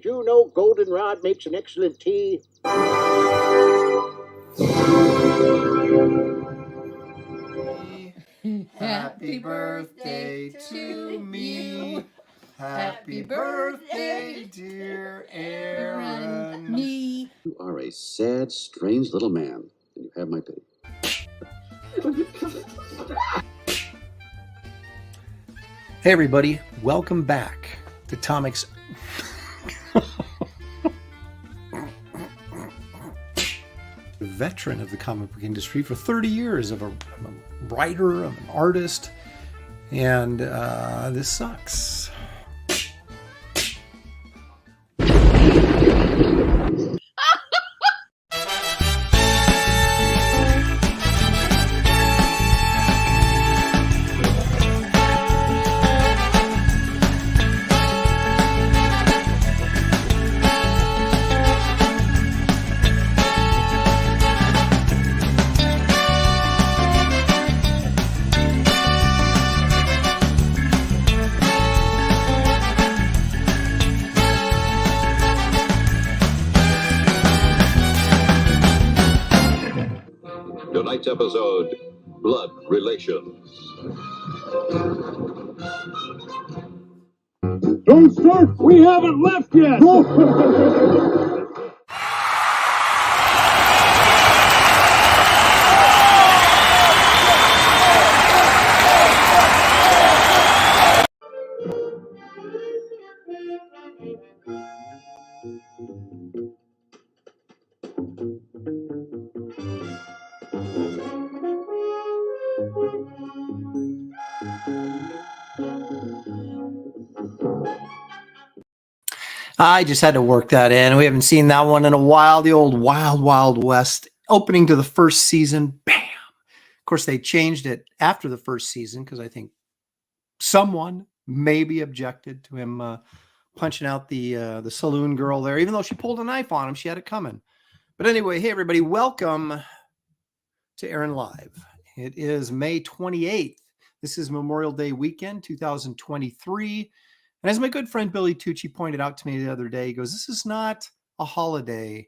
did you know goldenrod makes an excellent tea? Happy birthday to me. Happy birthday, dear Aaron. Me. You are a sad, strange little man, and you have my pity. Hey everybody, welcome back to Tomic's veteran of the comic book industry for 30 years of a writer, of an artist, and this sucks. Tonight's episode, Blood Relations. Don't start! We haven't left yet! I just had to work that in. We haven't seen that one in a while. The old Wild Wild West opening to the first season. Bam! Of course, they changed it after the first season because I think someone maybe objected to him punching out the saloon girl there, even though she pulled a knife on him. She had it coming. But anyway, hey everybody, welcome to Aaron Live. It is May 28th. This is Memorial Day weekend, 2023. And as my good friend Billy Tucci pointed out to me the other day, he goes, this is not a holiday.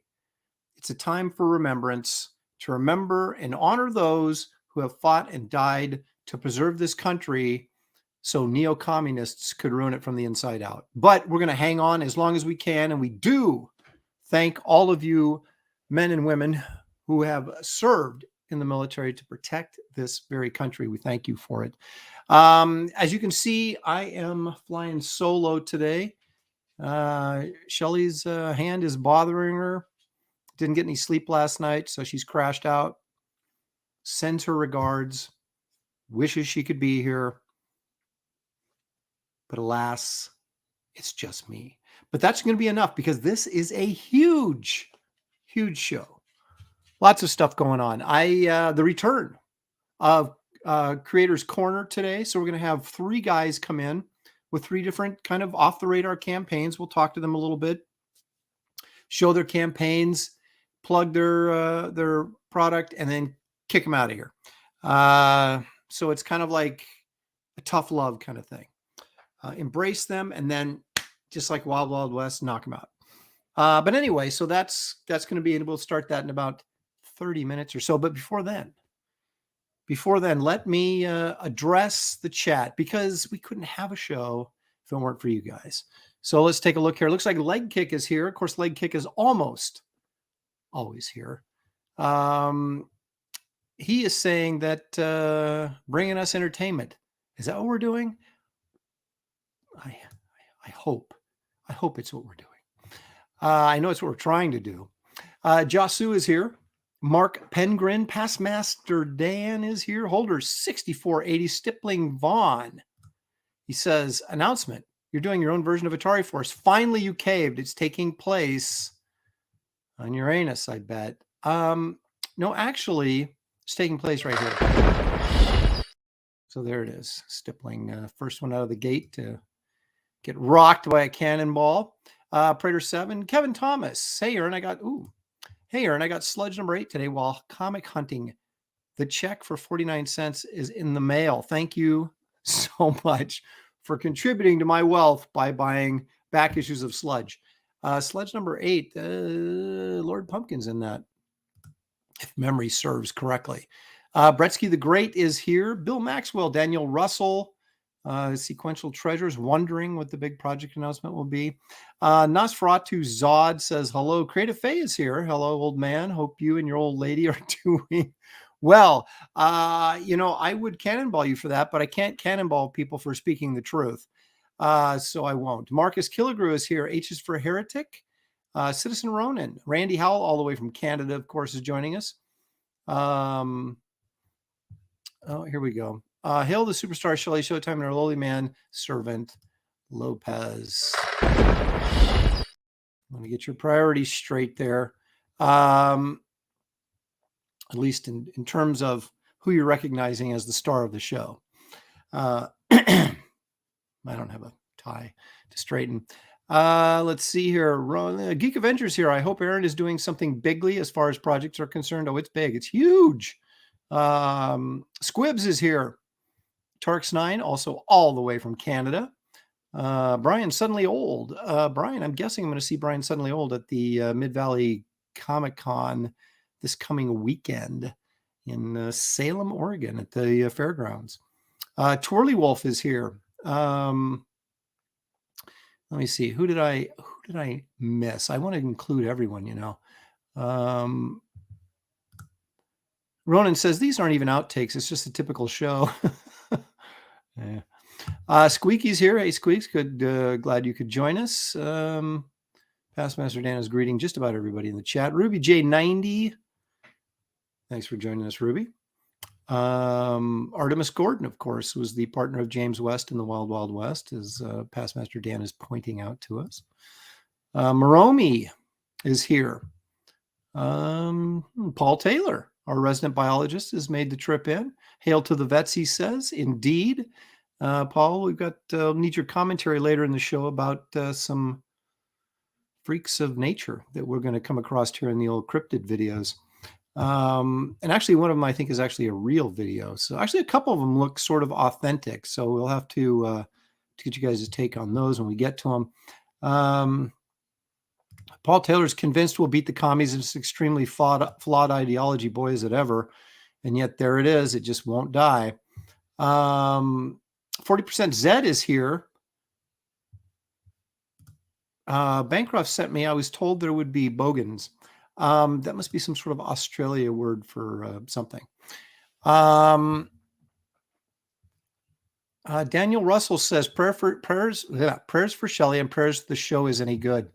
It's a time for remembrance, to remember and honor those who have fought and died to preserve this country so neo-communists could ruin it from the inside out. But we're going to hang on as long as we can. And we do thank all of you men and women who have served in the military to protect this very country. We thank you for it. As you can see, I am flying solo today. Shelley's hand is bothering her. Didn't get any sleep last night, so she's crashed out. Sends her regards. Wishes she could be here. But alas, it's just me. But that's going to be enough because this is a huge, huge show. Lots of stuff going on. The return of Creators Corner today. So we're going to have three guys come in with three different kind of off the radar campaigns. We'll talk to them a little bit, show their campaigns, plug their product, and then kick them out of here. So it's kind of like a tough love kind of thing. Embrace them, and then just like Wild Wild West, knock them out. But anyway, so that's going to be, and we'll start that in about 30 minutes or so. But before then, let me address the chat because we couldn't have a show if it weren't for you guys. So let's take a look here. It looks like Leg Kick is here. Of course, Leg Kick is almost always here. He is saying that bringing us entertainment. Is that what we're doing? I hope it's what we're doing. I know it's what we're trying to do. Jasu is here. Mark Pengrin, Passmaster Dan is here. Holder 6480, Stippling Vaughn. He says, announcement. You're doing your own version of Atari Force. Finally, you caved. It's taking place on Uranus, I bet. No, actually, it's taking place right here. So there it is. Stippling, first one out of the gate to get rocked by a cannonball. Prater 7, Kevin Thomas. Hey, Aaron, I got sludge number 8 today while comic hunting. The check for 49 cents is in the mail. Thank you so much for contributing to my wealth by buying back issues of sludge. Sledge number 8, Lord Pumpkin's in that, if memory serves correctly. Bretsky the Great is here. Bill Maxwell, Daniel Russell, Sequential Treasures, wondering what the big project announcement will be. Nosferatu Zod says, hello. Creative Faye is here. Hello, old man. Hope you and your old lady are doing well. I would cannonball you for that, but I can't cannonball people for speaking the truth. So I won't. Marcus Killigrew is here. H is for Heretic. Citizen Ronan. Randy Howell, all the way from Canada, of course, is joining us. Here we go. Hail the superstar Shelley, Showtime, and our lowly man servant Lopez. I'm going to get your priorities straight there. At least in terms of who you're recognizing as the star of the show. I don't have a tie to straighten. Let's see here. Geek Avengers here. I hope Aaron is doing something bigly as far as projects are concerned. Oh, it's big. It's huge. Squibs is here. Tarks9, also all the way from Canada. Brian Suddenly Old. Brian, I'm guessing I'm going to see Brian Suddenly Old at the Mid-Valley Comic-Con this coming weekend in Salem, Oregon at the fairgrounds. Twirly Wolf is here. Let me see. Who did I miss? I want to include everyone, you know. Ronan says these aren't even outtakes. It's just a typical show. Yeah. Squeaky's here. Hey, Squeaks. Glad you could join us. Past Master Dan is greeting just about everybody in the chat. Ruby J90. Thanks for joining us, Ruby. Artemis Gordon, of course, was the partner of James West in the Wild Wild West, as Past Master Dan is pointing out to us. Moromi is here. Paul Taylor, our resident biologist, has made the trip in. Hail to the vets, he says. Indeed. Paul, we've got need your commentary later in the show about some freaks of nature that we're going to come across here in the old cryptid videos. And actually one of them I think is actually a real video. So actually a couple of them look sort of authentic. So we'll have to get you guys' take on those when we get to them. Paul Taylor's convinced we'll beat the commies. It's extremely flawed ideology, boy, is it ever. And yet there it is. It just won't die. 40% Zed is here. Bancroft sent me, I was told there would be bogans. That must be some sort of Australia word for something. Daniel Russell says prayers for Shelley and prayers the show is any good.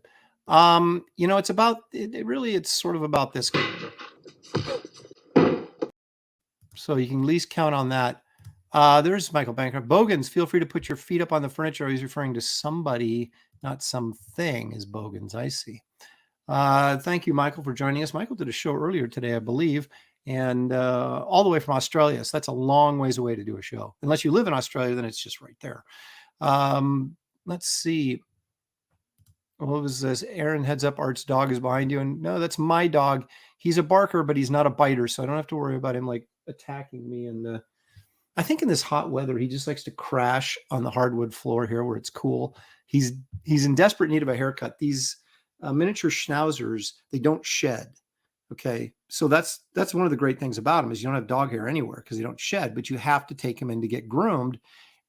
It's about it's sort of about this. So you can at least count on that. There's Michael Bancroft. Bogans, feel free to put your feet up on the furniture. He's referring to somebody, not something, is bogans. I see. Thank you, Michael, for joining us. Michael did a show earlier today, I believe, and all the way from Australia. So that's a long ways away to do a show. Unless you live in Australia, then it's just right there. Let's see. What was this? Aaron, heads up, Art's dog is behind you. And no, that's my dog. He's a barker, but he's not a biter, so I don't have to worry about him like attacking me. And I think in this hot weather, he just likes to crash on the hardwood floor here where it's cool. He's in desperate need of a haircut. These miniature schnauzers, they don't shed. Okay, so that's one of the great things about them is you don't have dog hair anywhere because they don't shed, but you have to take him in to get groomed.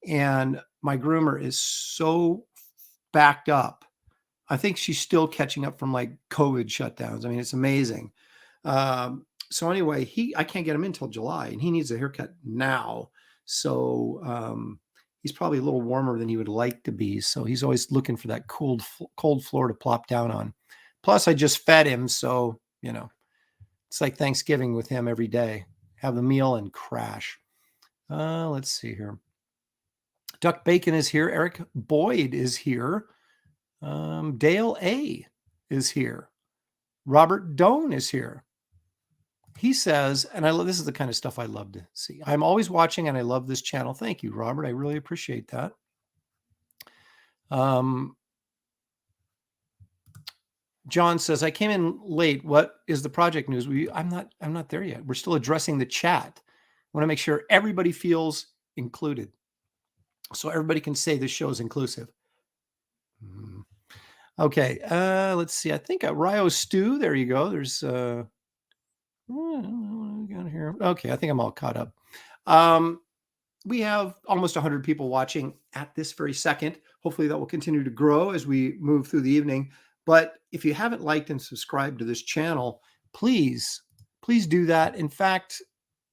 And my groomer is so backed up. I think she's still catching up from like COVID shutdowns. I mean, it's amazing. So anyway, I can't get him in until July, and he needs a haircut now. So he's probably a little warmer than he would like to be. So he's always looking for that cold floor to plop down on. Plus, I just fed him, so it's like Thanksgiving with him every day. Have the meal and crash. Let's see here. Duck Bacon is here. Eric Boyd is here. Dale A is here. Robert Doan is here. He says, and this is the kind of stuff I love to see. I'm always watching and I love this channel. Thank you, Robert. I really appreciate that. John says, I came in late. What is the project news? I'm not there yet. We're still addressing the chat. I want to make sure everybody feels included. So everybody can say this show is inclusive. Okay, let's see. I think Ryo Stew. There you go. There's got here. Okay, I think I'm all caught up. We have almost 100 people watching at this very second. Hopefully that will continue to grow as we move through the evening. But if you haven't liked and subscribed to this channel, please do that. In fact,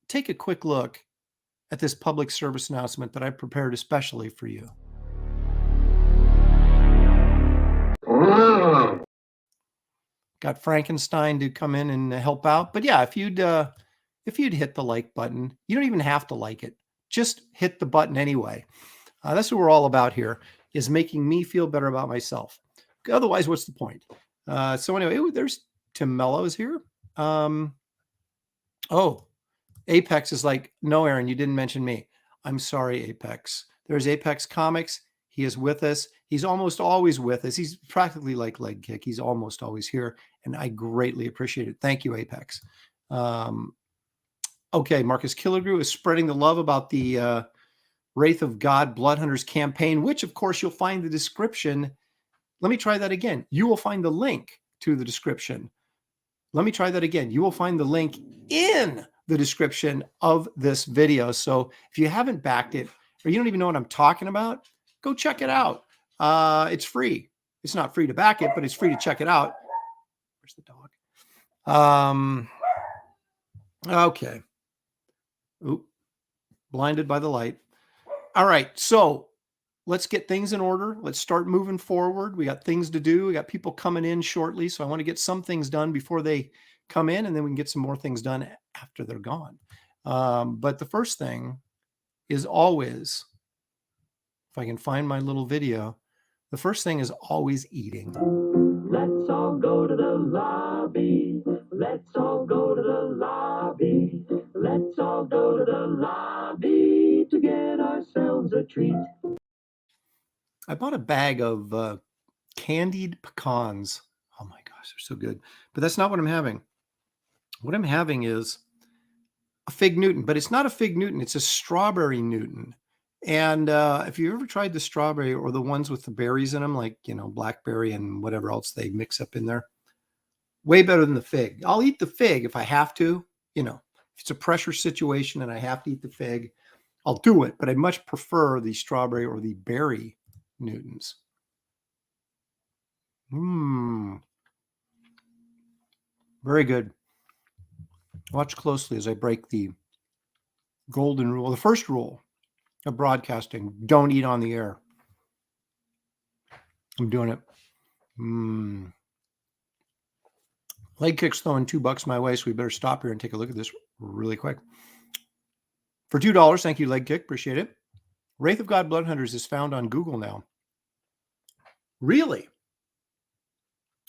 take a quick look at this public service announcement that I prepared especially for you. Got Frankenstein to come in and help out. But yeah, if you'd hit the like button, you don't even have to like it. Just hit the button anyway. That's what we're all about here, is making me feel better about myself. Otherwise, what's the point? So anyway, there's Tim Mello is here. Oh, Apex is like, no, Aaron, you didn't mention me. I'm sorry, Apex. There's Apex Comics. He is with us. He's almost always with us. He's practically like Leg Kick. He's almost always here, and I greatly appreciate it. Thank you, Apex. Okay, Marcus Killigrew is spreading the love about the Wraith of God Blood Hunters campaign, which, of course, you'll find the description. Let me try that again. You will find the link to the description. Let me try that again. You will find the link in the description of this video. So if you haven't backed it, or you don't even know what I'm talking about, go check it out. It's free. It's not free to back it, but it's free to check it out. Where's the dog? Okay. Oop. Blinded by the light. All right. So let's get things in order. Let's start moving forward. We got things to do. We got people coming in shortly. So I want to get some things done before they come in, and then we can get some more things done after they're gone. But the first thing is always, if I can find my little video, the first thing is always eating. Let's all go to the lobby. Let's all go to the lobby. Let's all go to the lobby to get ourselves a treat. I bought a bag of candied pecans. Oh my gosh, they're so good. But that's not what I'm having. What I'm having is a fig Newton, but it's not a fig Newton. It's a strawberry Newton. And if you ever tried the strawberry or the ones with the berries in them, like, blackberry and whatever else they mix up in there, way better than the fig. I'll eat the fig if I have to. If it's a pressure situation and I have to eat the fig, I'll do it. But I much prefer the strawberry or the berry Newtons. Very good. Watch closely as I break the golden rule, the first rule of broadcasting: don't eat on the air. I'm doing it. Leg Kick's throwing $2 my way, so we better stop here and take a look at this really quick. For $2, thank you, Leg Kick. Appreciate it. Wraith of God Blood Hunters is found on Google now. Really?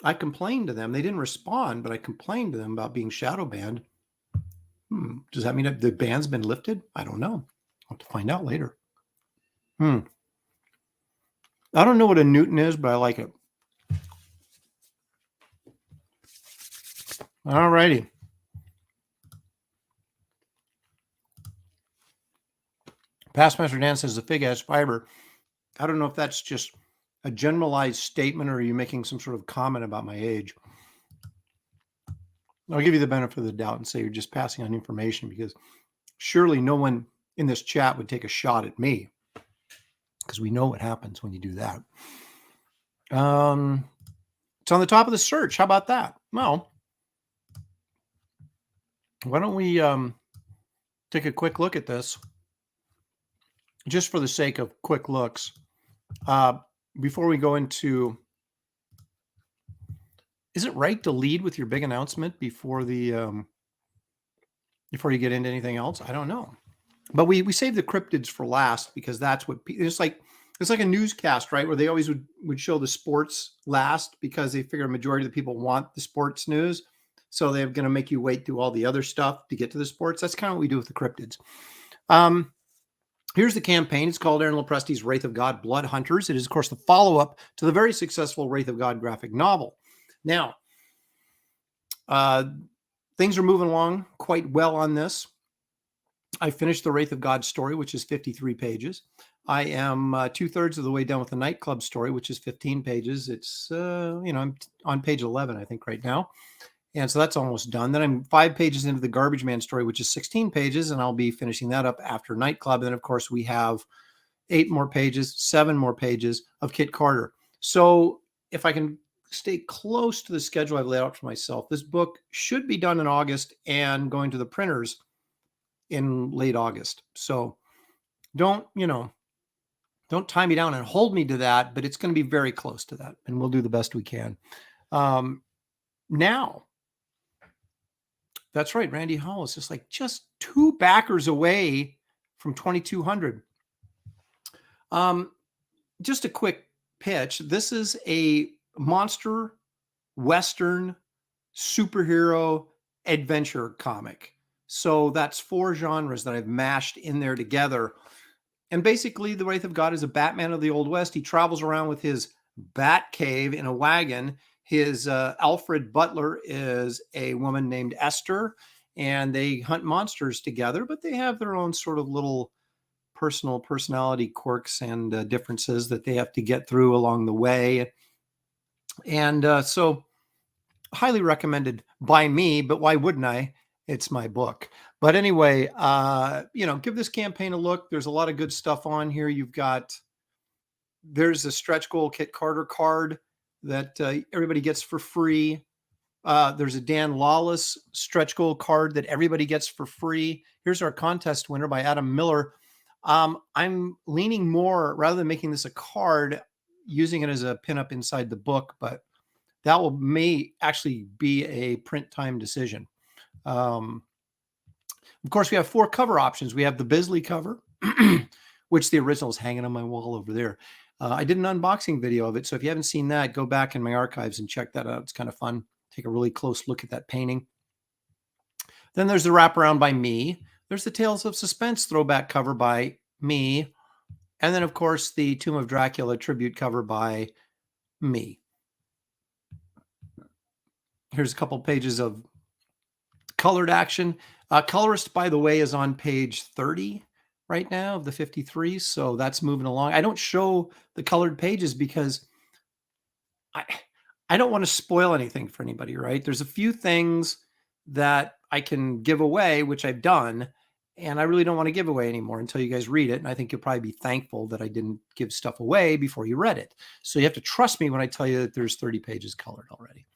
I complained to them. They didn't respond, but I complained to them about being shadow banned. Does that mean that the ban's been lifted? I don't know. I'll have to find out later. I don't know what a Newton is, but I like it. All righty. Pastmaster Dan says the fig has fiber. I don't know if that's just a generalized statement or are you making some sort of comment about my age. I'll give you the benefit of the doubt and say you're just passing on information, because surely no one in this chat would take a shot at me, because we know what happens when you do that. It's on the top of the search. How about that? Well, why don't we take a quick look at this, just for the sake of quick looks, before we go into. Is it right to lead with your big announcement before the before you get into anything else? I don't know, but we save the cryptids for last, because that's what it's like a newscast, right? Where they always would show the sports last, because they figure a majority of the people want the sports news, so they're going to make you wait through all the other stuff to get to the sports. That's kind of what we do with the cryptids. Here's the campaign. It's called Aaron Lopresti's Wraith of God Blood Hunters. It is, of course, the follow-up to the very successful Wraith of God graphic novel. Now, things are moving along quite well on this. I finished the Wraith of God story, which is 53 pages. I am 2/3 of the way done with the nightclub story, which is 15 pages. It's, I'm on page 11, I think, right now. And so that's almost done. Then I'm 5 pages into the Garbage Man story, which is 16 pages, and I'll be finishing that up after Nightclub. And then, of course, we have 8 more pages, 7 more pages of Kit Carter. So if I can stay close to the schedule I've laid out for myself, this book should be done in August and going to the printers in late August. So don't tie me down and hold me to that, but it's going to be very close to that, and we'll do the best we can. Now, that's right, Randy Hall is just 2 backers away from 2,200. Just a quick pitch. This is a monster, Western, superhero, adventure comic. So that's 4 genres that I've mashed in there together. And basically, the Wraith of God is a Batman of the Old West. He travels around with his bat cave in a wagon. His Alfred Butler is a woman named Esther, and they hunt monsters together, but they have their own sort of little personality quirks and differences that they have to get through along the way. And so highly recommended by me, but why wouldn't I? It's my book. But anyway, give this campaign a look. There's a lot of good stuff on here. There's a stretch goal Kit Carter card that everybody gets for free. There's a Dan Lawless stretch goal card that everybody gets for free. Here's our contest winner by Adam Miller. I'm leaning more, rather than making this a card, using it as a pinup inside the book, but that may actually be a print time decision. Of course, we have 4 cover options. We have the Bisley cover, which the original is hanging on my wall over there. I did an unboxing video of it, so if you haven't seen that, go back in my archives and check that out. It's kind of fun. Take a really close look at that painting. Then there's the wraparound by me. There's the Tales of Suspense throwback cover by me. And then, of course, the Tomb of Dracula tribute cover by me. Here's a couple pages of colored action. Colorist, by the way, is on page 30 right now of the 53. So that's moving along. I don't show the colored pages because I don't want to spoil anything for anybody, right? There's a few things that I can give away, which I've done, and I really don't want to give away anymore until you guys read it. And I think you'll probably be thankful that I didn't give stuff away before you read it. So you have to trust me when I tell you that there's 30 pages colored already.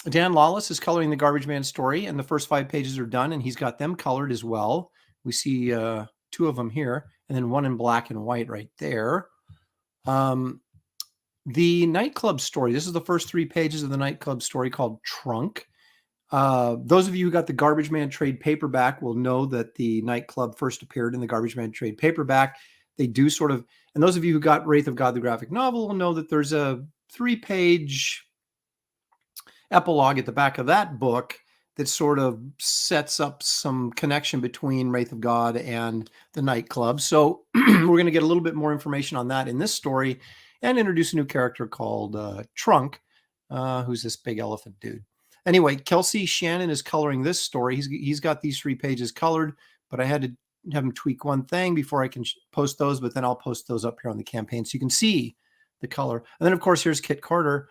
Dan Lawless is coloring the Garbage Man story, and the first 5 pages are done, and he's got them colored as well. We see 2 of them here, and then 1 in black and white right there. The Nightclub story, this is the first 3 pages of the Nightclub story called Trunk. Those of you who got the Garbage Man trade paperback will know that the Nightclub first appeared in the Garbage Man trade paperback. They do sort of, and those of you who got Wraith of God, the graphic novel, will know that there's a 3-page epilogue at the back of that book that sort of sets up some connection between Wraith of God and the Nightclub. So we're going to get a little bit more information on that in this story and introduce a new character called Trunk, who's this big elephant dude. Anyway, Kelsey Shannon is coloring this story. He's got these 3 pages colored, but I had to have him tweak one thing before I can post those, but then I'll post those up here on the campaign so you can see the color. And then, of course, here's Kit Carter.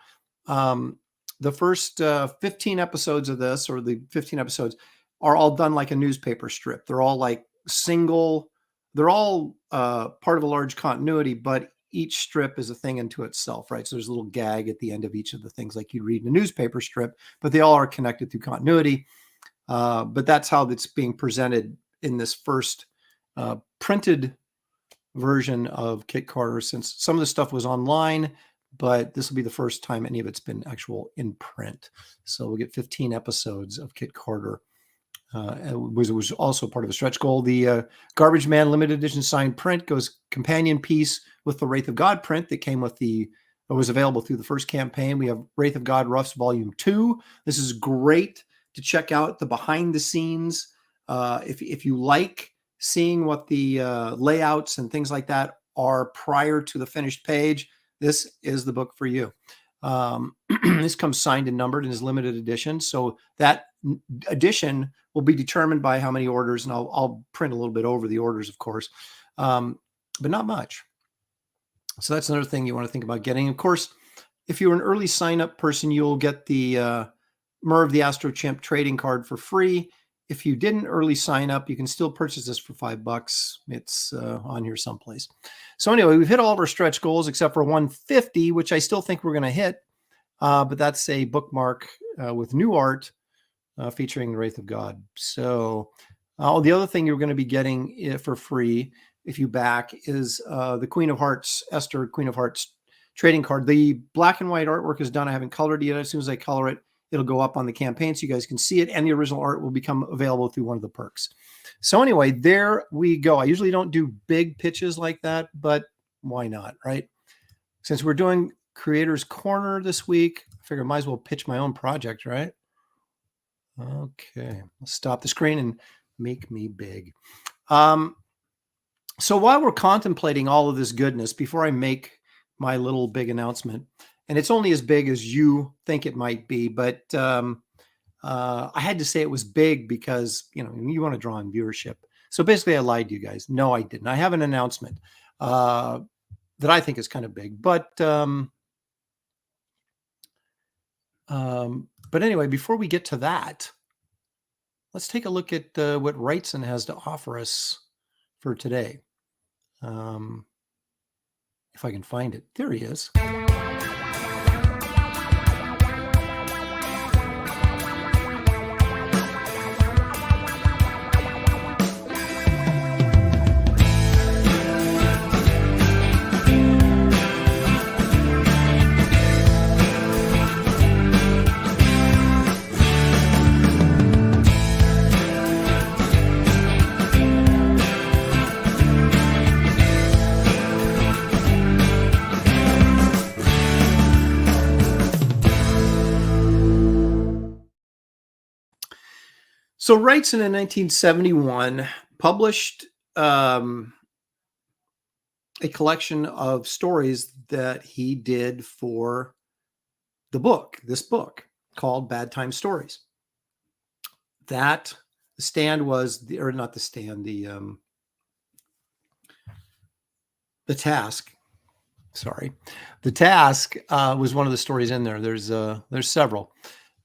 The first 15 episodes of this, or the 15 episodes, are all done like a newspaper strip. They're all like single. They're all part of a large continuity, but each strip is a thing unto itself, right? So there's a little gag at the end of each of the things like you'd read in a newspaper strip, but they all are connected through continuity. But that's how it's being presented in this first printed version of Kit Carter, since some of the stuff was online, but this will be the first time any of it's been actual in print. So we'll get 15 episodes of Kit Carter. It was also part of a stretch goal. The Garbage Man limited edition signed print goes companion piece with the Wraith of God print that came with was available through the first campaign. We have Wraith of God Roughs Volume 2. This is great to check out the behind the scenes. If you like seeing what the layouts and things like that are prior to the finished page, this is the book for you. This comes signed and numbered and is limited edition. So that edition will be determined by how many orders, and I'll print a little bit over the orders, of course, but not much. So that's another thing you want to think about getting. Of course, if you're an early sign-up person, you'll get the Merv the Astro Chimp trading card for free. If you didn't early sign up, you can still purchase this for $5. It's on here someplace. So anyway, we've hit all of our stretch goals except for 150, which I still think we're going to hit. But that's a bookmark with new art featuring the Wraith of God. So the other thing you're going to be getting for free if you back is the Queen of Hearts, Esther Queen of Hearts trading card. The black and white artwork is done. I haven't colored it yet. As soon as I color it, it'll go up on the campaign so you guys can see it, and the original art will become available through one of the perks. So anyway, there we go. I usually don't do big pitches like that, but why not, right? Since we're doing Creator's Corner this week, I figure I might as well pitch my own project, right? Okay, I'll stop the screen and make me big. So while we're contemplating all of this goodness, before I make my little big announcement, and it's only as big as you think it might be, but I had to say it was big because, you know, you want to draw in viewership. So basically I lied to you guys. No, I didn't. I have an announcement that I think is kind of big, but anyway, before we get to that, let's take a look at what Wrightson has to offer us for today. If I can find it. There he is. So Wrightson in 1971 published a collection of stories that he did for this book called Bad Time Stories. That the stand was the task. Sorry, the task was one of the stories in there. There's several,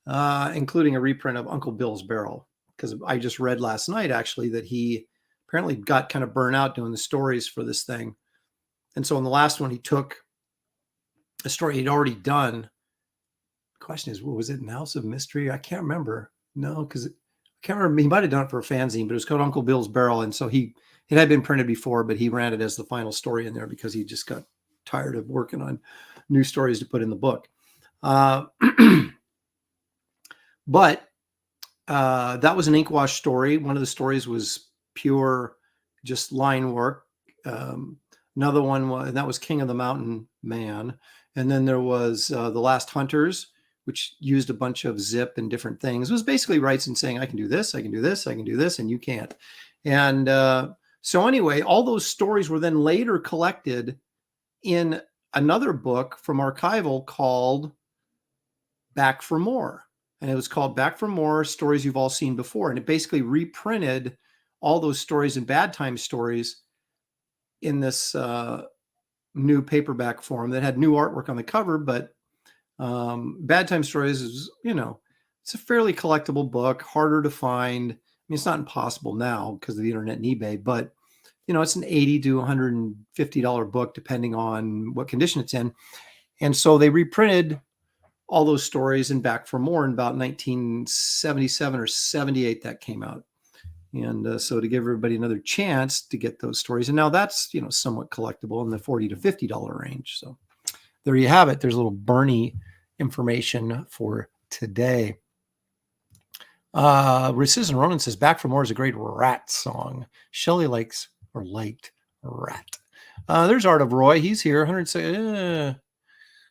including a reprint of Uncle Bill's Barrel. Because I just read last night, actually, that he apparently got kind of burnt out doing the stories for this thing. And so in the last one, he took a story he'd already done. The question is, what was it, in House of Mystery? I can't remember. No, because I can't remember. He might have done it for a fanzine, but it was called Uncle Bill's Barrel. And so it had been printed before, but he ran it as the final story in there because he just got tired of working on new stories to put in the book. But that was an ink wash story. One of the stories was pure, just line work. Another one that was King of the Mountain Man. And then there was The Last Hunters, which used a bunch of zip and different things. It was basically Wrightson saying, I can do this, I can do this, I can do this, and you can't. And so anyway, all those stories were then later collected in another book from Archival called Back for More. And it was called Back for More, Stories You've All Seen Before. And it basically reprinted all those stories and Bad Time Stories in this new paperback form that had new artwork on the cover. But Bad Time Stories is, it's a fairly collectible book, harder to find. I mean, it's not impossible now because of the internet and eBay, but, it's an $80 to $150 book, depending on what condition it's in. And so they reprinted all those stories and Back for More in about 1977 or 78 that came out. And so to give everybody another chance to get those stories. And now that's, somewhat collectible in the $40 to $50 range. So there you have it. There's a little Bernie information for today. Citizen Ronan says Back for More is a great rat song. Shelley liked rat. There's Art of Roy. He's here. 106.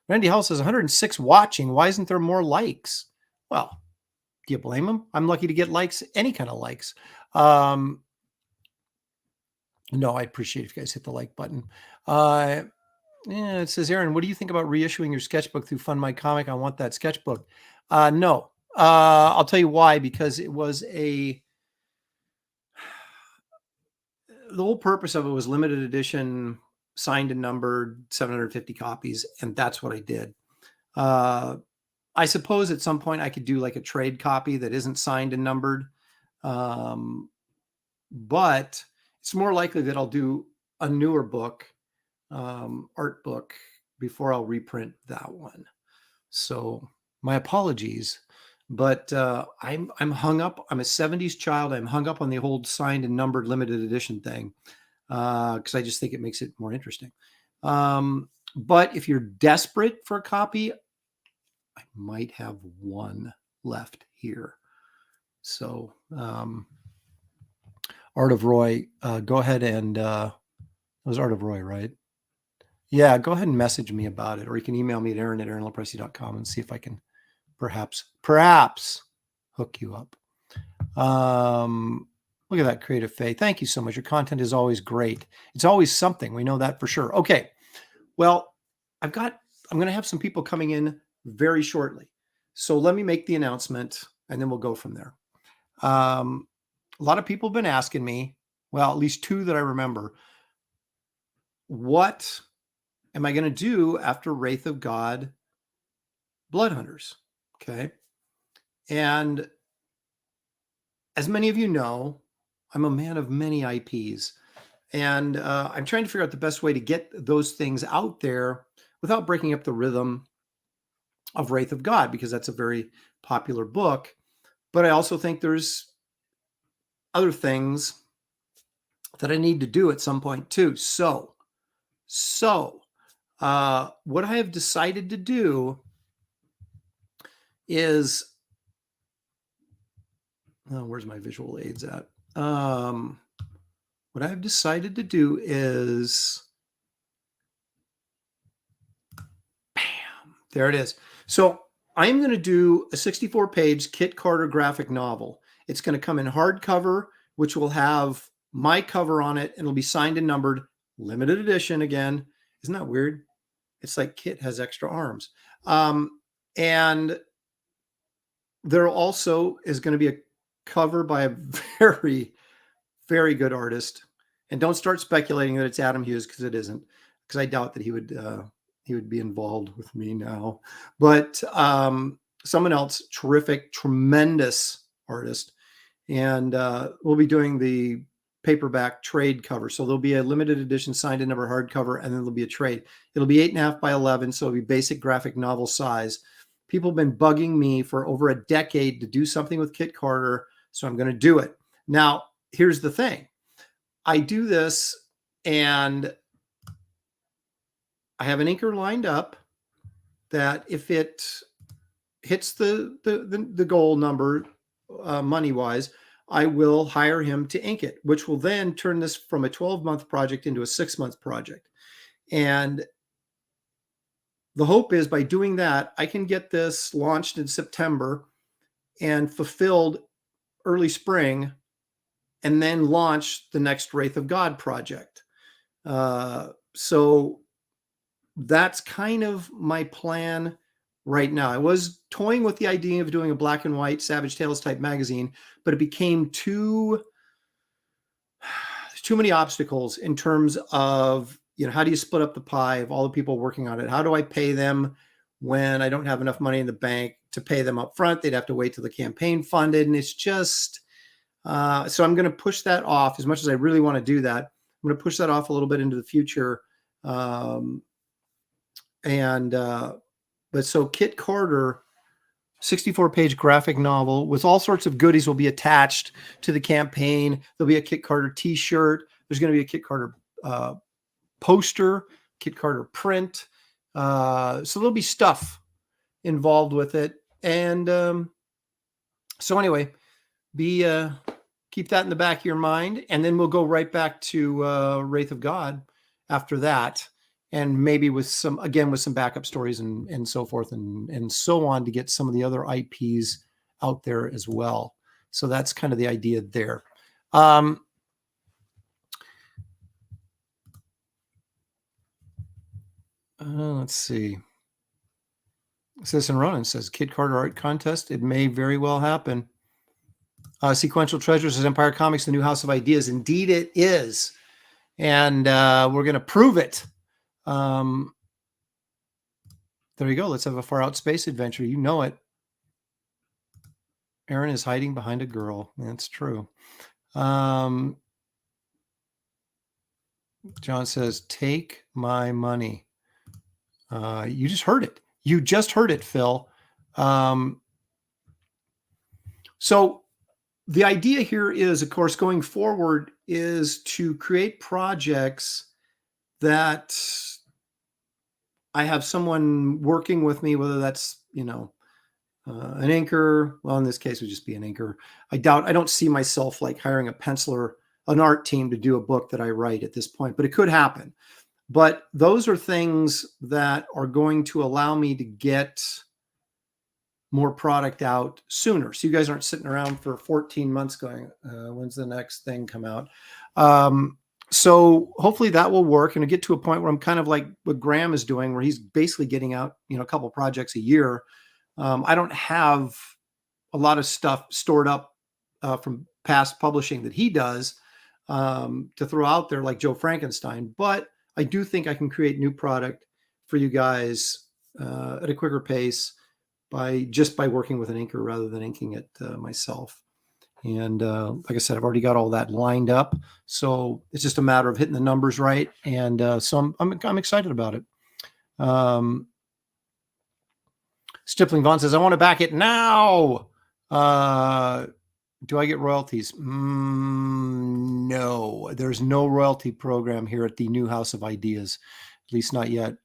Randy Hall says 106 watching. Why isn't there more likes? Well, do you blame him? I'm lucky to get likes, any kind of likes. No, I appreciate if you guys hit the like button. Yeah, it says, Aaron, what do you think about reissuing your sketchbook through Fund My Comic? I want that sketchbook. No. I'll tell you why, because it was the whole purpose of it was limited edition, signed and numbered, 750 copies, and that's what I did. I suppose at some point I could do like a trade copy that isn't signed and numbered, but it's more likely that I'll do a newer book, art book, before I'll reprint that one. So my apologies, but I'm hung up. I'm a 70s child. I'm hung up on the old signed and numbered limited edition thing because I just think it makes it more interesting. But if you're desperate for a copy, I might have one left here. So Art of Roy, go ahead and it was Art of Roy, right? Yeah, go ahead and message me about it, or you can email me at aaron@aaronlepresti.com and see if I can perhaps hook you up. Look at that, Creative Faye. Thank you so much. Your content is always great. It's always something. We know that for sure. Okay. Well, I'm going to have some people coming in very shortly. So let me make the announcement and then we'll go from there. A lot of people have been asking me, well, at least two that I remember, what am I going to do after Wraith of God Blood Hunters? Okay. And as many of you know, I'm a man of many IPs. And I'm trying to figure out the best way to get those things out there without breaking up the rhythm of Wraith of God, because that's a very popular book. But I also think there's other things that I need to do at some point too. So what I have decided to do is, where's my visual aids at? What I've decided to do is, bam, there it is. So I'm going to do a 64-page Kit Carter graphic novel. It's going to come in hardcover, which will have my cover on it, and it'll be signed and numbered, limited edition again. Isn't that weird? It's like Kit has extra arms. And there also is going to be a cover by a very, very good artist. And don't start speculating that it's Adam Hughes, because it isn't, because I doubt that he would be involved with me now. But someone else, terrific, tremendous artist. And we'll be doing the paperback trade cover. So there'll be a limited edition signed and number hardcover, and then there'll be a trade. It'll be 8.5 by 11, so it'll be basic graphic novel size. People have been bugging me for over a decade to do something with Kit Carter, so I'm going to do it. Now, here's the thing. I do this, and I have an inker lined up that if it hits the goal number money-wise, I will hire him to ink it, which will then turn this from a 12-month project into a 6-month project. And the hope is by doing that, I can get this launched in September and fulfilled early spring, and then launch the next Wraith of God project. So that's kind of my plan right now. I was toying with the idea of doing a black and white Savage Tales type magazine, but it became too many obstacles in terms of, how do you split up the pie of all the people working on it? How do I pay them when I don't have enough money in the bank to pay them up front? They'd have to wait till the campaign funded. And it's just, so I'm going to push that off as much as I really want to do that. I'm going to push that off a little bit into the future. But so Kit Carter, 64-page graphic novel with all sorts of goodies will be attached to the campaign. There'll be a Kit Carter t-shirt. There's going to be a Kit Carter poster, Kit Carter print. So there'll be stuff involved with it. And so anyway, keep that in the back of your mind. And then we'll go right back to Wraith of God after that. And maybe with some backup stories and so forth and so on to get some of the other IPs out there as well. So that's kind of the idea there. Let's see. Citizen Ronan says, Kid Carter art contest. It may very well happen. Sequential Treasures is Empire Comics, the new house of ideas. Indeed, it is. And we're going to prove it. There you go. Let's have a far out space adventure. You know it. Aaron is hiding behind a girl. That's true. John says, take my money. You just heard it. You just heard it, Phil. So the idea here is, of course, going forward is to create projects that I have someone working with me, whether that's, an inker. Well, in this case, it would just be an inker. I don't see myself like hiring a penciler, an art team to do a book that I write at this point, but it could happen. But those are things that are going to allow me to get more product out sooner. So you guys aren't sitting around for 14 months going, when's the next thing come out? So hopefully that will work and I get to a point where I'm kind of like what Graham is doing, where he's basically getting out, a couple projects a year. I don't have a lot of stuff stored up from past publishing that he does to throw out there like Joe Frankenstein, but I do think I can create new product for you guys at a quicker pace by working with an inker rather than inking it myself. And like I said, I've already got all that lined up. So it's just a matter of hitting the numbers right. And so I'm excited about it. Stippling Vaughn says, I want to back it now. Do I get royalties? No, there's no royalty program here at the new House of Ideas, at least not yet.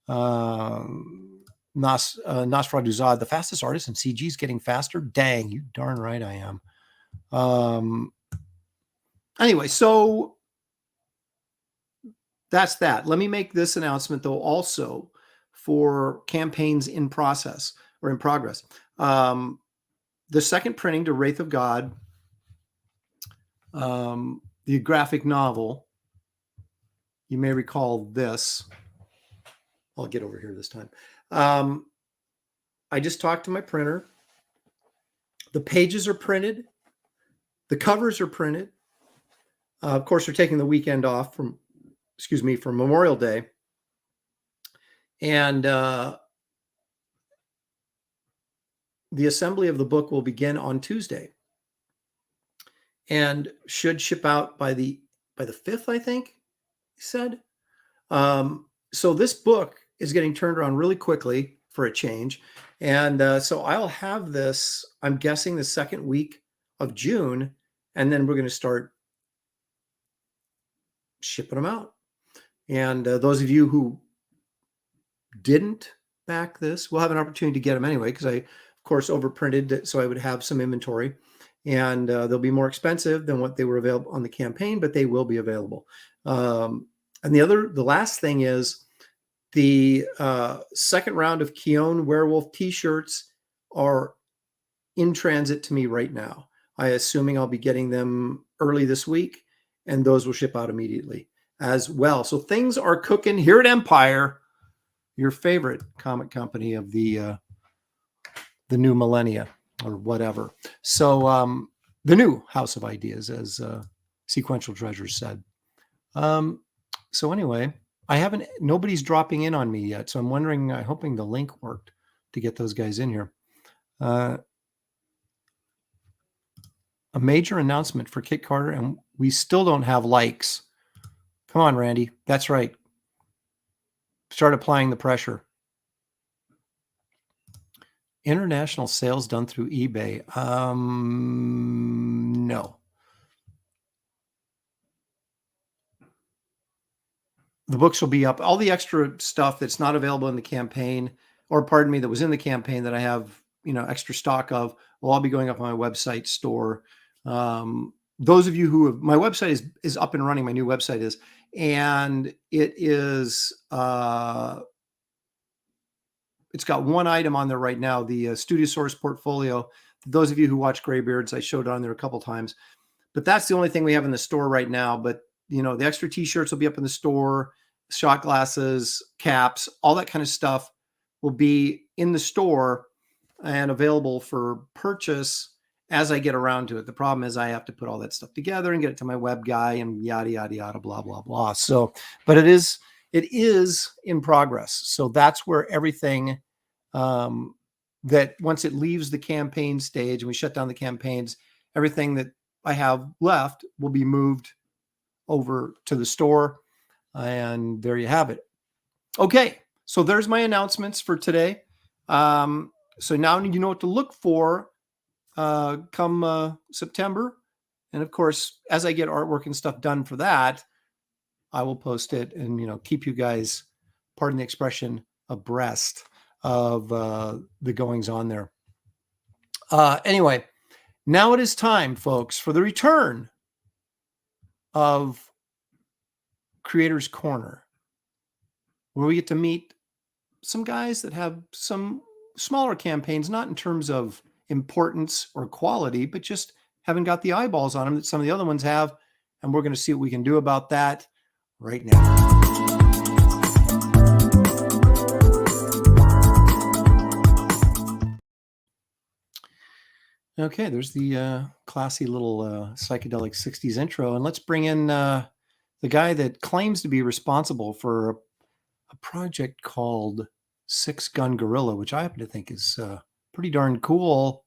Nosfraduzad, the fastest artist in CG is getting faster. Dang, you darn right I am. Anyway, so that's that. Let me make this announcement though also for campaigns in process or in progress. The second printing to Wraith of God, the graphic novel, you may recall this. I'll get over here this time. I just talked to my printer. The pages are printed. The covers are printed. Of course, they're taking the weekend off from Memorial Day. And the assembly of the book will begin on Tuesday and should ship out by the 5th, I think he said. So this book is getting turned around really quickly for a change. And so I'll have this, I'm guessing the second week of June, and then we're going to start shipping them out. And those of you who didn't back this will have an opportunity to get them anyway, because I, of course, overprinted it, so I would have some inventory. And they'll be more expensive than what they were available on the campaign, but they will be available. And the last thing is the second round of Keone Werewolf t-shirts are in transit to me right now. I'm assuming I'll be getting them early this week, and those will ship out immediately as well. So things are cooking here at Empire, your favorite comic company of the new millennia or whatever. So the new House of Ideas, as Sequential Treasures said. So anyway, nobody's dropping in on me yet. So I'm wondering, hoping the link worked to get those guys in here. A major announcement for Kit Carter, and we still don't have likes. Come on, Randy. That's right. Start applying the pressure. International sales done through eBay. No. The books will be up. All the extra stuff that's not available in the campaign, or pardon me, that was in the campaign that I have, extra stock of, will all be going up on my website store. Those of you who have, my website is up and running. My new website is, and it is, it's got one item on there right now, the Studio Source portfolio. Those of you who watch Graybeards, I showed it on there a couple times, but that's the only thing we have in the store right now. But the extra t-shirts will be up in the store. shot glasses, caps, all that kind of stuff will be in the store and available for purchase as I get around to it. The problem is I have to put all that stuff together and get it to my web guy and yada, yada, yada, blah, blah, blah. So, but it is in progress. So that's where everything that once it leaves the campaign stage and we shut down the campaigns, everything that I have left will be moved over to the store. And there you have it. Okay. So there's my announcements for today. So now you know what to look for come September. And of course, as I get artwork and stuff done for that, I will post it and, keep you guys, pardon the expression, abreast of the goings on there. Anyway, now it is time, folks, for the return of Creators Corner, where we get to meet some guys that have some smaller campaigns, not in terms of importance or quality, but just haven't got the eyeballs on them that some of the other ones have. And we're going to see what we can do about that right now. Okay, there's the classy little psychedelic 60s intro. And let's bring in the guy that claims to be responsible for a project called Six Gun Gorilla, which I happen to think is pretty darn cool.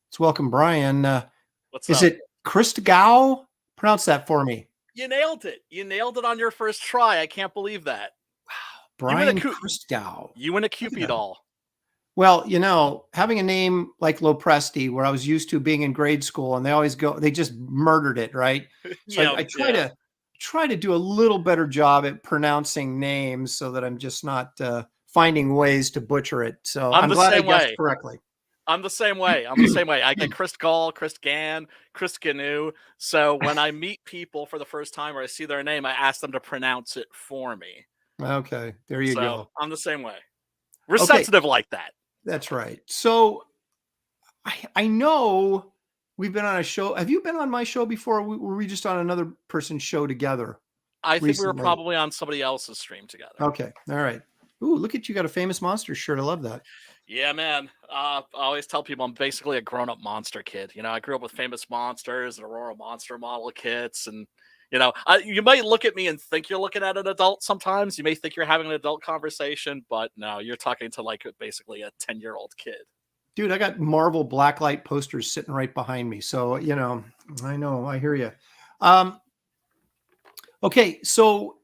Let's welcome Brian. What's is up? it Christgau? Pronounce that for me. You nailed it. You nailed it on your first try. I can't believe that. Brian Christgau. You and a Cupid doll. Well, having a name like Lopresti, where I was used to being in grade school, and they just murdered it, right? So I try to do a little better job at pronouncing names so that I'm just not finding ways to butcher it. So I'm glad I guessed correctly. I'm the same way. I get Chris Gall, Chris Gann, Chris Gnu. So when I meet people for the first time or I see their name, I ask them to pronounce it for me. Okay, there you go. I'm the same way. We're sensitive like that. That's right. So I know we've been on a show. Have you been on my show before? Or were we just on another person's show together? I think we were probably on somebody else's stream together. Okay. All right. Ooh, look at you. Got a Famous Monsters shirt. I love that. Yeah, man. I always tell people I'm basically a grown-up monster kid. I grew up with Famous Monsters and Aurora Monster model kits. And, you might look at me and think you're looking at an adult sometimes. You may think you're having an adult conversation, but no, you're talking to basically a 10-year-old kid. Dude, I got Marvel Blacklight posters sitting right behind me. So, I know, I hear you. Okay, so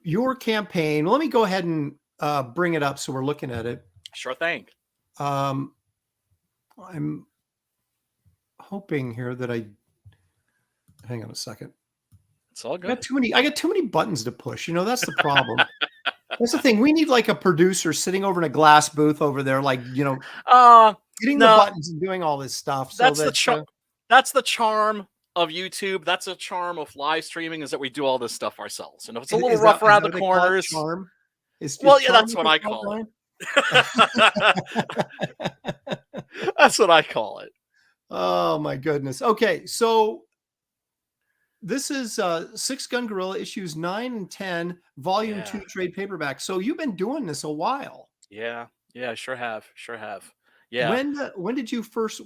your campaign, let me go ahead and bring it up so we're looking at it. Sure thing. I'm hoping here that hang on a second. It's all good. I got too many buttons to push. That's the problem. That's the thing. We need like a producer sitting over in a glass booth over there, hitting the buttons and doing all this stuff. That's the charm of YouTube. That's a charm of live streaming, is that we do all this stuff ourselves. It's a little rough around the corners. Charm? That's what I call it. That's what I call it. Oh my goodness. Okay, so this is Six Gun Gorilla issues 9 and 10, volume 2 trade paperback. So you've been doing this a while. Yeah, sure have. Yeah. When did you first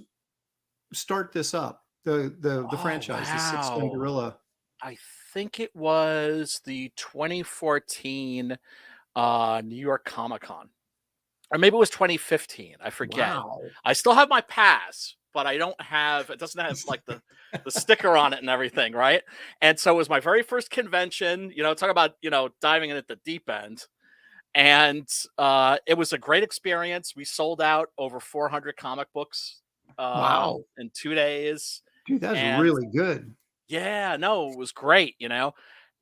start this up? The franchise, the Six Gun Gorilla. I think it was the 2014 New York Comic-Con. Or maybe it was 2015. I forget. Wow. I still have my pass, but it doesn't have like the sticker on it and everything, right? And so it was my very first convention, talk about, diving in at the deep end. And it was a great experience. We sold out over 400 comic books in 2 days. Dude, that's really good. Yeah, no, it was great,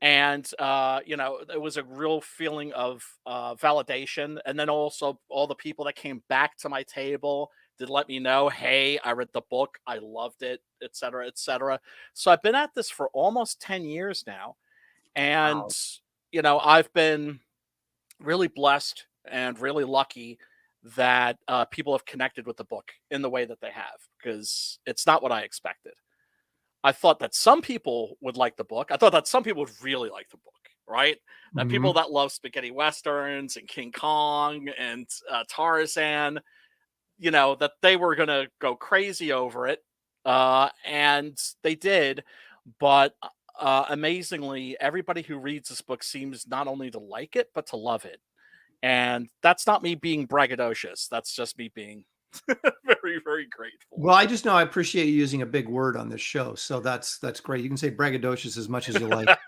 And, it was a real feeling of validation. And then also all the people that came back to my table did let me know, hey, I read the book, I loved it, et cetera, et cetera. So I've been at this for almost 10 years now. And, I've been really blessed and really lucky that people have connected with the book in the way that they have, because it's not what I expected. I thought that some people would like the book. I thought that some people would really like the book. right? That people that love spaghetti westerns and King Kong and Tarzan, you know, that they were going to go crazy over it. And they did. But amazingly, everybody who reads this book seems not only to like it, but to love it. And that's not me being braggadocious. That's just me being very, very grateful. Well, I just know I appreciate you using a big word on this show. So that's great. You can say braggadocious as much as you like.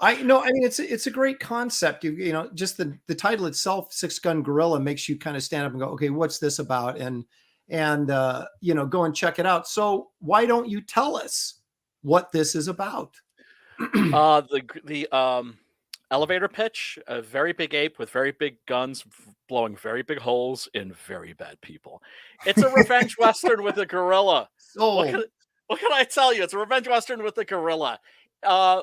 I mean, it's a great concept. You know, just the title itself, Six Gun Gorilla, makes you kind of stand up and go, okay, what's this about? And you know, go and check it out. So why don't you tell us what this is about? The elevator pitch: a very big ape with very big guns, blowing very big holes in very bad people. It's a revenge western with a gorilla. What can I tell you? It's a revenge western with a gorilla.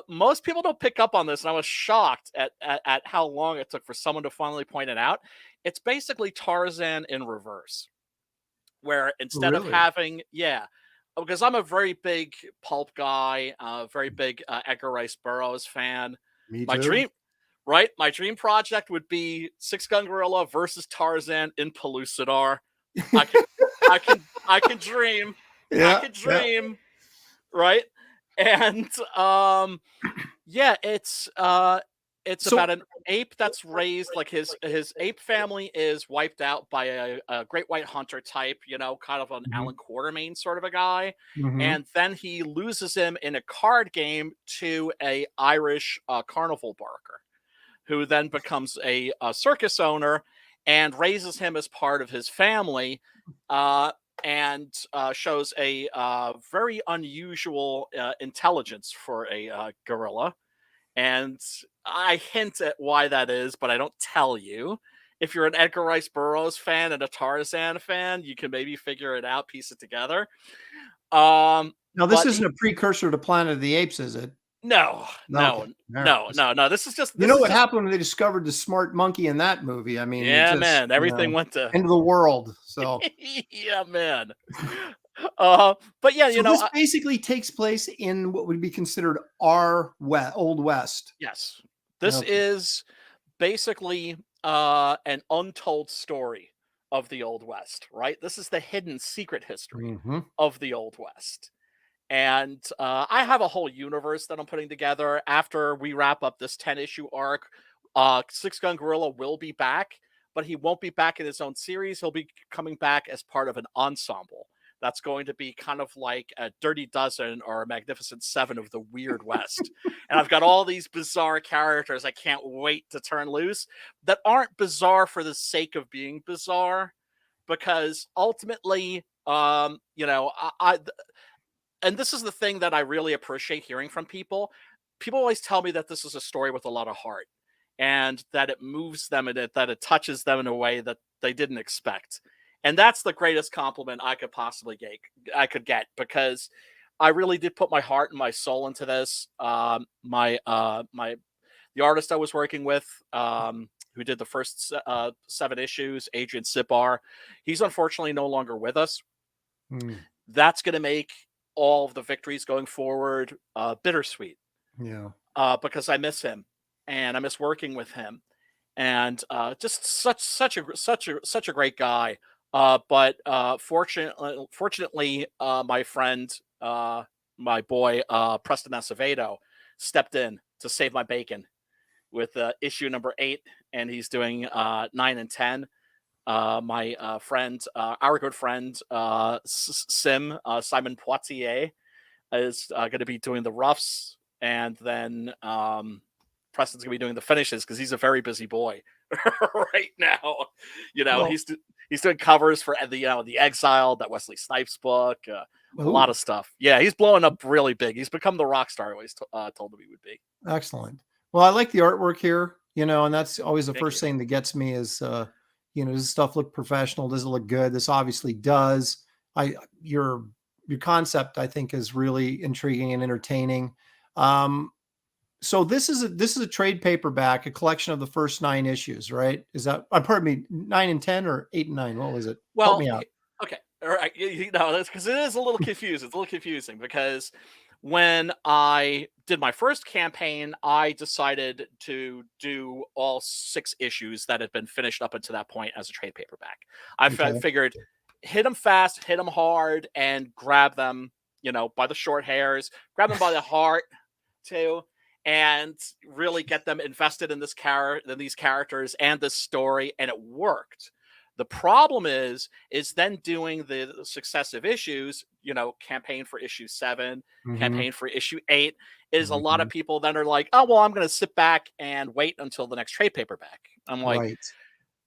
Most people don't pick up on this, and I was shocked at how long it took for someone to finally point it out. It's basically Tarzan in reverse, where instead of having, because I'm a very big pulp guy, very big Edgar Rice Burroughs fan. Me My too. my dream project would be Six Gun Gorilla versus Tarzan in Pellucidar. I can dream. Yeah, I can dream. Right? And it's about an ape that's raised, like his ape family is wiped out by a great white hunter type, you know, kind of an Alan Quatermain sort of a guy. And then he loses him in a card game to a Irish carnival barker, who then becomes a circus owner and raises him as part of his family. And shows a very unusual intelligence for a gorilla. And I hint at why that is, but I don't tell you. If you're an Edgar Rice Burroughs fan and a Tarzan fan, you can maybe figure it out, piece it together. Now, this isn't a precursor to Planet of the Apes, is it? No. This is just... You know what happened when they discovered the smart monkey in that movie? I mean, man, everything went to... end of the world. So yeah, man. But yeah, so this basically takes place in what would be considered our Old West. Yes. This is basically an untold story of the Old West, right? This is the hidden secret history of the Old West. And I have a whole universe that I'm putting together. After we wrap up this 10-issue arc, Six Gun Gorilla will be back, but he won't be back in his own series. He'll be coming back as part of an ensemble that's going to be kind of like a Dirty Dozen or a Magnificent Seven of the Weird West. And I've got all these bizarre characters I can't wait to turn loose that aren't bizarre for the sake of being bizarre, because ultimately, you know, and this is the thing that I really appreciate hearing from people. People always tell me that this is a story with a lot of heart, and that it moves them, and that it touches them in a way that they didn't expect. And that's the greatest compliment I could possibly get, because I really did put my heart and my soul into this. The artist I was working with, who did the first 7 issues, Adrian Sipar, he's unfortunately no longer with us. That's going to make all of the victories going forward bittersweet. Because I miss him, and I miss working with him, and just such a great guy. But fortunately, my friend, my boy, Preston Acevedo, stepped in to save my bacon with issue number 8, and he's doing 9 and 10. My friend, our good friend, Simon Poitier, is going to be doing the roughs, and then Preston's going to be doing the finishes, because he's a very busy boy right now. You know, he's doing covers for the Exile, that Wesley Snipes book, a lot of stuff. Yeah, he's blowing up really big. He's become the rock star I always told him he would be. Excellent. Well, I like the artwork here, you know, and that's always the first thing that gets me is, you know, does this stuff look professional? Does it look good? This obviously does. Your concept, I think, is really intriguing and entertaining. So this is a trade paperback, a collection of the first 9 issues, right? Is that, pardon me, 9 and 10 or 8 and 9? What was it? Well, help me out. Okay. All right. You know, because it is a little confusing. It's a little confusing because when I did my first campaign, I decided to do all 6 issues that had been finished up until that point as a trade paperback. I figured hit them fast, hit them hard, and grab them, by the short hairs, grab them by the heart too, and really get them invested in these characters and this story, and it worked. The problem is then doing the successive issues, campaign for issue 7, campaign for issue 8, is a lot of people that are like, oh, well, I'm going to sit back and wait until the next trade paperback. I'm like,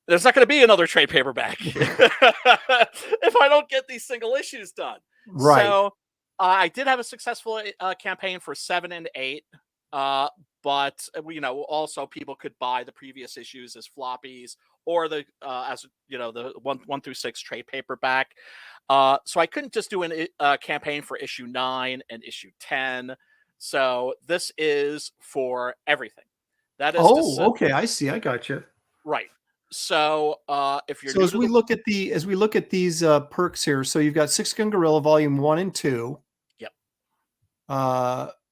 there's not going to be another trade paperback if I don't get these single issues done. Right. So I did have a successful campaign for 7 and 8. But also people could buy the previous issues as floppies or the the 1 through 6 trade paperback. So I couldn't just do a campaign for issue 9 and issue 10. So this is for everything. That is okay, I see. I got you. Right. So if you're as we look at these perks here, so you've got Six Gun Gorilla Volume 1 and 2. Yep.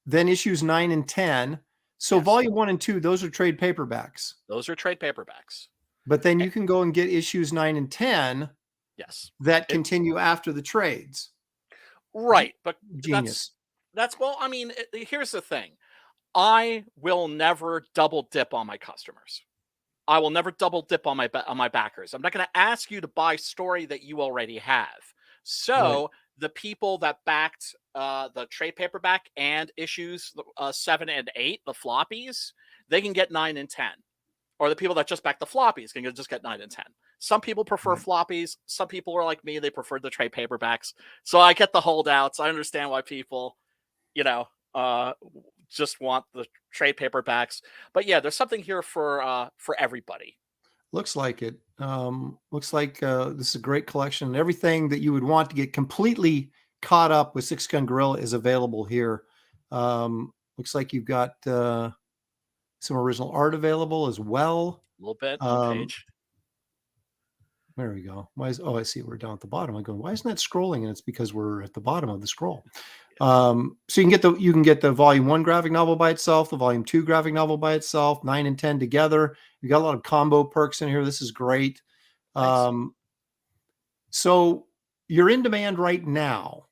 Then issues 9 and 10. So volume 1 and 2, those are trade paperbacks. Those are trade paperbacks. But then you can go and get issues 9 and 10. Yes. That continue after the trades. Right. But genius. That's well, I mean, here's the thing. I will never double dip on my customers. I will never double dip on my backers. I'm not going to ask you to buy story that you already have. So the people that backed the trade paperback and issues 7 and 8, the floppies, they can get 9 and 10. Or the people that just back the floppies can just get 9 and 10. Some people prefer floppies. Some people are like me. They prefer the trade paperbacks. So I get the holdouts. I understand why people, just want the trade paperbacks. But yeah, there's something here for everybody. Looks like it. Looks like this is a great collection. Everything that you would want to get completely caught up with Six Gun Gorilla is available here. Looks like you've got some original art available as well. A little bit on page. There we go. I see we're down at the bottom. I'm going, why isn't that scrolling? And it's because we're at the bottom of the scroll. So you can get the volume 1 graphic novel by itself, the volume 2 graphic novel by itself, 9 and 10 together. You got a lot of combo perks in here. This is great. So you're in demand right now.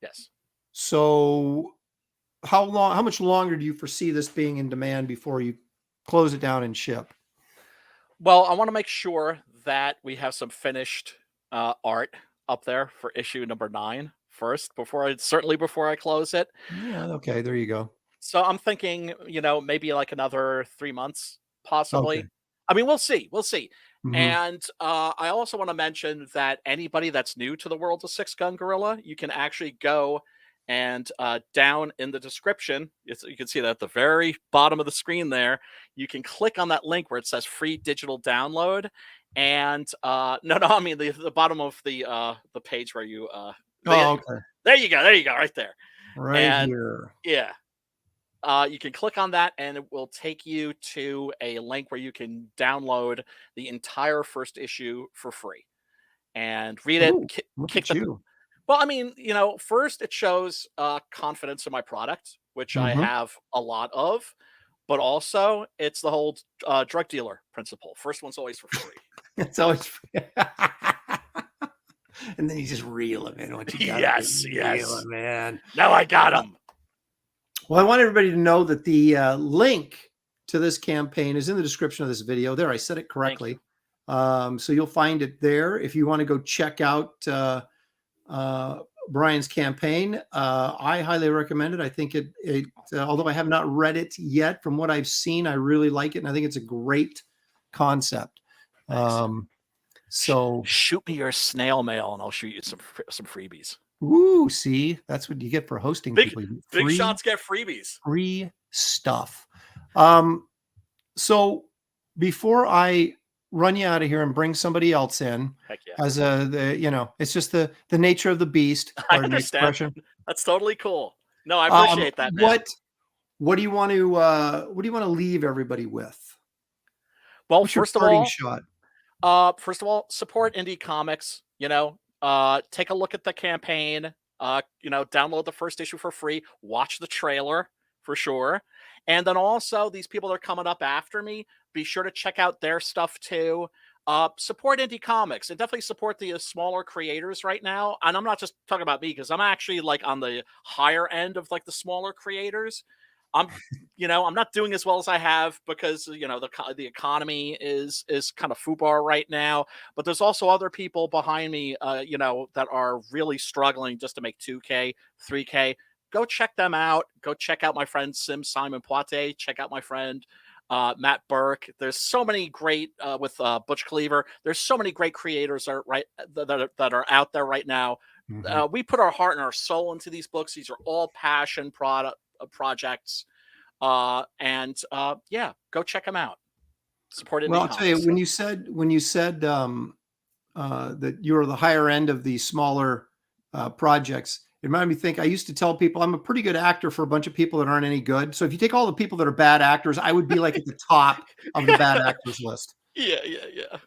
Yes. So how much longer do you foresee this being in demand before you close it down and ship? Well, I want to make sure that we have some finished art up there for issue number 9 first, before I close it. Yeah. Okay. There you go. So I'm thinking, maybe like another 3 months, possibly. Okay. I mean, we'll see. Mm-hmm. And I also want to mention that anybody that's new to the world of Six Gun Gorilla, you can actually go and down in the description, you can see that at the very bottom of the screen there, you can click on that link where it says free digital download. And I mean the bottom of the page where you okay. There you go, right there. Right here. Yeah. You can click on that and it will take you to a link where you can download the entire first issue for free and read it. Well, I mean, first it shows confidence in my product, which I have a lot of, but also it's the whole drug dealer principle. First one's always for free. It's always free. And then you just reel them in. Yes. Reel them in. Now I got them. Well, I want everybody to know that the link to this campaign is in the description of this video. There, I said it correctly. So you'll find it there. If you want to go check out Brian's campaign, I highly recommend it. I think it although I have not read it yet, from what I've seen, I really like it. And I think it's a great concept. So shoot me your snail mail and I'll shoot you some freebies. Ooh, see, that's what you get for hosting people. Big shots get freebies. Free stuff. So before I run you out of here and bring somebody else in, heck yeah, as it's just the nature of the beast. I understand. That's totally cool. No, I appreciate that. Man. What do you want to leave everybody with? Well, What's first of all, support indie comics. Take a look at the campaign. download the first issue for free, watch the trailer for sure. And then also these people that are coming up after me, be sure to check out their stuff too. Support indie comics and definitely support the smaller creators right now. And I'm not just talking about me, because I'm actually like on the higher end of like the smaller creators. I'm not doing as well as I have because the economy is kind of foobar right now. But there's also other people behind me, that are really struggling just to make 2K, 3K. Go check them out. Go check out my friend Simon Poitier. Check out my friend Matt Burke. There's so many great with Butch Cleaver. There's so many great creators that are out there right now. Mhm. We put our heart and our soul into these books. These are all passion projects. Yeah, go check them out. Support indie Well, I'll tell you, comics. when you said that you're the higher end of the smaller projects, it made me think. I used to tell people I'm a pretty good actor for a bunch of people that aren't any good. So if you take all the people that are bad actors, I would be like at the top of the bad actors list. Yeah.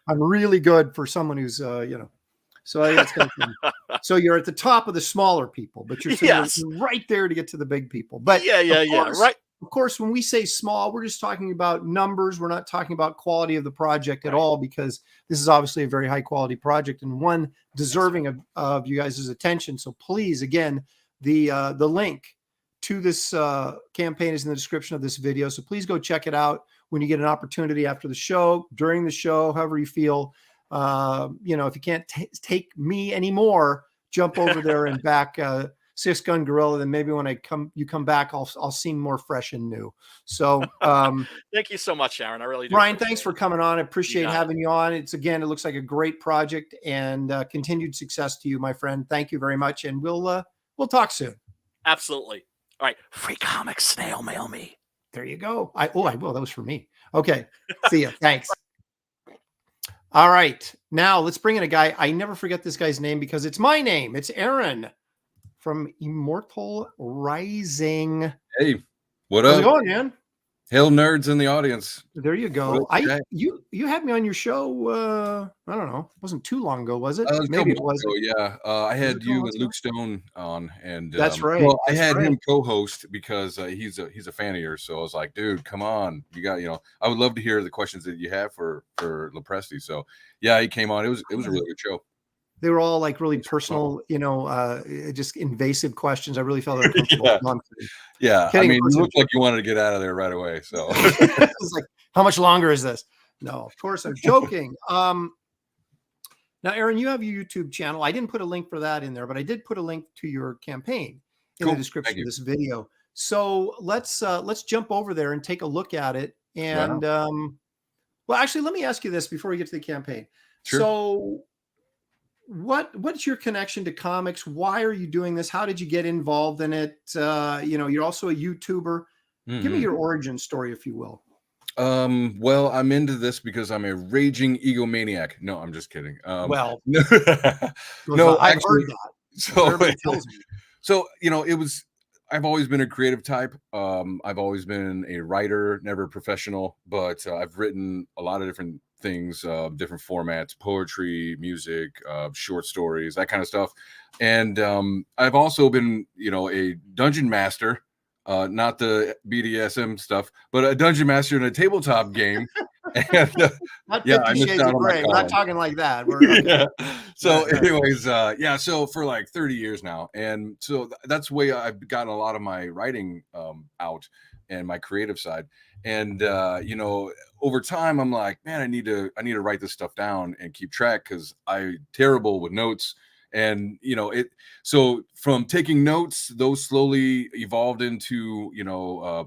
I'm really good for someone who's So I think it's kind of fun. So you're at the top of the smaller people, but you're right there to get to the big people. But Right. Of course, when we say small, we're just talking about numbers. We're not talking about quality of the project at all, because this is obviously a very high quality project and one deserving of you guys' attention. So please, again, the link to this campaign is in the description of this video. So please go check it out when you get an opportunity after the show, during the show, however you feel. If you can't take me anymore, jump over there and back Six Gun Gorilla. Then maybe when you come back, I'll seem more fresh and new. So thank you so much, Aaron. I really do. Brian, thanks for coming on. I appreciate having you on. It looks like a great project, and continued success to you, my friend. Thank you very much, and we'll talk soon. Absolutely. All right, free comics, snail mail me. There you go. I will. That was for me. Okay. See ya. Thanks. All right. Now let's bring in a guy. I never forget this guy's name because it's my name. It's Aaron from Immortal Rising. Hey, what How's up? it going, man? Hail nerds in the audience. There you go. You had me on your show. I don't know. It wasn't too long ago, was it? Maybe it was. Yeah. I had you and Luke Stone on, and that's right. Well, I had him co-host because he's a fan of yours. So I was like, dude, come on. You got, I would love to hear the questions that you have for Lepresti. So yeah, he came on. It was a really good show. They were all like really personal, just invasive questions. I really felt uncomfortable. Yeah. I mean, you looked like you wanted to get out of there right away. So it was like, how much longer is this? No, of course I'm joking. Now, Aaron, you have your YouTube channel. I didn't put a link for that in there, but I did put a link to your campaign in the description of this video. So let's jump over there and take a look at it. And well, actually, let me ask you this before we get to the campaign. Sure. So what's your connection to comics? Why are you doing this? How did you get involved in it? You're also a YouTuber. Mm-hmm. Give me your origin story, if you will. Well, I'm into this because I'm a raging egomaniac. No, I'm just kidding. No, I've heard that. So I've always been a creative type. I've always been a writer, never professional, but I've written a lot of different things, different formats, poetry, music, short stories, that kind of stuff. And I've also been, a dungeon master, not the BDSM stuff, but a dungeon master in a tabletop game. And, not 50 Shades of Grey. We're not talking like that. So anyways, so for like 30 years now. And so that's the way I've gotten a lot of my writing out and my creative side. And over time I'm like, man, I need to write this stuff down and keep track, because I'm terrible with notes. And so from taking notes, those slowly evolved into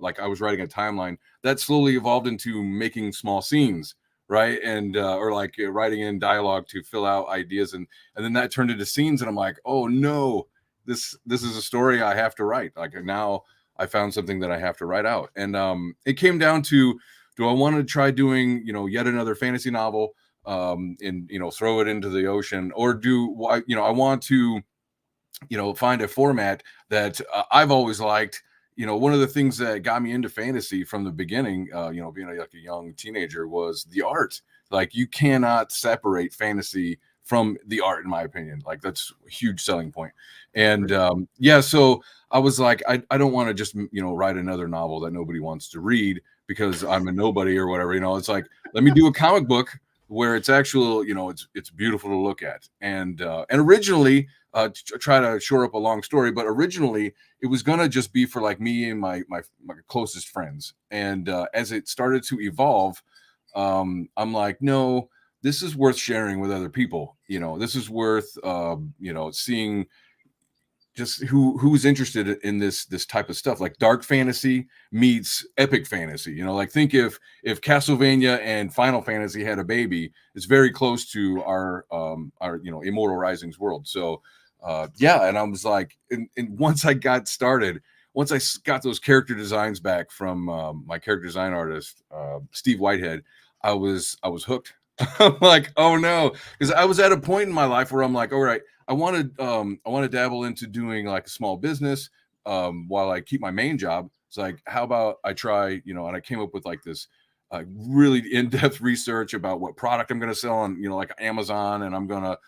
like I was writing a timeline that slowly evolved into making small scenes, right? And or like writing in dialogue to fill out ideas, and then that turned into scenes. And I'm like, oh no, this is a story I have to write. Like now I found something that I have to write out. And it came down to, do I want to try doing, yet another fantasy novel and, throw it into the ocean, or do I, I want to, find a format that I've always liked. One of the things that got me into fantasy from the beginning, being like a young teenager, was the art. Like you cannot separate fantasy from the art, in my opinion. Like that's a huge selling point. And so I was like, I don't want to just, write another novel that nobody wants to read because I'm a nobody or whatever. It's like, let me do a comic book where it's actual, it's beautiful to look at. And originally, to try to shore up a long story, but originally it was gonna just be for like me and my closest friends. And as it started to evolve, I'm like, no, this is worth sharing with other people. This is worth seeing just who's interested in this type of stuff, like dark fantasy meets epic fantasy. Like think if Castlevania and Final Fantasy had a baby, it's very close to our Immortal Rising's world. So and I was like, and once I got started, once I got those character designs back from my character design artist Steve Whitehead, I was hooked. I'm like, oh no, because I was at a point in my life where I'm like, all right, I want to dabble into doing like a small business while I keep my main job. It's like, how about I try, and I came up with like this really in-depth research about what product I'm going to sell on, like Amazon, and I'm going to,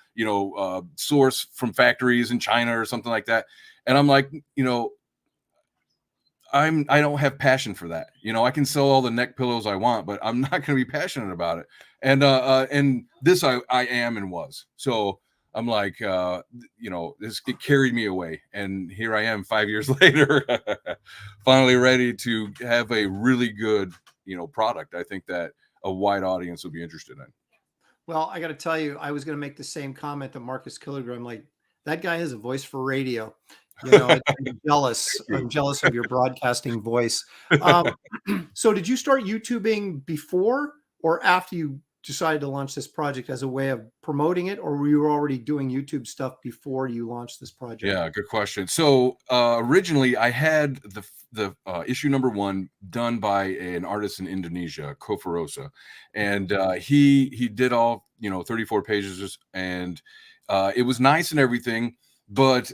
source from factories in China or something like that. And I'm like, I don't have passion for that. I can sell all the neck pillows I want, but I'm not going to be passionate about it. And this I am and was. So I'm like, it carried me away. And here I am 5 years later, finally ready to have a really good, product. I think that a wide audience will be interested in. Well, I got to tell you, I was going to make the same comment to Marcus Kilogram. Like, that guy has a voice for radio. I'm jealous. I'm jealous of your broadcasting voice. So did you start YouTubing before or after you decided to launch this project as a way of promoting it, or were you already doing YouTube stuff before you launched this project? Yeah, good question. So originally I had the issue number 1 done by an artist in Indonesia, Kofarosa, and he did all 34 pages, and it was nice and everything, but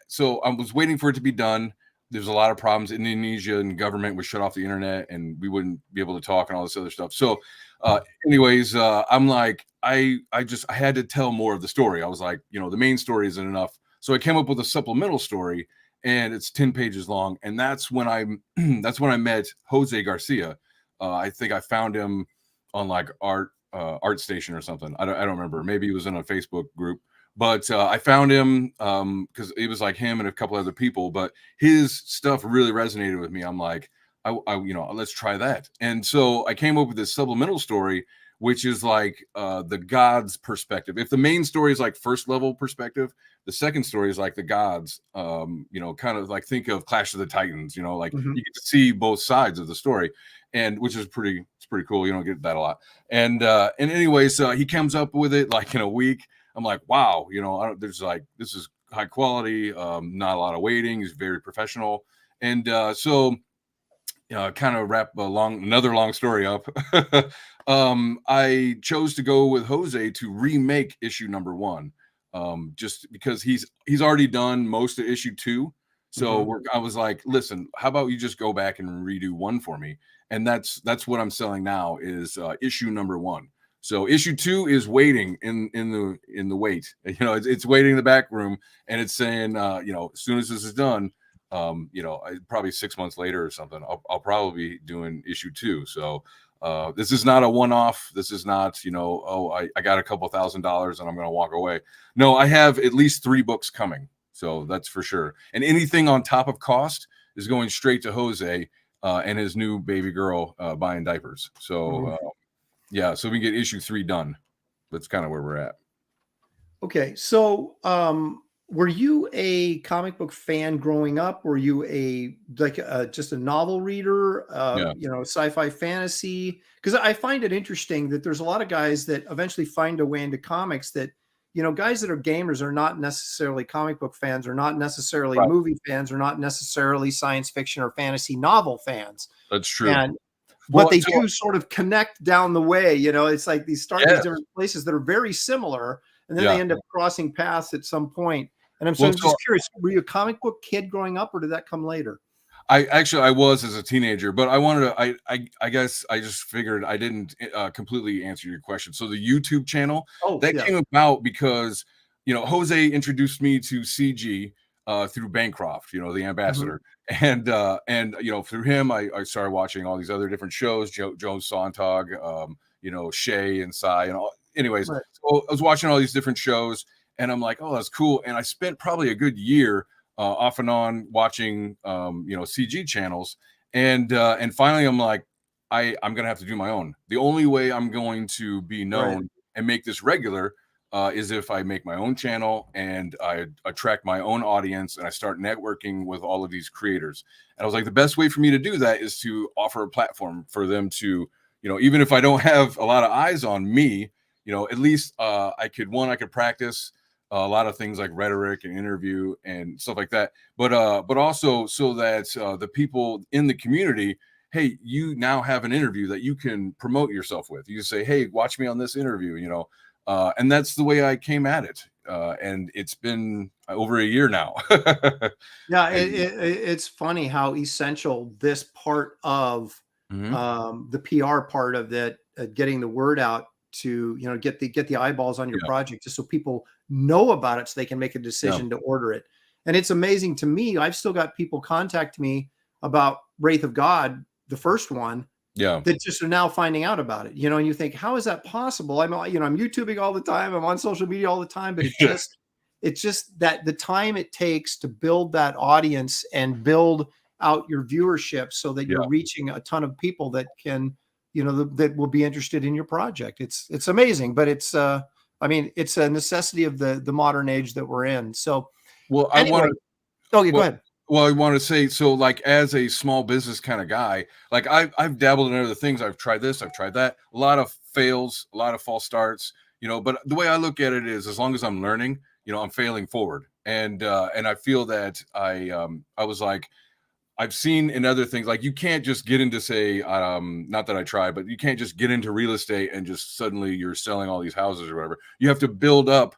so I was waiting for it to be done. There's a lot of problems. Indonesian government would shut off the internet and we wouldn't be able to talk and all this other stuff. So anyways, I'm like, I had to tell more of the story. I was like, the main story isn't enough. So I came up with a supplemental story, and it's 10 pages long. And that's when I met Jose Garcia. I think I found him on like Art Station or something. I don't remember. Maybe he was in a Facebook group. But I found him because it was like him and a couple other people, but his stuff really resonated with me. I'm like, let's try that. And so I came up with this supplemental story, which is like the gods perspective. If the main story is like first level perspective, the second story is like the gods, kind of like think of Clash of the Titans, like you get to see both sides of the story, and which is pretty cool. You don't get that a lot. And anyways, he comes up with it like in a week. I'm like, wow, there's like, this is high quality, not a lot of waiting. He's very professional. And so kind of wrap another long story up. I chose to go with Jose to remake issue number 1, just because he's already done most of issue 2. So I was like, listen, how about you just go back and redo 1 for me? And that's what I'm selling now is issue number 1. So issue 2 is waiting in the wait. It's waiting in the back room, and it's saying, as soon as this is done, probably 6 months later or something, I'll probably be doing issue 2. So this is not a one-off. This is not, I got a couple $1,000s and I'm going to walk away. No, I have at least 3 books coming. So that's for sure. And anything on top of cost is going straight to Jose and his new baby girl buying diapers. So yeah, so we can get issue 3 done. That's kind of where we're at. Okay, so were you a comic book fan growing up? Were you just a novel reader? Sci-fi fantasy? Because I find it interesting that there's a lot of guys that eventually find a way into comics that, guys that are gamers are not necessarily comic book fans, or not necessarily movie fans, or not necessarily science fiction or fantasy novel fans. That's true. And but they do sort of connect down the way. It's like these start these different places that are very similar, and then they end up crossing paths at some point. And I'm just curious, were you a comic book kid growing up, or did that come later? I was as a teenager, but I wanted to. I guess I just figured I didn't completely answer your question. So the YouTube channel Oh, that yeah. came about because Jose introduced me to CG through Bancroft, the ambassador, and through him I started watching all these other different shows, Joe Sontag, Shay and Cy, and all. Anyways, Right. so I was watching all these different shows, and I'm like, oh, that's cool. And I spent probably a good year off and on watching CG channels, and finally I'm like, I'm gonna have to do my own. The only way I'm going to be known and make this regular is if I make my own channel and I attract my own audience and I start networking with all of these creators. And I was like, the best way for me to do that is to offer a platform for them to, even if I don't have a lot of eyes on me, at least I could practice a lot of things like rhetoric and interview and stuff like that. But also so that the people in the community, hey, you now have an interview that you can promote yourself with. You say, hey, watch me on this interview, and that's the way I came at it. And it's been over a year now. Yeah, it's funny how essential this part of the PR part of that, getting the word out to get the eyeballs on your project, just so people know about it, so they can make a decision to order it. And it's amazing to me. I've still got people contact me about Wraith of God, the first one, that just are now finding out about it. And you think, how is that possible? I'm YouTubing all the time, I'm on social media all the time, but it's just that the time it takes to build that audience and build out your viewership so that you're reaching a ton of people that can, that will be interested in your project. It's amazing, but it's it's a necessity of the modern age that we're in. So, well, anyway, go ahead. Well, I want to say, so like as a small business kind of guy, like I've dabbled in other things. I've tried this, I've tried that. A lot of fails, a lot of false starts, but the way I look at it is, as long as I'm learning, I'm failing forward. And I feel that I was like, I've seen in other things, like you can't just get into, say, not that I try, but you can't just get into real estate and just suddenly you're selling all these houses or whatever. You have to build up,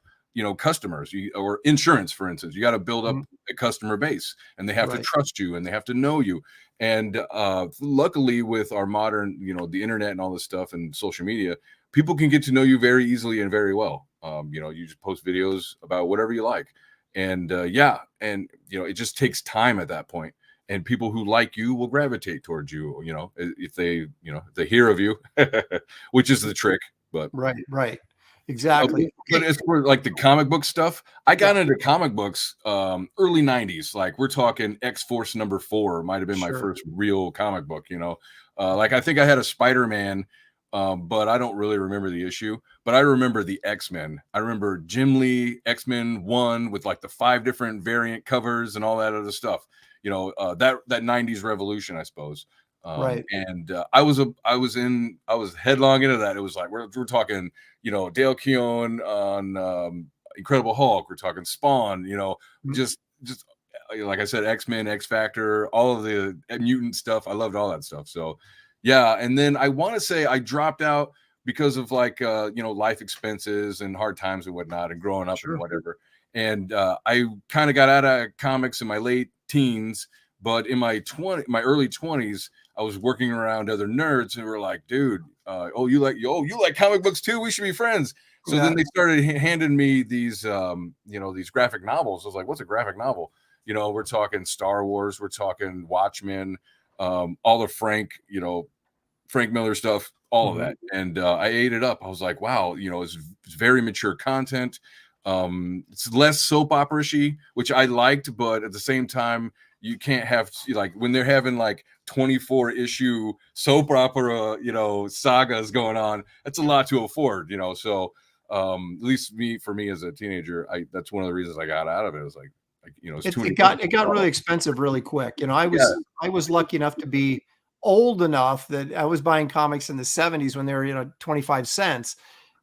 customers, or insurance, for instance. You got to build up a customer base, and they have to trust you and they have to know you. And luckily with our modern, the internet and all this stuff and social media, people can get to know you very easily and very well. You just post videos about whatever you like. And it just takes time at that point. And people who like you will gravitate towards you, if they hear of you, which is the trick. But right, exactly. But as for like the comic book stuff, I got into comic books early '90s. Like we're talking X-Force #4 might have been my first real comic book. Like I think I had a Spider-Man, but I don't really remember the issue. But I remember the X-Men. I remember Jim Lee X-Men 1 with like the 5 different variant covers and all that other stuff. That '90s revolution, I suppose. And I was headlong into that. It was like we're talking, Dale Keown on Incredible Hulk. We're talking Spawn. Just like I said, X-Men, X Factor, all of the mutant stuff. I loved all that stuff. So yeah, and then I want to say I dropped out because of like life expenses and hard times and whatnot, and growing up and whatever. And I kind of got out of comics in my late teens, but in my early 20s, I was working around other nerds who were like, dude, you like comic books too? We should be friends. So then they started handing me these these graphic novels. I was like, what's a graphic novel? We're talking Star Wars, we're talking Watchmen, all the Frank Miller stuff, all of that. And I ate it up. I was like, wow, it's very mature content. It's less soap opera-y, which I liked, but at the same time, you can't have, like, when they're having like 24 issue soap opera, sagas going on, that's a lot to afford, so at least for me as a teenager, that's one of the reasons I got out of it. It was like it got really expensive really quick. I was lucky enough to be old enough that I was buying comics in the 70s when they were 25 cents.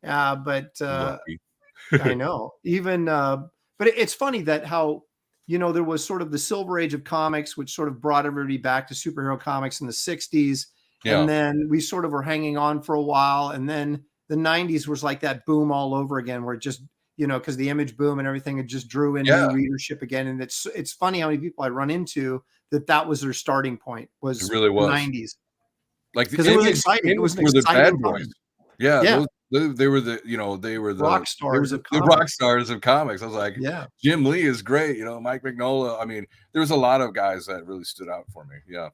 But I know, even but it's funny that how there was sort of the silver age of comics, which sort of brought everybody back to superhero comics in the 60s. And then we sort of were hanging on for a while. And then the 90s was like that boom all over again, where it just, because the image boom and everything, it just drew in new readership again. And it's funny how many people I run into that was their starting point. Was It really was. the 90s. Like because it was exciting. It was an were the exciting bad boys. time. Yeah, Yeah. they were the they were the Rock stars of the comics. rock stars of comics. I was like, Yeah. Jim Lee is great. Mike Mignola. I mean, there was a lot of guys that really stood out for me. Yeah.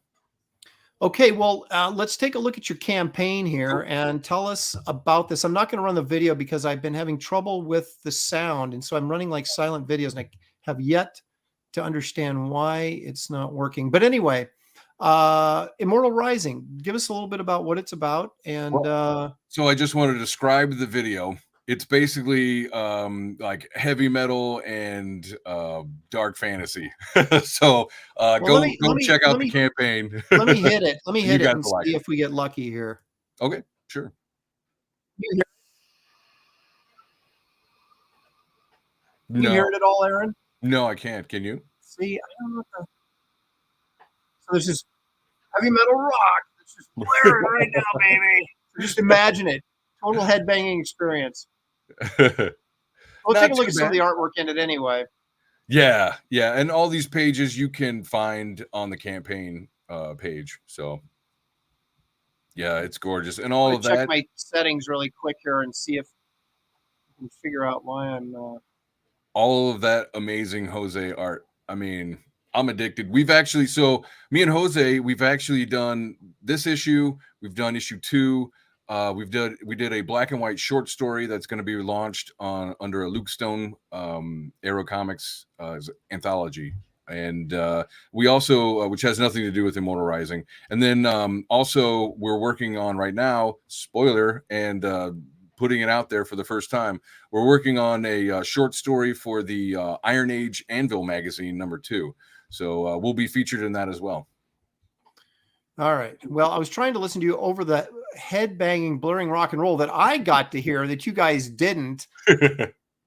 Okay, well, let's take a look at your campaign here and tell us about this. I'm not going to run the video because I've been having trouble with the sound, and so I'm running like silent videos, and I have yet to understand why it's not working. But anyway, Immortal Rising, give us a little bit about what it's about. And so I just want to describe the video. It's basically like heavy metal and dark fantasy. So go check out the campaign. Let me hit it. Let me hit it and like see if we get lucky here. Okay, sure. You hear it at all, Aaron? No, I can't. Can you? See, I don't know what the... So there's this heavy metal rock that's just blaring right now, baby. So just imagine it. Total headbanging experience. We'll take a look at some of the artwork in it anyway. Yeah. And all these pages you can find on the campaign page. So yeah, it's gorgeous. And all of that. Check my settings really quick here and see if I can figure out why I'm all of that amazing Jose art. I mean, I'm addicted. We've actually, so me and Jose, we've actually done this issue. We've done issue 2. We did a black and white short story that's going to be launched under a Luke Stone Arrow Comics anthology, and we also, which has nothing to do with Immortal Rising. And then also we're working on right now, spoiler, and putting it out there for the first time. We're working on a short story for the Iron Age Anvil magazine #2. So we'll be featured in that as well. All right. Well, I was trying to listen to you over the head-banging, blurring rock and roll that I got to hear that you guys didn't.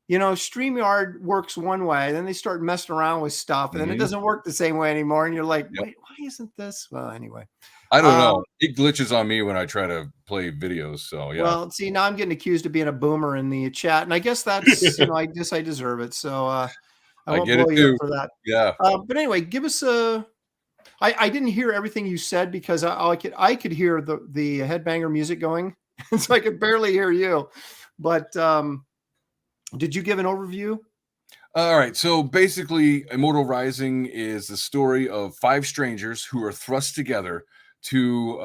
StreamYard works one way, then they start messing around with stuff, and then it doesn't work the same way anymore. And you're like, wait, why isn't this? Well, anyway. I don't know. It glitches on me when I try to play videos. So yeah. Well, see, now I'm getting accused of being a boomer in the chat, and I guess that's I guess I deserve it. So I won't get blow it you too. up for that. Yeah. But anyway, give us a. I didn't hear everything you said because I could hear the headbanger music going, so I could barely hear you. But did you give an overview? All right. So basically, Immortal Rising is the story of 5 strangers who are thrust together to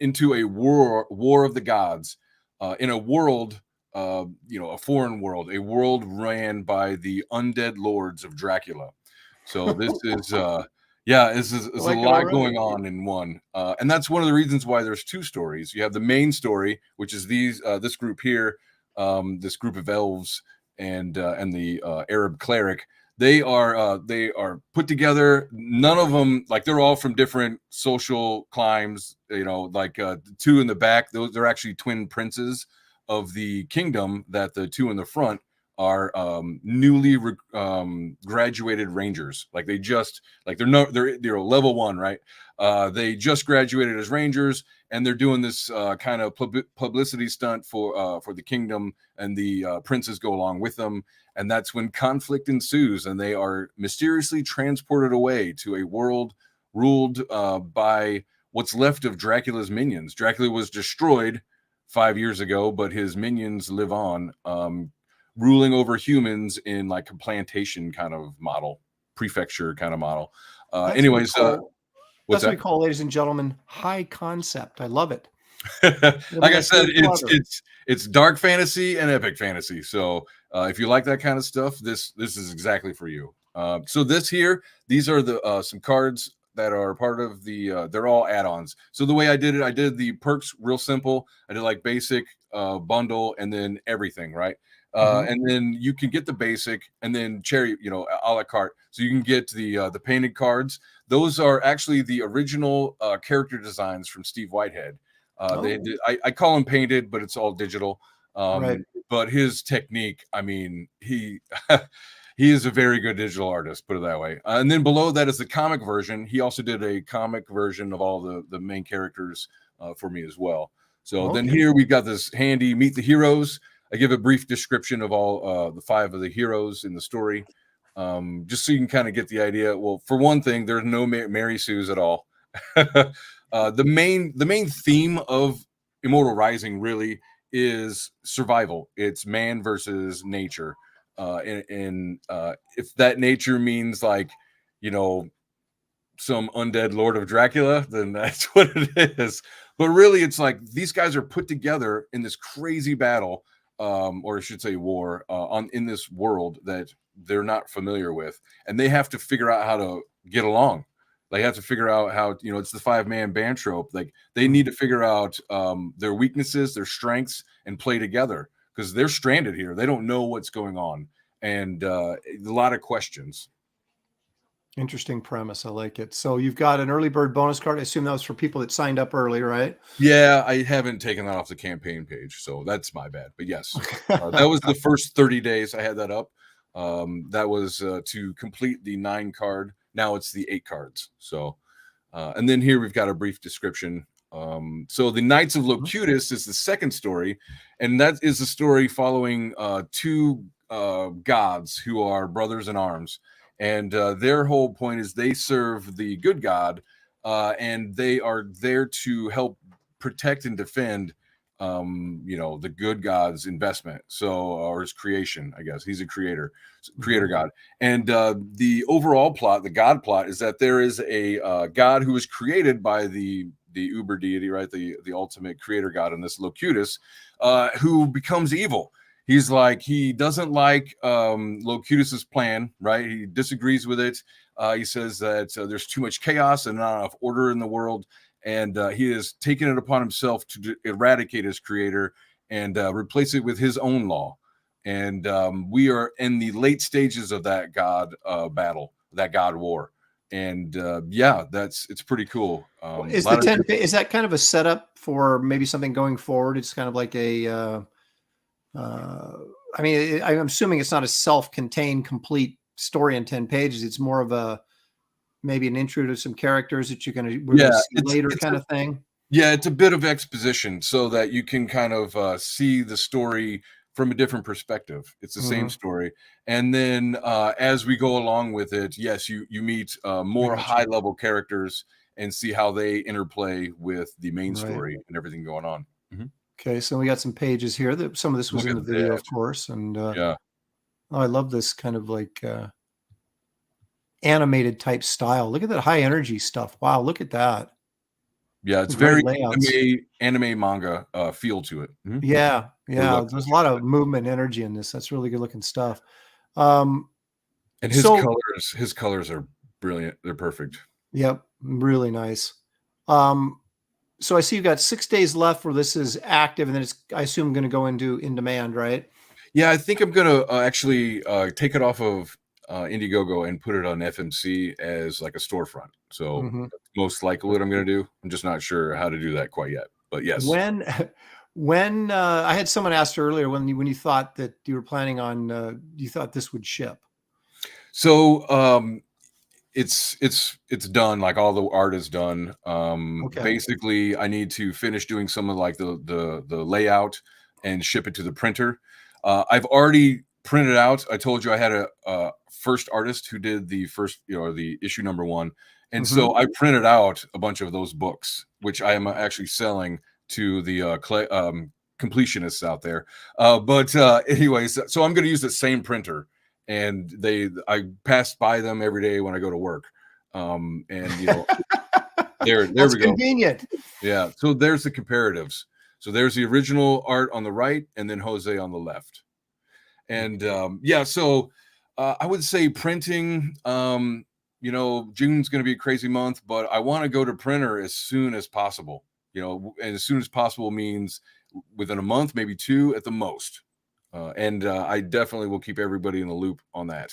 into a war of the gods in a world, a foreign world, a world ran by the undead lords of Dracula. So this is this is a lot going on in one, and that's one of the reasons why there's 2 stories. You have the main story, which is this group here, this group of elves and the Arab cleric. They are put together. None of them, like, they're all from different social climes. The 2 in the back, they're actually twin princes of the kingdom. That the 2 in the front are newly graduated rangers. Like they're level 1, right? They just graduated as rangers, and they're doing this kind of publicity stunt for the kingdom, and the princes go along with them. And that's when conflict ensues, and they are mysteriously transported away to a world ruled by what's left of Dracula's minions. Dracula was destroyed 5 years ago, but his minions live on, ruling over humans in like a plantation kind of model, prefecture kind of model. Anyways, that's what we call, ladies and gentlemen, high concept. I love it. Like I said, it's dark fantasy and epic fantasy. So if you like that kind of stuff, this is exactly for you. So these are the some cards that are part of the they're all add-ons. So the way I did the perks real simple. I did like basic, bundle, and then everything, right? And then you can get the basic, and then cherry, a la carte. So you can get the painted cards. Those are actually the original character designs from Steve Whitehead. I call them painted, but it's all digital. Right. But his technique, I mean, he is a very good digital artist, put it that way. And then below that is the comic version. He also did a comic version of all the main characters for me as well. So then here we've got this handy Meet the Heroes. I give a brief description of all the 5 of the heroes in the story. just so you can kind of get the idea. Well, for one thing, there's no Mary Sue's at all. The main theme of Immortal Rising really is survival. It's man versus nature. And if that nature means like, you know, some undead Lord of Dracula, then that's what it is. But really, it's like these guys are put together in this crazy battle, or I should say war, in this world that they're not familiar with, and they have to figure out how to get along. They have to figure out how, you know, it's the 5-man band trope. Like they need to figure out their weaknesses, their strengths, and play together because they're stranded here. They don't know what's going on, and a lot of questions. Interesting premise. I like it. So you've got an early bird bonus card. I assume that was for people that signed up early, right? Yeah, I haven't taken that off the campaign page, so that's my bad. But yes, that was the first 30 days I had that up. That was to complete the 9 card. Now it's the 8 cards. So, and then here we've got a brief description. So the Knights of Locutus is the second story, and that is the story following 2 gods who are brothers in arms. And their whole point is they serve the good God, and they are there to help protect and defend, you know, the good God's investment. So, or his creation, I guess. He's a creator God. And the overall plot, the God plot, is that there is a God who was created by the uber deity, right? The ultimate creator God in this Locutus, who becomes evil. He's like, he doesn't like Locutus's plan, right? He disagrees with it. He says that there's too much chaos and not enough order in the world. And he has taken it upon himself to eradicate his creator and replace it with his own law. And we are in the late stages of that God battle, that God war. And yeah, it's pretty cool. Is the 10? Is that kind of a setup for maybe something going forward? It's kind of like a... I mean, I'm assuming it's not a self-contained complete story in 10 pages. It's more of a maybe an intro to some characters that you're going to see later kind of thing. Yeah, it's a bit of exposition so that you can kind of see the story from a different perspective. It's the same story. And then as we go along with it, yes, you meet more high-level characters and see how they interplay with the main story and everything going on. Okay, so we got some pages here. That some of this was in the video, of course, and yeah. Oh, I love this kind of like animated type style. Look at that high energy stuff. Wow, look at that. Yeah, it's very anime manga feel to it. Yeah, there's a lot of movement, energy in this. That's really good looking stuff. And his colors are brilliant. They're perfect. Yep, really nice. So I see you've got 6 days left where this is active, and then it's, I assume, going to go into in demand, right? Yeah, I think I'm going to actually take it off of Indiegogo and put it on FMC as like a storefront. So that's most likely what I'm going to do. I'm just not sure how to do that quite yet. But yes. When I had someone asked earlier when you thought that you were planning on, you thought this would ship. So it's done. Like all the art is done. Basically I need to finish doing some of like the layout and ship it to the printer. I've already printed out. I told you I had a first artist who did the first, the issue number 1. And so I printed out a bunch of those books, which I am actually selling to the completionists out there. Anyways, so I'm going to use the same printer. And I pass by them every day when I go to work. And there we go. Convenient. Yeah. So there's the comparatives. So there's the original art on the right, and then Jose on the left. And so I would say printing. June's going to be a crazy month, but I want to go to printer as soon as possible. And as soon as possible means within a month, maybe 2 at the most. I definitely will keep everybody in the loop on that.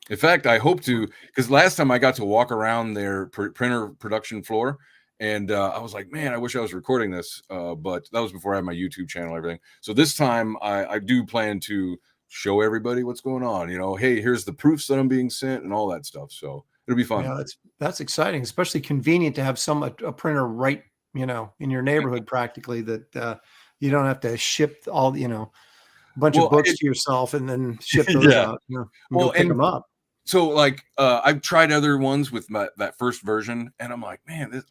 In fact, I hope to, because last time I got to walk around their printer production floor, and I was like, man, I wish I was recording this, but that was before I had my YouTube channel and everything. So this time I do plan to show everybody what's going on. Hey, here's the proofs that I'm being sent and all that stuff. So it'll be fun. Yeah, that's exciting, especially convenient to have a printer right, in your neighborhood practically, that you don't have to ship all, bunch Well, of books it- to yourself and then ship those Yeah. out. You know, and Well, go pick and- them up. So like I've tried other ones with that first version, and I'm like, man, this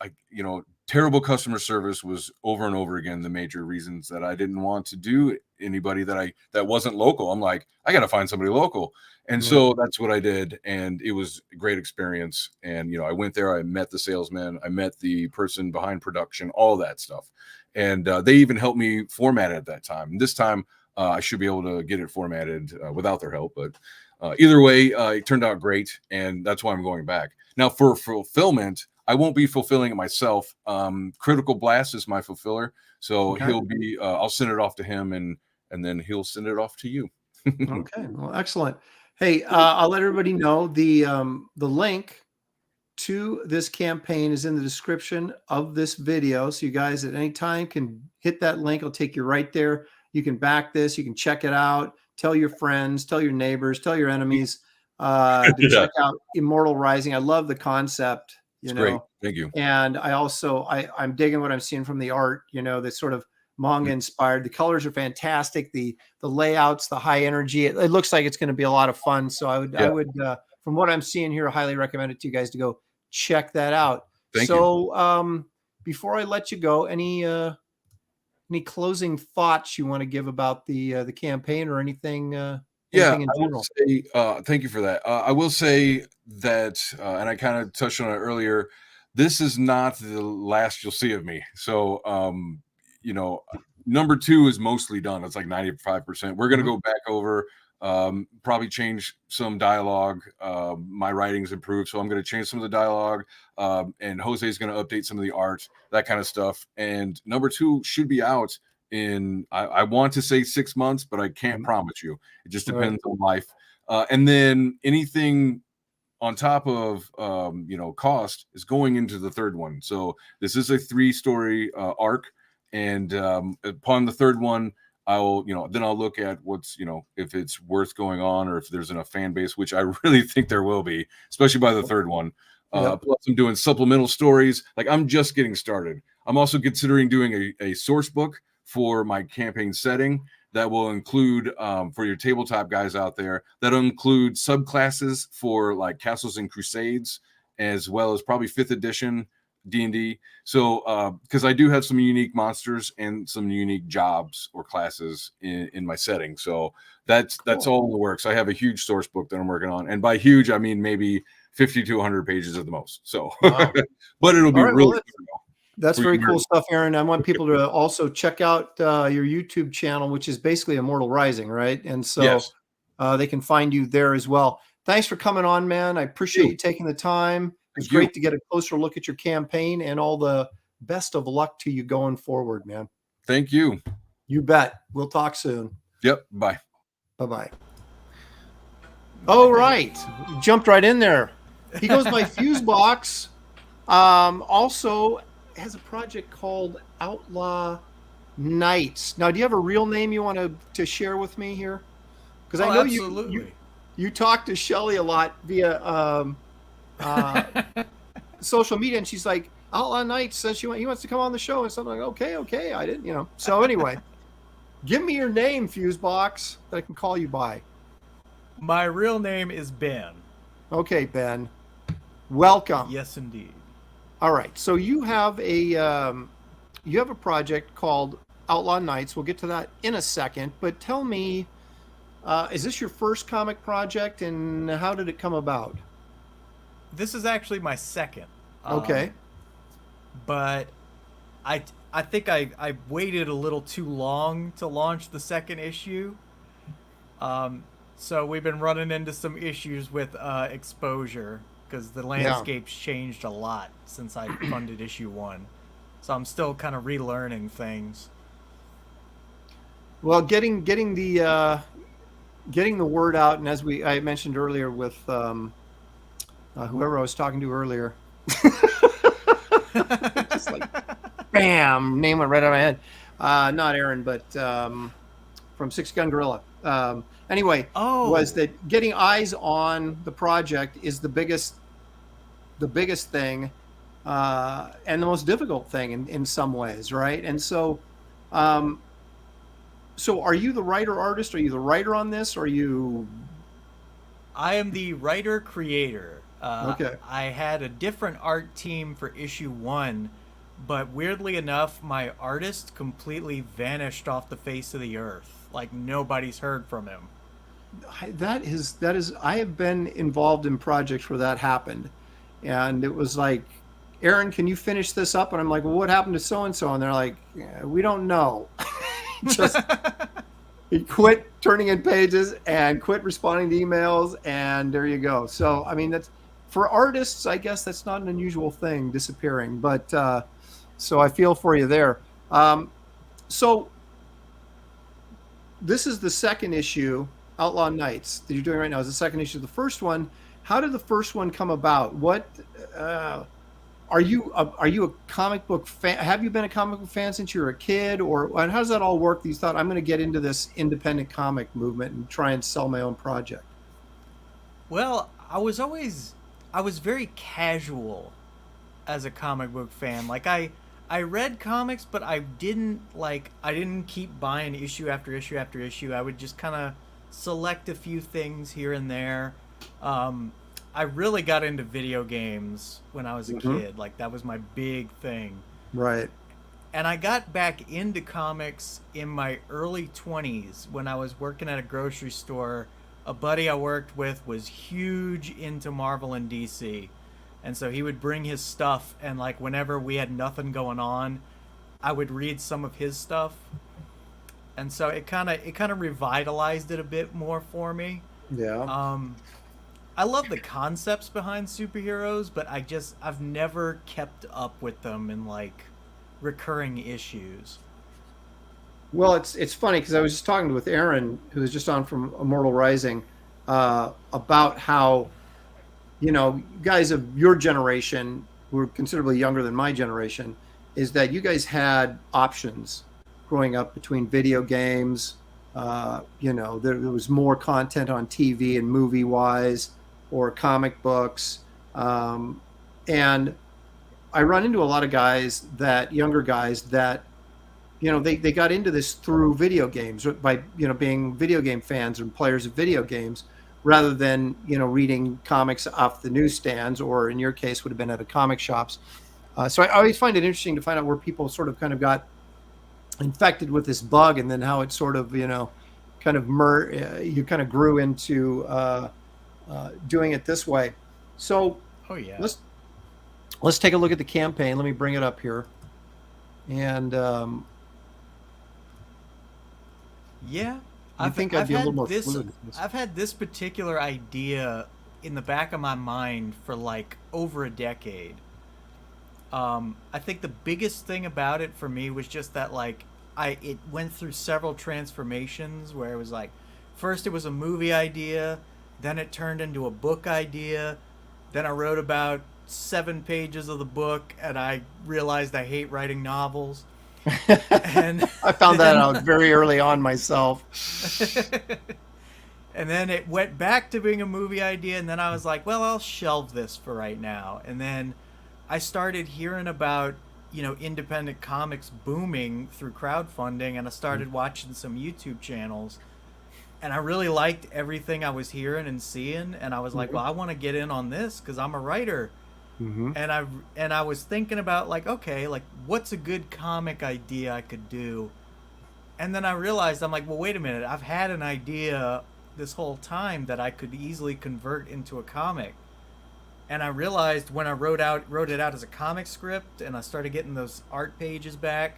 terrible customer service was over and over again the major reasons that I didn't want to do anybody that wasn't local. I'm like, I got to find somebody local. And so that's what I did, and it was a great experience. And I went there, I met the salesman, I met the person behind production, all that stuff, and they even helped me format it at that time. And this time I should be able to get it formatted without their help, but either way, it turned out great, and that's why I'm going back. Now, for fulfillment, I won't be fulfilling it myself. Critical Blast is my fulfiller, so he'll be. I'll send it off to him, and then he'll send it off to you. Okay, well, excellent. Hey, I'll let everybody know the link to this campaign is in the description of this video, so you guys at any time can hit that link. It'll take you right there. You can back this. You can check it out. Tell your friends, tell your neighbors, tell your enemies to check out Immortal Rising. I love the concept. It's great. Thank you. And I also I'm digging what I'm seeing from the art. That's sort of manga inspired. The colors are fantastic. The layouts, the high energy. It looks like it's going to be a lot of fun. So I would from what I'm seeing here, highly recommend it to you guys to go check that out. Thank you. Before I let you go, any closing thoughts you want to give about the campaign or anything? Anything in general? Say, thank you for that. I will say that, and I kind of touched on it earlier. This is not the last you'll see of me. So, number 2 is mostly done. It's like 95%. We're going to go back over, probably change some dialogue. My writing's improved, so I'm going to change some of the dialogue. And Jose is going to update some of the art, that kind of stuff. And number 2 should be out in, I want to say 6 months, but I can't promise you. It just depends on life. And then anything on top of cost is going into the third one. So this is a 3-story arc, and upon the third one, I'll look at what's if it's worth going on, or if there's enough fan base, which I really think there will be, especially by the third one. Plus I'm doing supplemental stories. Like, I'm just getting started. I'm also considering doing a source book for my campaign setting that will include, for your tabletop guys out there, that'll include subclasses for like Castles and Crusades, as well as probably 5th edition D&D. So because I do have some unique monsters and some unique jobs or classes in my setting. So that's all in the works. I have a huge source book that I'm working on, and by huge I mean maybe 50 to 100 pages at the most. So but it'll be really that's very cool stuff, Aaron. I want people to also check out your YouTube channel, which is basically Immortal Rising, right? And so they can find you there as well. Thanks for coming on, man. I appreciate you taking the time. It was great to get a closer look at your campaign, and all the best of luck to you going forward, man. Thank you. You bet. We'll talk soon. Yep. Bye. Bye-bye. All right. Jumped right in there. He goes by Fusebox. Also has a project called Outlaw Nights. Now, do you have a real name you want to share with me here? Because I know you talk to Shelley a lot via social media, and she's like, Outlaw Nights says he wants to come on the show, and something like, okay, I didn't, So anyway, give me your name, Fusebox, that I can call you by. My real name is Ben. Okay, Ben. Welcome. Yes, indeed. All right. So you have a project called Outlaw Nights. We'll get to that in a second. But tell me, is this your first comic project, and how did it come about? This is actually my second. Okay. But I think I waited a little too long to launch the second issue. So we've been running into some issues with exposure, because the landscape's changed a lot since I funded issue 1. So I'm still kind of relearning things. Well, getting the word out, and as I mentioned earlier with whoever I was talking to earlier, just like bam, name went right out of my head. Not Aaron, but from Six Gun Gorilla. Anyway, was that getting eyes on the project is the biggest thing, and the most difficult thing in some ways, right? And so So are you the writer artist? Are you the writer on this? Or are you? I am the writer creator. Okay. I had a different art team for issue 1, but weirdly enough, my artist completely vanished off the face of the earth. Like nobody's heard from him. That is. I have been involved in projects where that happened, and it was like, Aaron, can you finish this up? And I'm like, well, what happened to so and so? And they're like, yeah, we don't know. Just he quit turning in pages and quit responding to emails, and there you go. So I mean, that's for artists. I guess that's not an unusual thing, disappearing. But so I feel for you there. So this is the second issue, Outlaw Nights, that you're doing right now. Is the second issue. The first one. How did the first one come about? What are you a comic book fan? Have you been a comic book fan since you were a kid, or how does that all work? You thought, I'm going to get into this independent comic movement and try and sell my own project. Well, I was very casual as a comic book fan. Like I read comics, but I didn't keep buying issue after issue after issue. I would just kind of select a few things here and there. I really got into video games when I was a kid. Like that was my big thing. Right. And I got back into comics in my early 20s when I was working at a grocery store. A buddy I worked with was huge into Marvel and DC. And so he would bring his stuff, and like whenever we had nothing going on, I would read some of his stuff. And so it kind of revitalized it a bit more for me. Yeah. I love the concepts behind superheroes, but I've never kept up with them in like recurring issues. Well, it's funny because I was just talking with Aaron, who was just on from Immortal Rising, about how, guys of your generation, who are considerably younger than my generation, is that you guys had options growing up between video games. There was more content on TV and movie wise, or comic books. And I run into a lot of younger guys that, they got into this through video games by, being video game fans and players of video games, rather than, reading comics off the newsstands, or in your case would have been at a comic shops. So I always find it interesting to find out where people sort of kind of got infected with this bug, and then how it sort of, you kind of grew into doing it this way. So let's take a look at the campaign. Let me bring it up here. And I'd be a little more fluid. I've had this particular idea in the back of my mind for like over a decade. I think the biggest thing about it for me was just that it went through several transformations, where it was like, first it was a movie idea, then it turned into a book idea, then I wrote about 7 pages of the book, and I realized I hate writing novels. And I found that out very early on myself. And then it went back to being a movie idea, and then I was like, well, I'll shelve this for right now. And then I started hearing about, independent comics booming through crowdfunding, and I started watching some YouTube channels, and I really liked everything I was hearing and seeing, and I was like, well, I want to get in on this because I'm a writer. And I was thinking about okay, what's a good comic idea I could do? And then I realized, I'm like, well, wait a minute, I've had an idea this whole time that I could easily convert into a comic. And I realized when I wrote it out as a comic script, and I started getting those art pages back,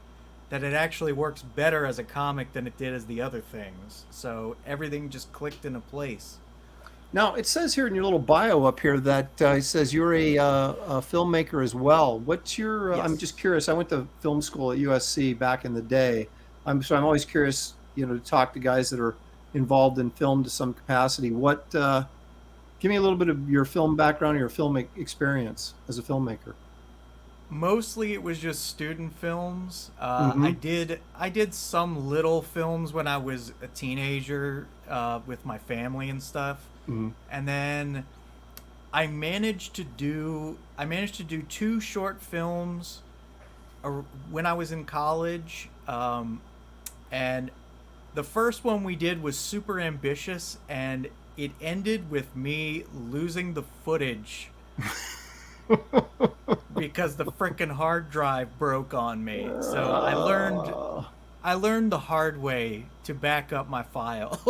that it actually works better as a comic than it did as the other things. So everything just clicked into place. Now, it says here in your little bio up here that it says you're a filmmaker as well. What's your? Yes. I'm just curious. I went to film school at USC back in the day. I'm always curious, to talk to guys that are involved in film to some capacity. What? Give me a little bit of your film background or your film experience as a filmmaker. Mostly it was just student films. I did some little films when I was a teenager with my family and stuff. And then I managed to do 2 short films when I was in college. And The first one we did was super ambitious, and it ended with me losing the footage because the frickin' hard drive broke on me. So I learned the hard way to back up my files.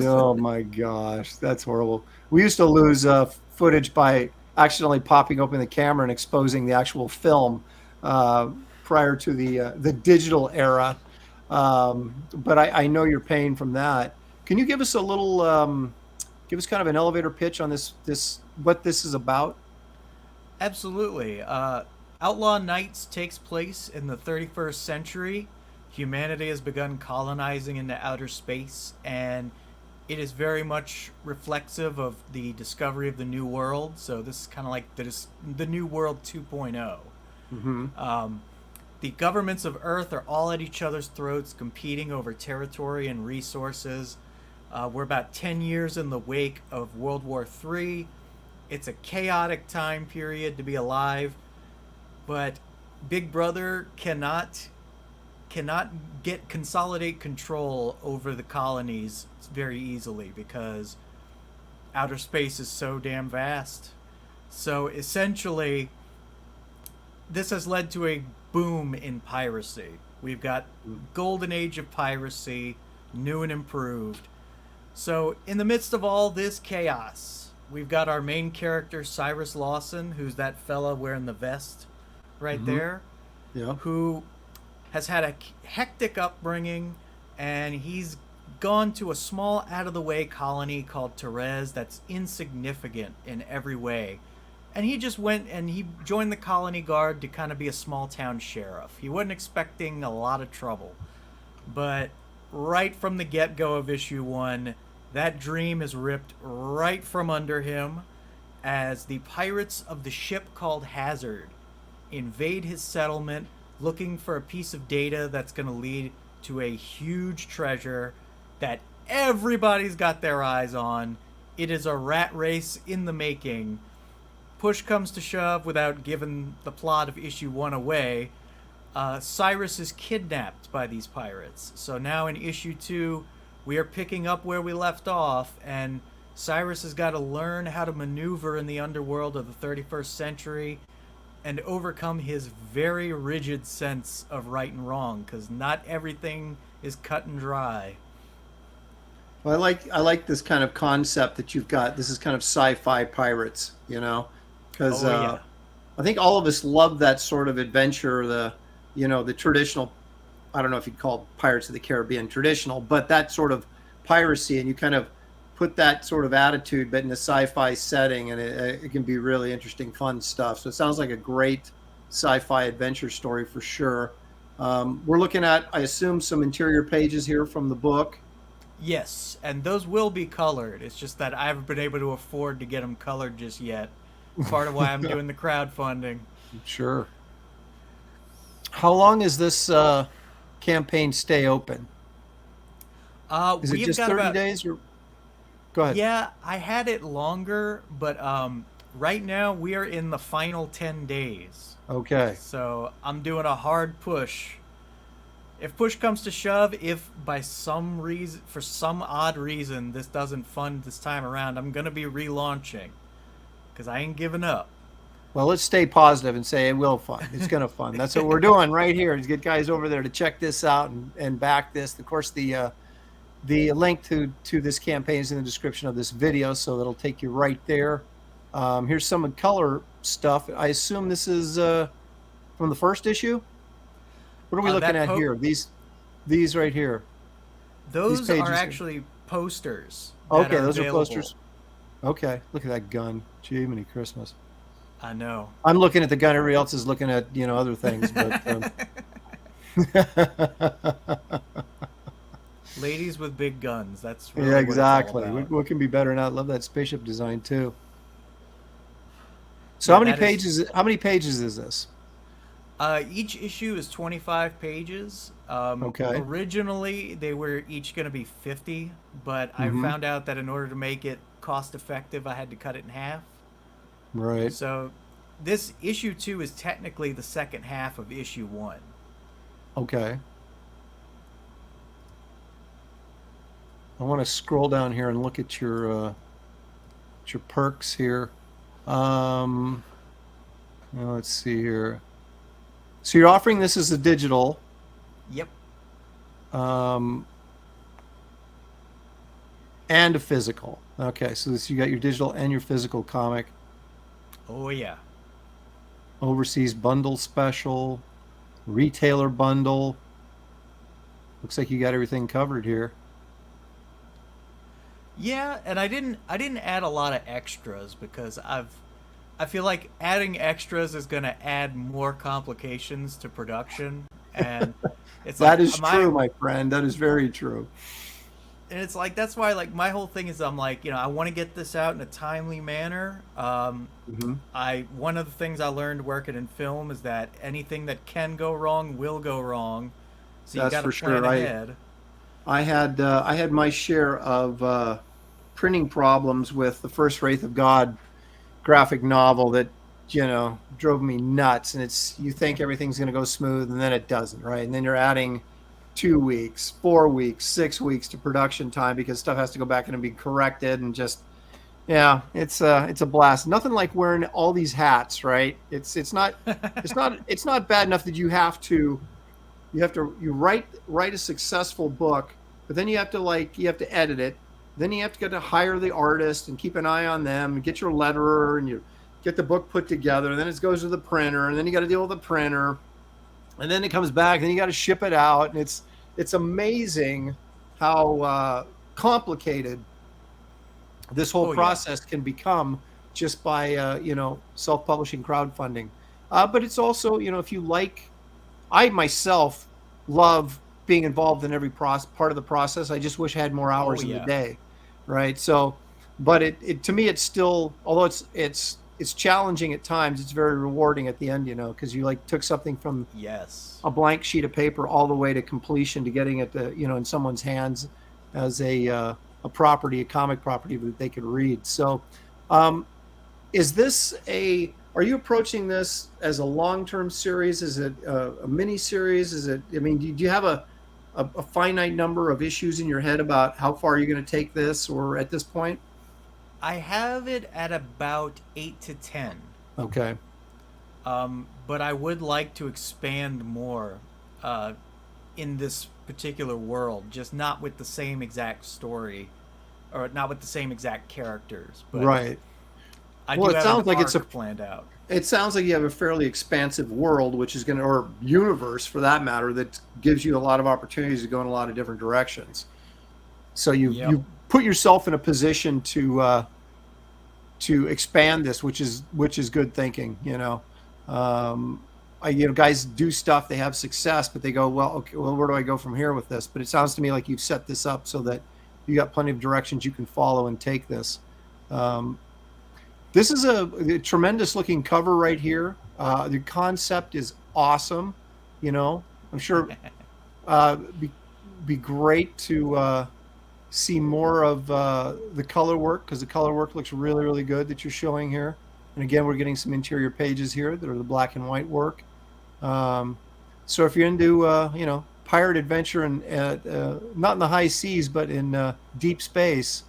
Oh my gosh, that's horrible. We used to lose footage by accidentally popping open the camera and exposing the actual film prior to the digital era. But I know your pain from that. Can you give us a little, give us kind of an elevator pitch on this what this is about? Absolutely. Outlaw Nights takes place in the 31st century. Humanity has begun colonizing into outer space, and it is very much reflexive of the discovery of the New World. So this is kind of like the New World 2.0. Mm-hmm. The governments of Earth are all at each other's throats, competing over territory and resources. We're about 10 years in the wake of World War III. It's a chaotic time period to be alive, but Big Brother cannot consolidate control over the colonies very easily because outer space is so damn vast. So essentially, this has led to a boom in piracy. We've got golden age of piracy, new and improved. So in the midst of all this chaos, we've got our main character, Cyrus Lawson, who's that fella wearing the vest right there, who has had a hectic upbringing, and he's gone to a small out-of-the-way colony called Therese that's insignificant in every way. And he just went and he joined the colony guard to kind of be a small-town sheriff. He wasn't expecting a lot of trouble. But right from the get-go of issue 1, that dream is ripped right from under him as the pirates of the ship called Hazard invade his settlement looking for a piece of data that's going to lead to a huge treasure that everybody's got their eyes on. It is a rat race in the making. Push comes to shove, without giving the plot of issue 1 away, Cyrus is kidnapped by these pirates. So now in issue 2, we are picking up where we left off, and Cyrus has got to learn how to maneuver in the underworld of the 31st century and overcome his very rigid sense of right and wrong, because not everything is cut and dry. Well, I like this kind of concept that you've got. This is kind of sci-fi pirates, you know, because I think all of us love that sort of adventure. The traditional, I don't know if you'd call it Pirates of the Caribbean traditional, but that sort of piracy, and you kind of put that sort of attitude, but in a sci-fi setting, and it can be really interesting, fun stuff. So it sounds like a great sci-fi adventure story for sure. We're looking at, I assume, some interior pages here from the book. Yes, and those will be colored. It's just that I haven't been able to afford to get them colored just yet. Part of why I'm doing the crowdfunding. Sure. How long is this campaign stay open? Is it just 30 days? Or go ahead. Yeah, I had it longer, but right now we are in the final 10 days. Okay. So I'm doing a hard push. If push comes to shove, if by some reason, for some odd reason, this doesn't fund this time around, I'm going to be relaunching. Because I ain't giving up. Well, let's stay positive and say it will fund. It's going to fund. That's what we're doing right here, is get guys over there to check this out and back this. Of course, the link to this campaign is in the description of this video, so that'll take you right there. Here's some color stuff. I assume this is from the first issue? What are we looking at here? These right here. Those are actually posters. Okay, those are posters. Okay, look at that gun. Jiminy Christmas. I know. I'm looking at the gun. Everybody else is looking at, other things. But ladies with big guns. That's really exactly. What can be better than that? I love that spaceship design too. So how many pages? How many pages is this? Each issue is 25 pages. Okay. Originally, they were each going to be 50, but I found out that in order to make it cost effective, I had to cut it in half. Right. So this issue 2 is technically the second half of issue 1. Okay. I want to scroll down here and look at your perks here. Now let's see here. So you're offering this as a digital. Yep. And a physical. Okay, so you got your digital and your physical comic. Oh yeah. Overseas bundle special, retailer bundle. Looks like you got everything covered here. Yeah, and I didn't add a lot of extras because I feel like adding extras is going to add more complications to production, and it's That like is true, my friend. That is very true. And it's like that's why like my whole thing is I'm like, I want to get this out in a timely manner. One of the things I learned working in film is that anything that can go wrong will go wrong. So you got to plan ahead. I had my share of printing problems with the first Wraith of God graphic novel that drove me nuts. And you think everything's going to go smooth, and then it doesn't, right? And then you're adding 2 weeks, 4 weeks, 6 weeks to production time because stuff has to go back in and be corrected, and just it's a blast. Nothing like wearing all these hats, right? It's not bad enough that you write a successful book, but then you have to edit it. Then you have to get to hire the artist and keep an eye on them and get your letterer, and you get the book put together. And then it goes to the printer, and then you got to deal with the printer, and then it comes back. Then you got to ship it out, and it's amazing how complicated this whole process can become just by self-publishing crowdfunding. But it's also if you like. I myself love being involved in every part of the process. I just wish I had more hours in the day, right? So, but it to me, it's still, although it's challenging at times, it's very rewarding at the end, because you took something from a blank sheet of paper all the way to completion, to getting it in someone's hands as a comic property that they could read. So, is this are you approaching this as a long-term series? Is it a mini series? Do you have a finite number of issues in your head about how far you're going to take this, or at this point? I have it at about 8 to 10. Okay. But I would like to expand more in this particular world, just not with the same exact story, or not with the same exact characters. But right. It sounds like it's planned out. It sounds like you have a fairly expansive world, which is or universe for that matter, that gives you a lot of opportunities to go in a lot of different directions. So you put yourself in a position to expand this, which is good thinking. Guys do stuff, they have success, but they go, where do I go from here with this? But it sounds to me like you've set this up so that you got plenty of directions you can follow and take this. This is a tremendous looking cover right here. The concept is awesome. I'm sure be great to see more of the color work, because the color work looks really, really good that you're showing here. And again, we're getting some interior pages here that are the black and white work. So if you're into pirate adventure and not in the high seas, but in deep space,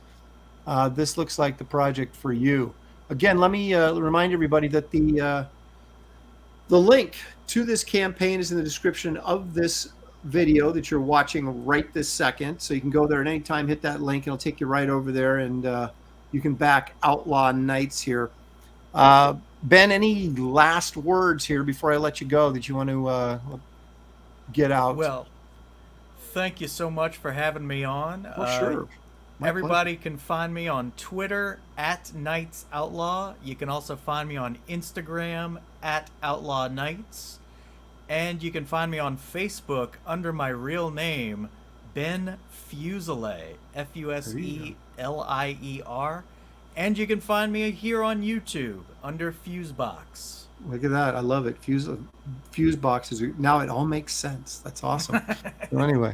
this looks like the project for you. Again, let me remind everybody that the link to this campaign is in the description of this video that you're watching right this second. So you can go there at any time, hit that link, and it'll take you right over there, and you can back Outlaw Nights here. Ben, any last words here before I let you go that you want to get out? Well, thank you so much for having me on. Sure. Everybody can find me on Twitter at Nights Outlaw. You can also find me on Instagram at Outlaw Nights. And you can find me on Facebook under my real name, Ben Fuselier, Fuselier. And you can find me here on YouTube under Fusebox. Look at that. I love it. Fusebox is now, it all makes sense. That's awesome. So anyway.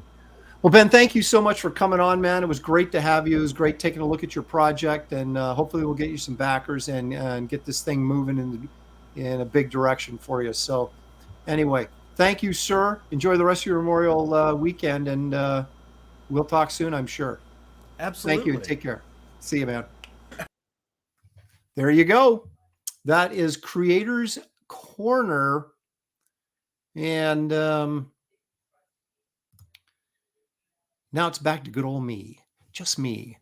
Well, Ben, thank you so much for coming on, man. It was great to have you. It was great taking a look at your project, and hopefully we'll get you some backers and get this thing moving in a big direction for you. So anyway, thank you, sir. Enjoy the rest of your Memorial weekend, and we'll talk soon, I'm sure. Absolutely. Thank you and take care. See you, man. There you go. That is Creators Corner. And now it's back to good old me, just me.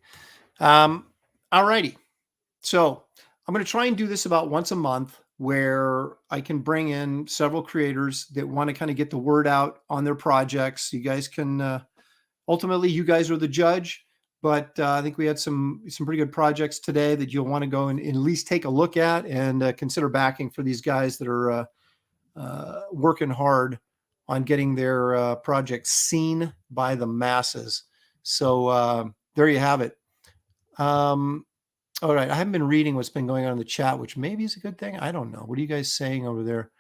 All righty. So I'm going to try and do this about once a month where I can bring in several creators that want to kind of get the word out on their projects. You guys can, ultimately, you guys are the judge, but I think we had some pretty good projects today that you'll want to go and at least take a look at and consider backing for these guys that are working hard on getting their projects seen by the masses. So there you have it. All right. I haven't been reading what's been going on in the chat, which maybe is a good thing. I don't know. What are you guys saying over there?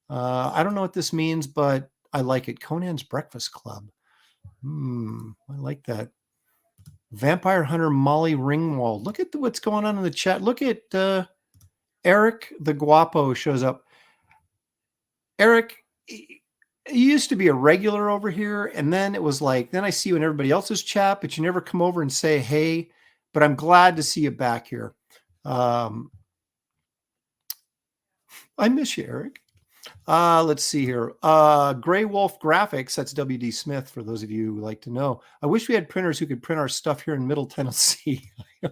I don't know what this means, but I like it. Conan's Breakfast Club. I like that. Vampire Hunter Molly Ringwald. Look at what's going on in the chat. Look at Eric the Guapo shows up. Eric, you used to be a regular over here, and then it was like, then I see you in everybody else's chat, but you never come over and say, hey, but I'm glad to see you back here. I miss you, Eric. Let's see here. Gray Wolf Graphics, that's WD Smith, for those of you who like to know. I wish we had printers who could print our stuff here in Middle Tennessee. I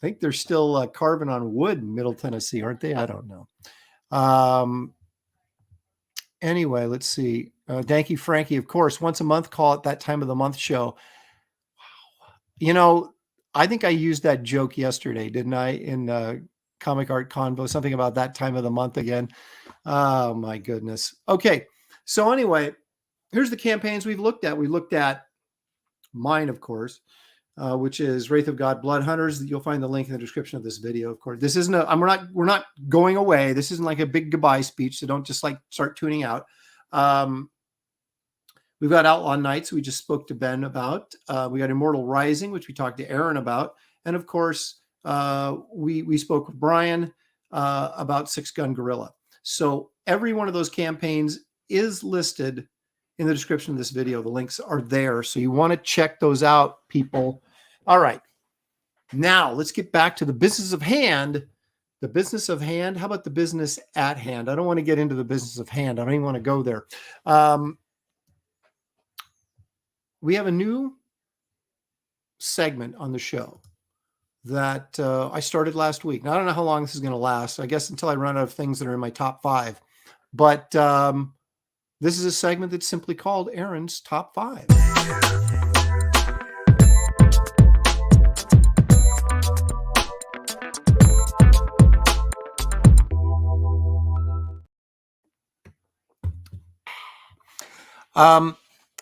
think they're still carving on wood in Middle Tennessee, aren't they? I don't know. Anyway, let's see. Danky Frankie, of course, once a month, call it that time of the month show. Wow. You know, I think I used that joke yesterday, didn't I? In Comic Art Convo, something about that time of the month again. Oh my goodness. Okay. So anyway, here's the campaigns we've looked at. We looked at mine, of course, which is Wraith of God, Blood Hunters. You'll find the link in the description of this video. Of course, this isn't we're not going away. This isn't like a big goodbye speech. So don't just like start tuning out. We've got Outlaw Nights, we just spoke to Ben about. We got Immortal Rising, which we talked to Aaron about. And of course, we spoke with Brian about Six Gun Gorilla. So every one of those campaigns is listed in the description of this video. The links are there. So you want to check those out, people. All right. Now let's get back to the business of hand. The business of hand. How about the business at hand? I don't want to get into the business of hand. I don't even want to go there. We have a new segment on the show that I started last week. Now, I don't know how long this is going to last. I guess until I run out of things that are in my top 5. But this is a segment that's simply called Aaron's Top 5.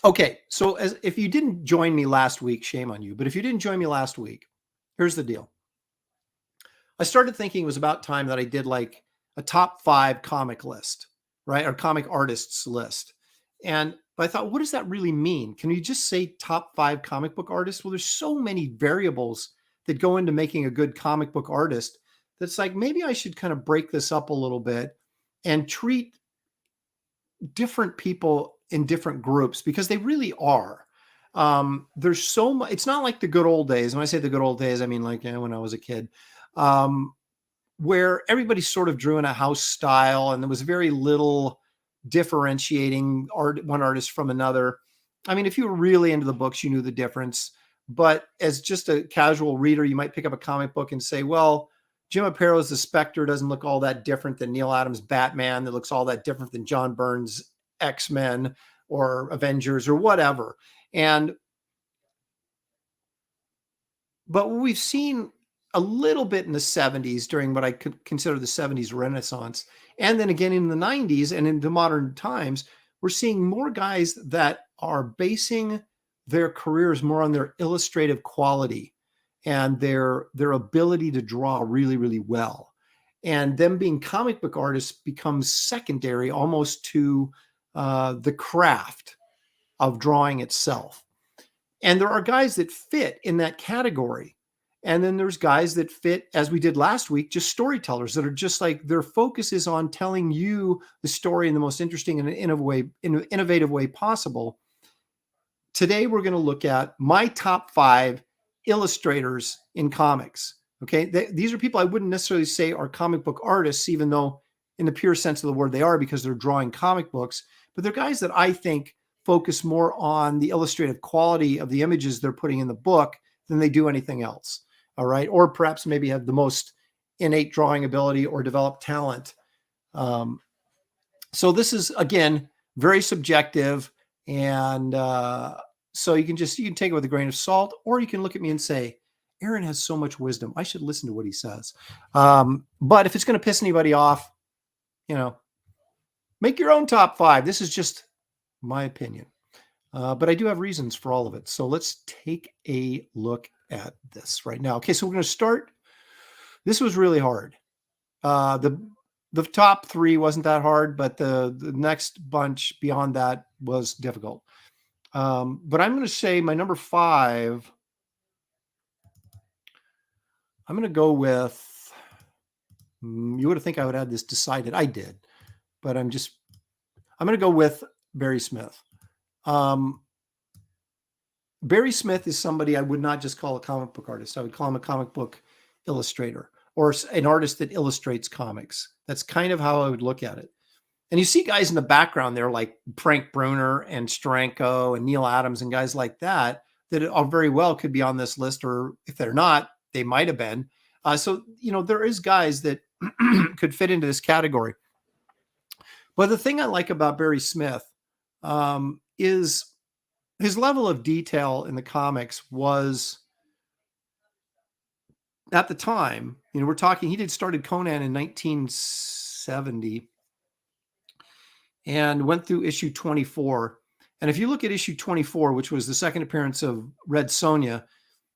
Okay, so if you didn't join me last week, shame on you. But if you didn't join me last week, here's the deal. I started thinking it was about time that I did like a top 5 comic list, right? Or comic artists list. And I thought, what does that really mean? Can you just say top 5 comic book artists? Well, there's so many variables that go into making a good comic book artist that's like, maybe I should kind of break this up a little bit and treat different people in different groups, because they really are. There's so much. It's not like the good old days. When I say the good old days, I mean like when I was a kid, where everybody sort of drew in a house style and there was very little differentiating one artist from another. I mean, if you were really into the books, you knew the difference. But as just a casual reader, you might pick up a comic book and say, well, Jim Apato's The Spectre doesn't look all that different than Neil Adams' Batman. That looks all that different than John Byrne's X-Men or Avengers or whatever. But we've seen a little bit in the 70s during what I could consider the 70s Renaissance. And then again in the 90s and into modern times, we're seeing more guys that are basing their careers more on their illustrative quality and their ability to draw really, really well. And them being comic book artists becomes secondary almost to the craft of drawing itself. And there are guys that fit in that category. And then there's guys that fit, as we did last week, just storytellers that are just like, their focus is on telling you the story in the most interesting and innovative way possible. Today, we're going to look at my top 5 illustrators in comics. Okay, these are people I wouldn't necessarily say are comic book artists, even though in the pure sense of the word they are, because they're drawing comic books. But they're guys that I think focus more on the illustrative quality of the images they're putting in the book than they do anything else. All right, or perhaps maybe have the most innate drawing ability or developed talent. So this is, again, very subjective, and so you can take it with a grain of salt, or you can look at me and say, Aaron has so much wisdom, I should listen to what he says. But if it's going to piss anybody off, make your own top 5. This is just my opinion. But I do have reasons for all of it. So let's take a look at this right now. Okay, so we're going to start. This was really hard. The top 3 wasn't that hard, but the next bunch beyond that was difficult. But I'm going to say my number 5, I'm going to go with, you would have think I would have this decided. I did, but I'm going to go with Barry Smith. Barry Smith is somebody I would not just call a comic book artist. I would call him a comic book illustrator, or an artist that illustrates comics. That's kind of how I would look at it. And you see guys in the background there like Frank Bruner and Stranko and Neil Adams and guys like that are very well could be on this list, or if they're not, they might have been. So, there is guys that could fit into this category. But the thing I like about Barry Smith is his level of detail in the comics was, at the time, we're talking, he started Conan in 1970 and went through issue 24. And if you look at issue 24, which was the second appearance of Red Sonja,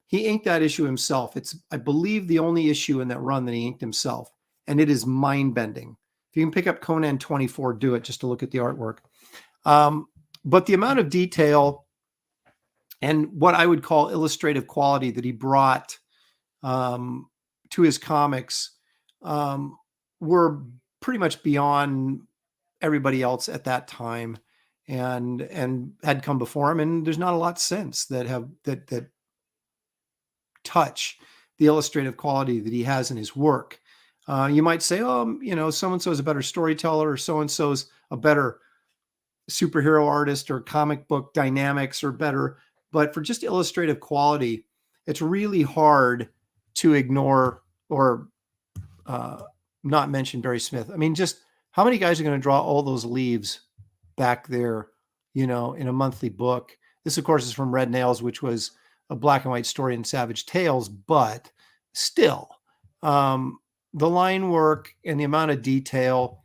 he inked that issue himself. It's, I believe, the only issue in that run that he inked himself. And it is mind-bending. If you can pick up Conan 24, do it just to look at the artwork. But the amount of detail and what I would call illustrative quality that he brought to his comics were pretty much beyond everybody else at that time, and had come before him. And there's not a lot since that touch the illustrative quality that he has in his work. You might say, so-and-so is a better storyteller, or so-and-so's a better superhero artist, or comic book dynamics are better. But for just illustrative quality, it's really hard to ignore or not mention Barry Smith. I mean, just how many guys are going to draw all those leaves back there, in a monthly book? This, of course, is from Red Nails, which was a black and white story in Savage Tales, but still, the line work and the amount of detail.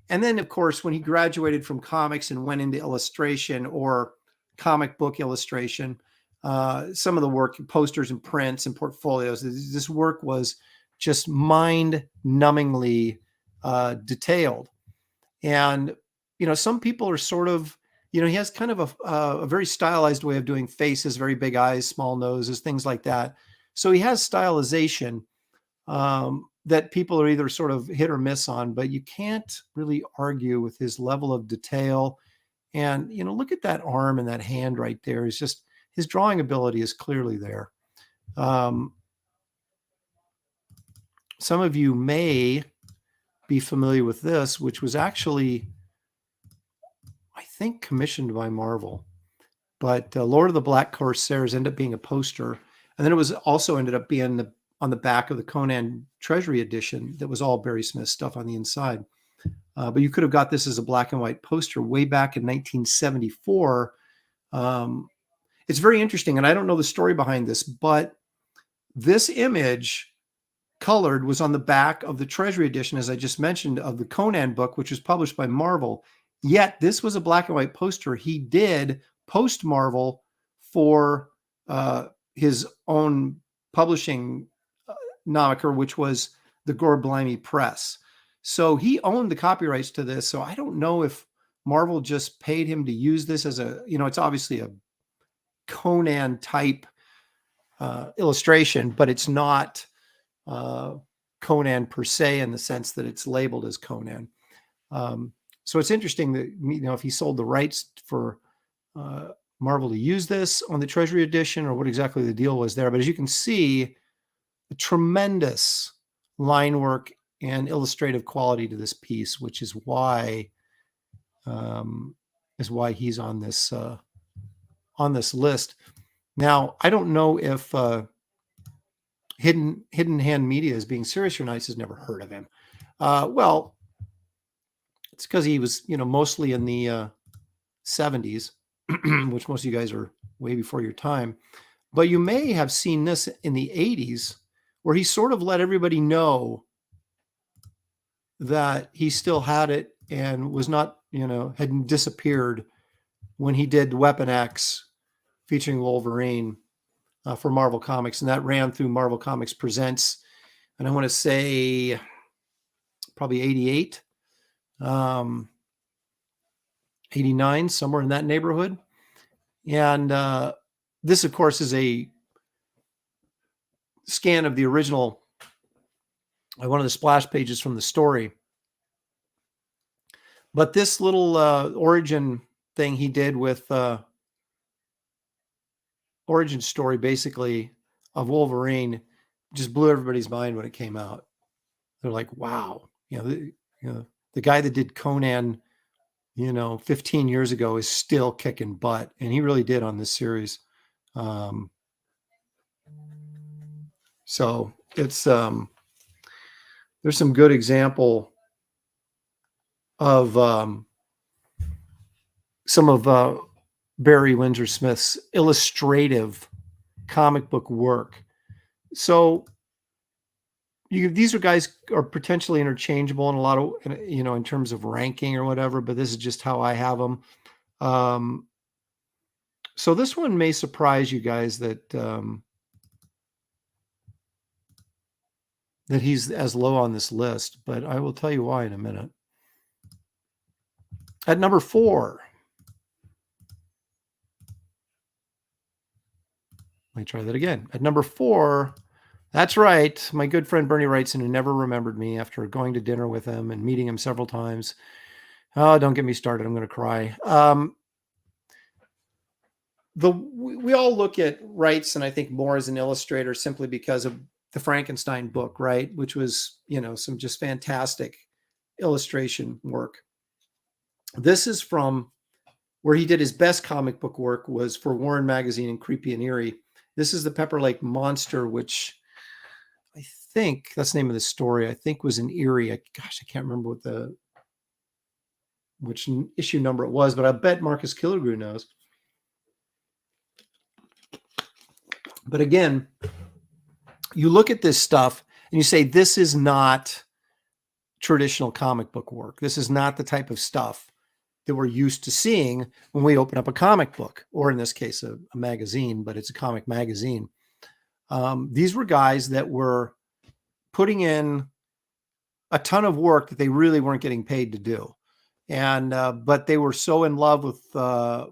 And then, of course, when he graduated from comics and went into illustration or comic book illustration, some of the work, posters and prints and portfolios, this work was just mind-numbingly detailed. And, some people are sort of, he has kind of a very stylized way of doing faces, very big eyes, small noses, things like that. So he has stylization that people are either sort of hit or miss on, but you can't really argue with his level of detail. And, look at that arm and that hand right there. It's just, his drawing ability is clearly there. Some of you may be familiar with this, which was actually, I think, commissioned by Marvel. But Lord of the Black Corsairs ended up being a poster. And then it was also ended up being on the back of the Conan Treasury edition that was all Barry Smith stuff on the inside. But you could have got this as a black and white poster way back in 1974. It's very interesting, and I don't know the story behind this, but this image, colored, was on the back of the Treasury edition, as I just mentioned, of the Conan book, which was published by Marvel. Yet this was a black and white poster he did post Marvel for his own publishing moniker, which was the Gore Blimey Press. So he owned the copyrights to this. So I don't know if Marvel just paid him to use this as a, it's obviously a Conan type illustration, but it's not Conan per se in the sense that it's labeled as Conan. So it's interesting that, if he sold the rights for Marvel to use this on the Treasury Edition or what exactly the deal was there. But as you can see, the tremendous line work and illustrative quality to this piece, which is why he's on this list. Now, I don't know if Hidden Hand Media is being serious or nice has never heard of him. Well, it's because he was, mostly in the 70s, which most of you guys are way before your time. But you may have seen this in the 80s, where he sort of let everybody know that he still had it and was not, hadn't disappeared when he did Weapon X featuring Wolverine for Marvel Comics. And that ran through Marvel Comics Presents. And I want to say probably 88, 89, somewhere in that neighborhood. And this, of course, is a scan of the original, one of the splash pages from the story. But this little origin thing he did with origin story, basically, of Wolverine just blew everybody's mind when it came out. They're like, wow, the guy that did Conan, 15 years ago is still kicking butt. And he really did on this series. So it's, there's some good example of some of Barry Windsor Smith's illustrative comic book work. So these guys are potentially interchangeable in a lot of, in terms of ranking or whatever, but this is just how I have them. So this one may surprise you guys that that he's as low on this list, but I will tell you why in a minute. At number 4, let me try that again. At number 4, that's right, my good friend Bernie Wrightson, who never remembered me after going to dinner with him and meeting him several times. Oh, don't get me started. I'm going to cry. We all look at Wrightson, I think, more as an illustrator simply because of the Frankenstein book, right? Which was, some just fantastic illustration work. This is from where he did his best comic book work was for Warren Magazine and Creepy and Eerie. This is the Pepper Lake Monster, which I think that's the name of the story. I think was in Eerie. I can't remember which issue number it was, but I bet Marcus Killigrew knows. But again, you look at this stuff and you say, this is not traditional comic book work. This is not the type of stuff that we're used to seeing when we open up a comic book, or in this case, a magazine, but it's a comic magazine. These were guys that were putting in a ton of work that they really weren't getting paid to do. And, but they were so in love with the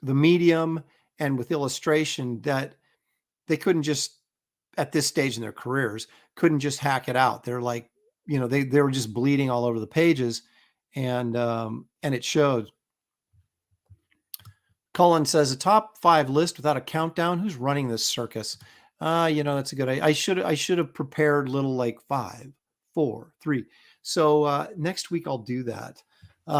medium and with illustration that they couldn't just, at this stage in their careers, couldn't just hack it out. They're like, they were just bleeding all over the pages, and it showed. Cullen says a top 5 list without a countdown. Who's running this circus? That's a good idea. I should have prepared little like 5, 4, 3. So next week I'll do that. We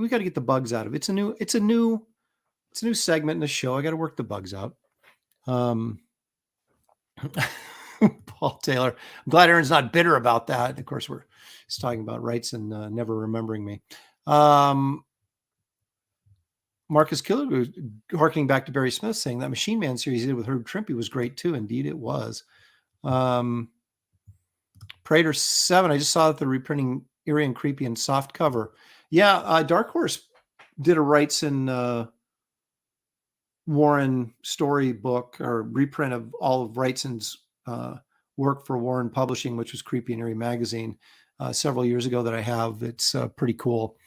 got to get the bugs out of it. It's a new segment in the show. I got to work the bugs out. Paul Taylor, I'm glad Aaron's not bitter about that. Of course, he's talking about Wrightson never remembering me. Marcus Killigrew, harkening back to Barry Smith, saying that Machine Man series he did with Herb Trimpe was great too. Indeed, it was. Prater 7, I just saw that they're reprinting Eerie and Creepy and soft cover. Yeah, Dark Horse did a Wrightson Warren storybook or reprint of all of Wrightson's work for Warren Publishing, which was Creepy and Eerie magazine several years ago that I have. It's pretty cool.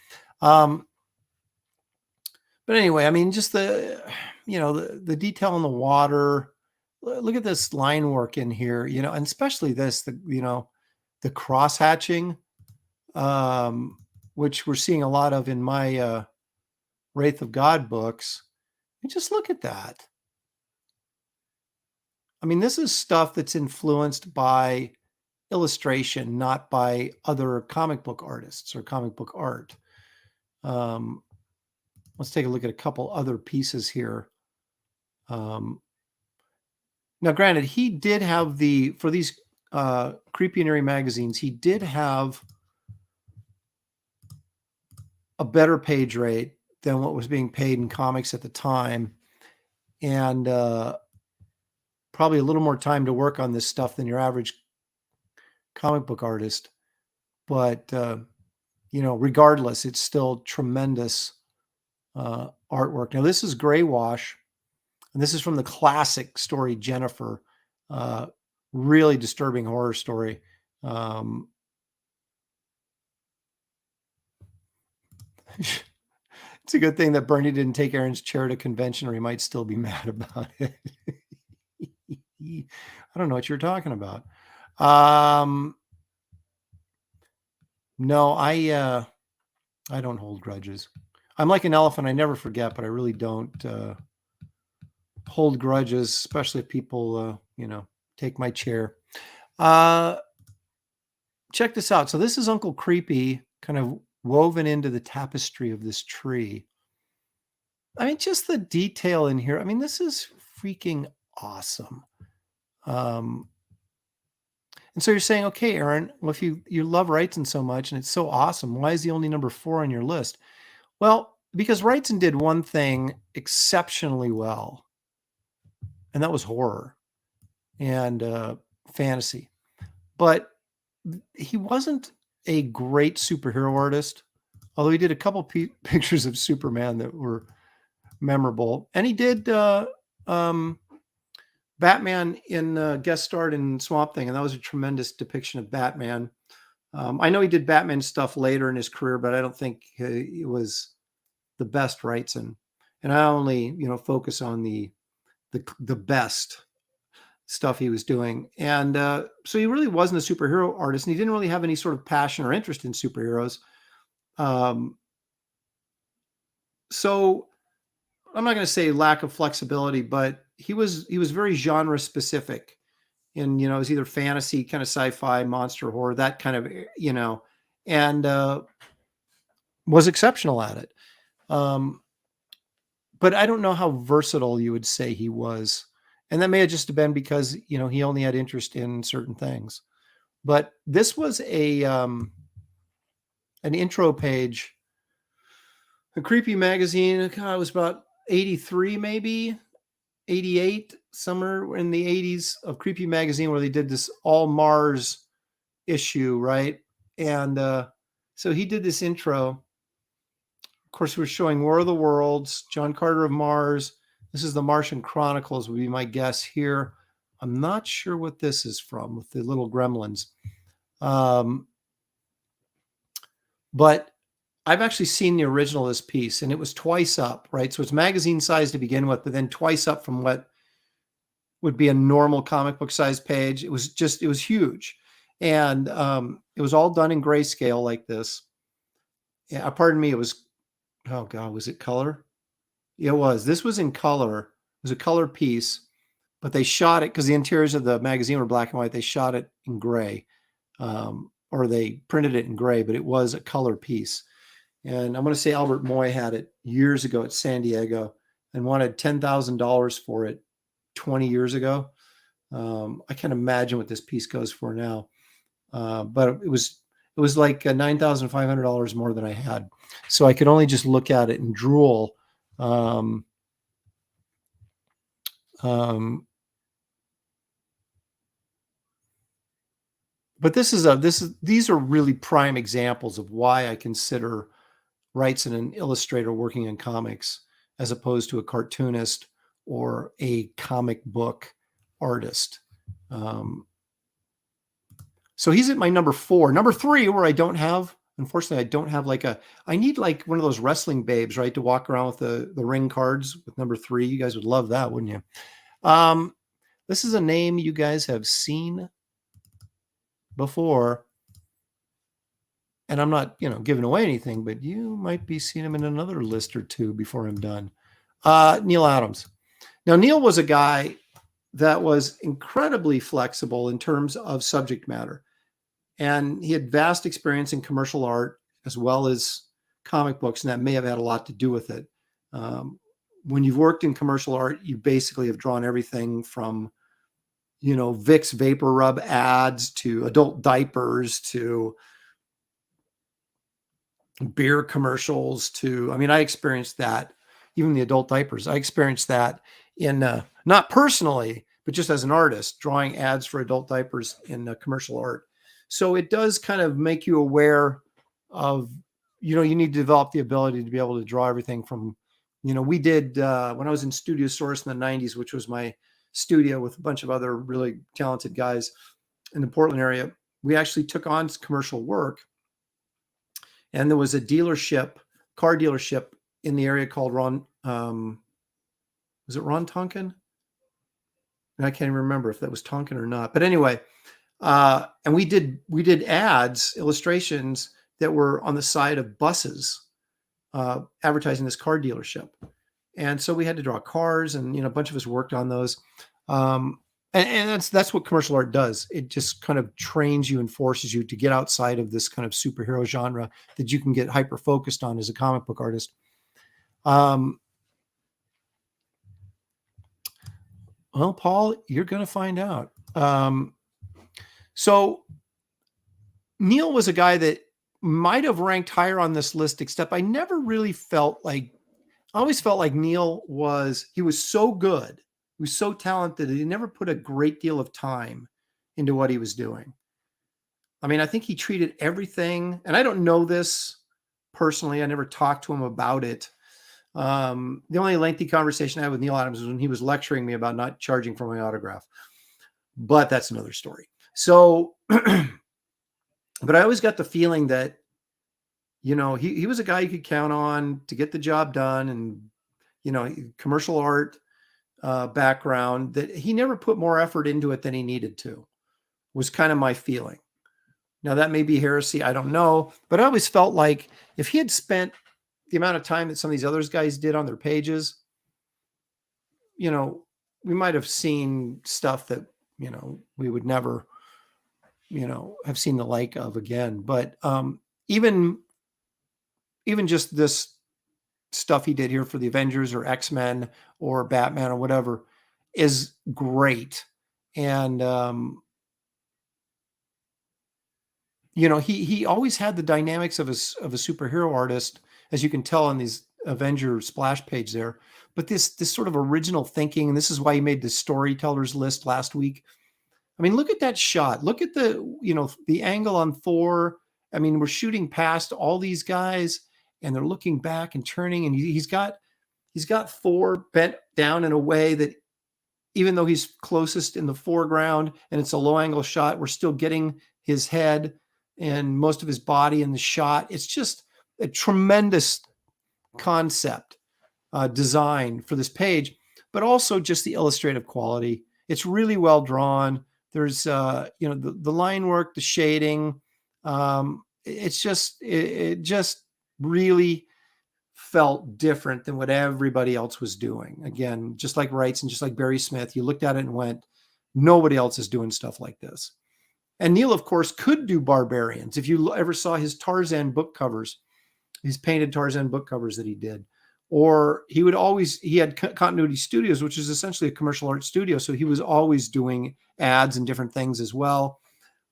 But anyway, I mean, just the detail in the water. Look at this line work in here, and especially this, the cross hatching, which we're seeing a lot of in my Wraith of God books. And just look at that. I mean, this is stuff that's influenced by illustration, not by other comic book artists or comic book art. Let's take a look at a couple other pieces here. Now, granted, he did have for these Creepy and Eerie magazines, he did have a better page rate than what was being paid in comics at the time. And probably a little more time to work on this stuff than your average comic book artist. But, regardless, it's still tremendous artwork. Now, this is Gray Wash, and this is from the classic story, Jennifer. Really disturbing horror story. It's a good thing that Bernie didn't take Aaron's chair to convention, or he might still be mad about it. I don't know what you're talking about. No, I don't hold grudges. I'm like an elephant. I never forget, but I really don't hold grudges, especially if people, take my chair. Check this out. So this is Uncle Creepy kind of woven into the tapestry of this tree. I mean, just the detail in here. I mean, this is freaking awesome. And so you're saying, okay, Aaron, well, if you love Wrightson so much and it's so awesome, why is he only number 4 on your list? Well, because Wrightson did one thing exceptionally well, and that was horror and fantasy. But he wasn't a great superhero artist, although he did a couple pictures of Superman that were memorable. And he did Batman in guest starred in Swamp Thing, and that was a tremendous depiction of Batman. I know he did Batman stuff later in his career, but I don't think it was the best Wrightson. And I only, focus on the best stuff he was doing. And so he really wasn't a superhero artist, and he didn't really have any sort of passion or interest in superheroes. So I'm not going to say lack of flexibility, but he was very genre specific. And, it was either fantasy, kind of sci-fi, monster horror, that kind of, and was exceptional at it. But I don't know how versatile you would say he was. And that may have just been because, he only had interest in certain things. But this was an intro page. A Creepy magazine, it was about 83, maybe 88, somewhere in the 80s, of Creepy magazine, where they did this all Mars issue, right? And so he did this intro. Of course, we're showing War of the Worlds, John Carter of Mars. This is the Martian Chronicles, would be my guess here. I'm not sure what this is from, with the little gremlins. But I've actually seen the original of this piece, and it was twice up, right? So it's magazine size to begin with, but then twice up from what would be a normal comic book size page. It was huge. And it was all done in grayscale like this. Yeah, pardon me, it was, oh God, was it color? It was. This was in color. It was a color piece, but they shot it because the interiors of the magazine were black and white. They shot it in gray, or they printed it in gray, but it was a color piece. And I'm going to say Albert Moy had it years ago at San Diego and wanted $10,000 for it 20 years ago. I can't imagine what this piece goes for now. But it was like $9,500 more than I had. So I could only just look at it and drool. But these are really prime examples of why I consider Wrightson an illustrator working in comics as opposed to a cartoonist or a comic book artist. So he's at my number 4. Number 3, where unfortunately, I don't have I need like one of those wrestling babes, right, to walk around with the ring cards with number 3. You guys would love that, wouldn't you? This is a name you guys have seen before. and I'm not, giving away anything, but you might be seeing him in another list or two before I'm done. Neil Adams. Now, Neil was a guy that was incredibly flexible in terms of subject matter. And he had vast experience in commercial art as well as comic books, and that may have had a lot to do with it. When you've worked in commercial art, you basically have drawn everything from, Vicks Vapor Rub ads to adult diapers to beer commercials to, I experienced that, even the adult diapers. I experienced that in, not personally, but just as an artist, drawing ads for adult diapers in commercial art. So it does kind of make you aware of, you need to develop the ability to be able to draw everything from, we did, when I was in Studio Source in the 90s, which was my studio with a bunch of other really talented guys in the Portland area, we actually took on commercial work. And there was a car dealership in the area called was it Ron Tonkin? And I can't even remember if that was Tonkin or not. But anyway, and we did ads, illustrations that were on the side of buses, advertising this car dealership. And so we had to draw cars, and a bunch of us worked on those. And that's what commercial art does. It just kind of trains you and forces you to get outside of this kind of superhero genre that you can get hyper focused on as a comic book artist. Well, Paul, you're going to find out. So Neil was a guy that might have ranked higher on this list, except I never really I always felt like Neil was so good. He was so talented that he never put a great deal of time into what he was doing. I think he treated everything, and I don't know this personally. I never talked to him about it. The only lengthy conversation I had with Neil Adams was when he was lecturing me about not charging for my autograph. But that's another story. So, but I always got the feeling that, he was a guy you could count on to get the job done, and, commercial art background, that he never put more effort into it than he needed to, was kind of my feeling. Now that may be heresy, I don't know, but I always felt like if he had spent the amount of time that some of these other guys did on their pages, we might have seen stuff that, we would never, have seen the like of again. But even just this stuff he did here for the Avengers or X-Men or Batman or whatever is great. And, he always had the dynamics of a superhero artist, as you can tell on these Avenger splash page there, but this sort of original thinking, and this is why he made the storytellers list last week. Look at that shot. Look at the angle on Thor. We're shooting past all these guys, and they're looking back and turning, and he's got Thor bent down in a way that, even though he's closest in the foreground and it's a low angle shot, we're still getting his head and most of his body in the shot. It's just a tremendous concept design for this page, but also just the illustrative quality. It's really well drawn. There's, the line work, the shading. It just really felt different than what everybody else was doing. Again, just like Wrightson, just like Barry Smith, you looked at it and went, nobody else is doing stuff like this. And Neil, of course, could do barbarians. If you ever saw his Tarzan book covers, his painted Tarzan book covers that he did, or he had Continuity Studios, which is essentially a commercial art studio. So he was always doing ads and different things as well.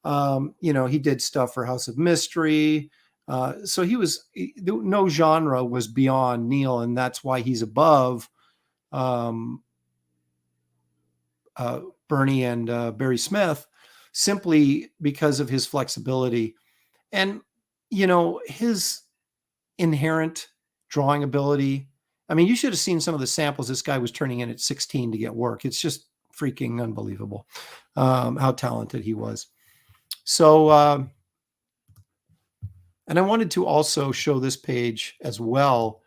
He did stuff for House of Mystery. So no genre was beyond Neil, and that's why he's above Bernie and Barry Smith, simply because of his flexibility and, his inherent drawing ability. You should have seen some of the samples this guy was turning in at 16 to get work. It's just freaking unbelievable how talented he was. So, and I wanted to also show this page as well,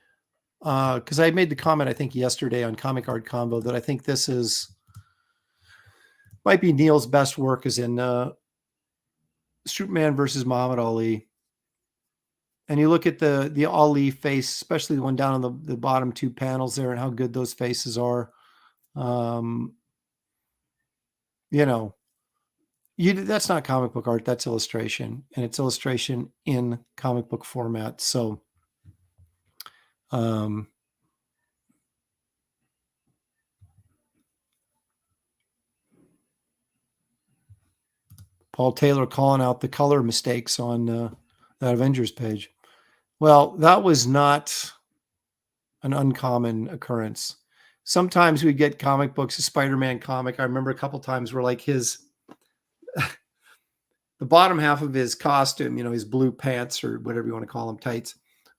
because I made the comment, I think, yesterday on Comic Art Combo that I think this might be Neil's best work, is in Superman versus Muhammad Ali. And you look at the Ali face, especially the one down on the bottom two panels there, and how good those faces are. That's not comic book art, that's illustration, and it's illustration in comic book format. So, Paul Taylor calling out the color mistakes on that Avengers page. Well, that was not an uncommon occurrence. Sometimes we get comic books, a Spider-Man comic. I remember a couple times where like the bottom half of his costume, his blue pants or whatever you want to call them, tights,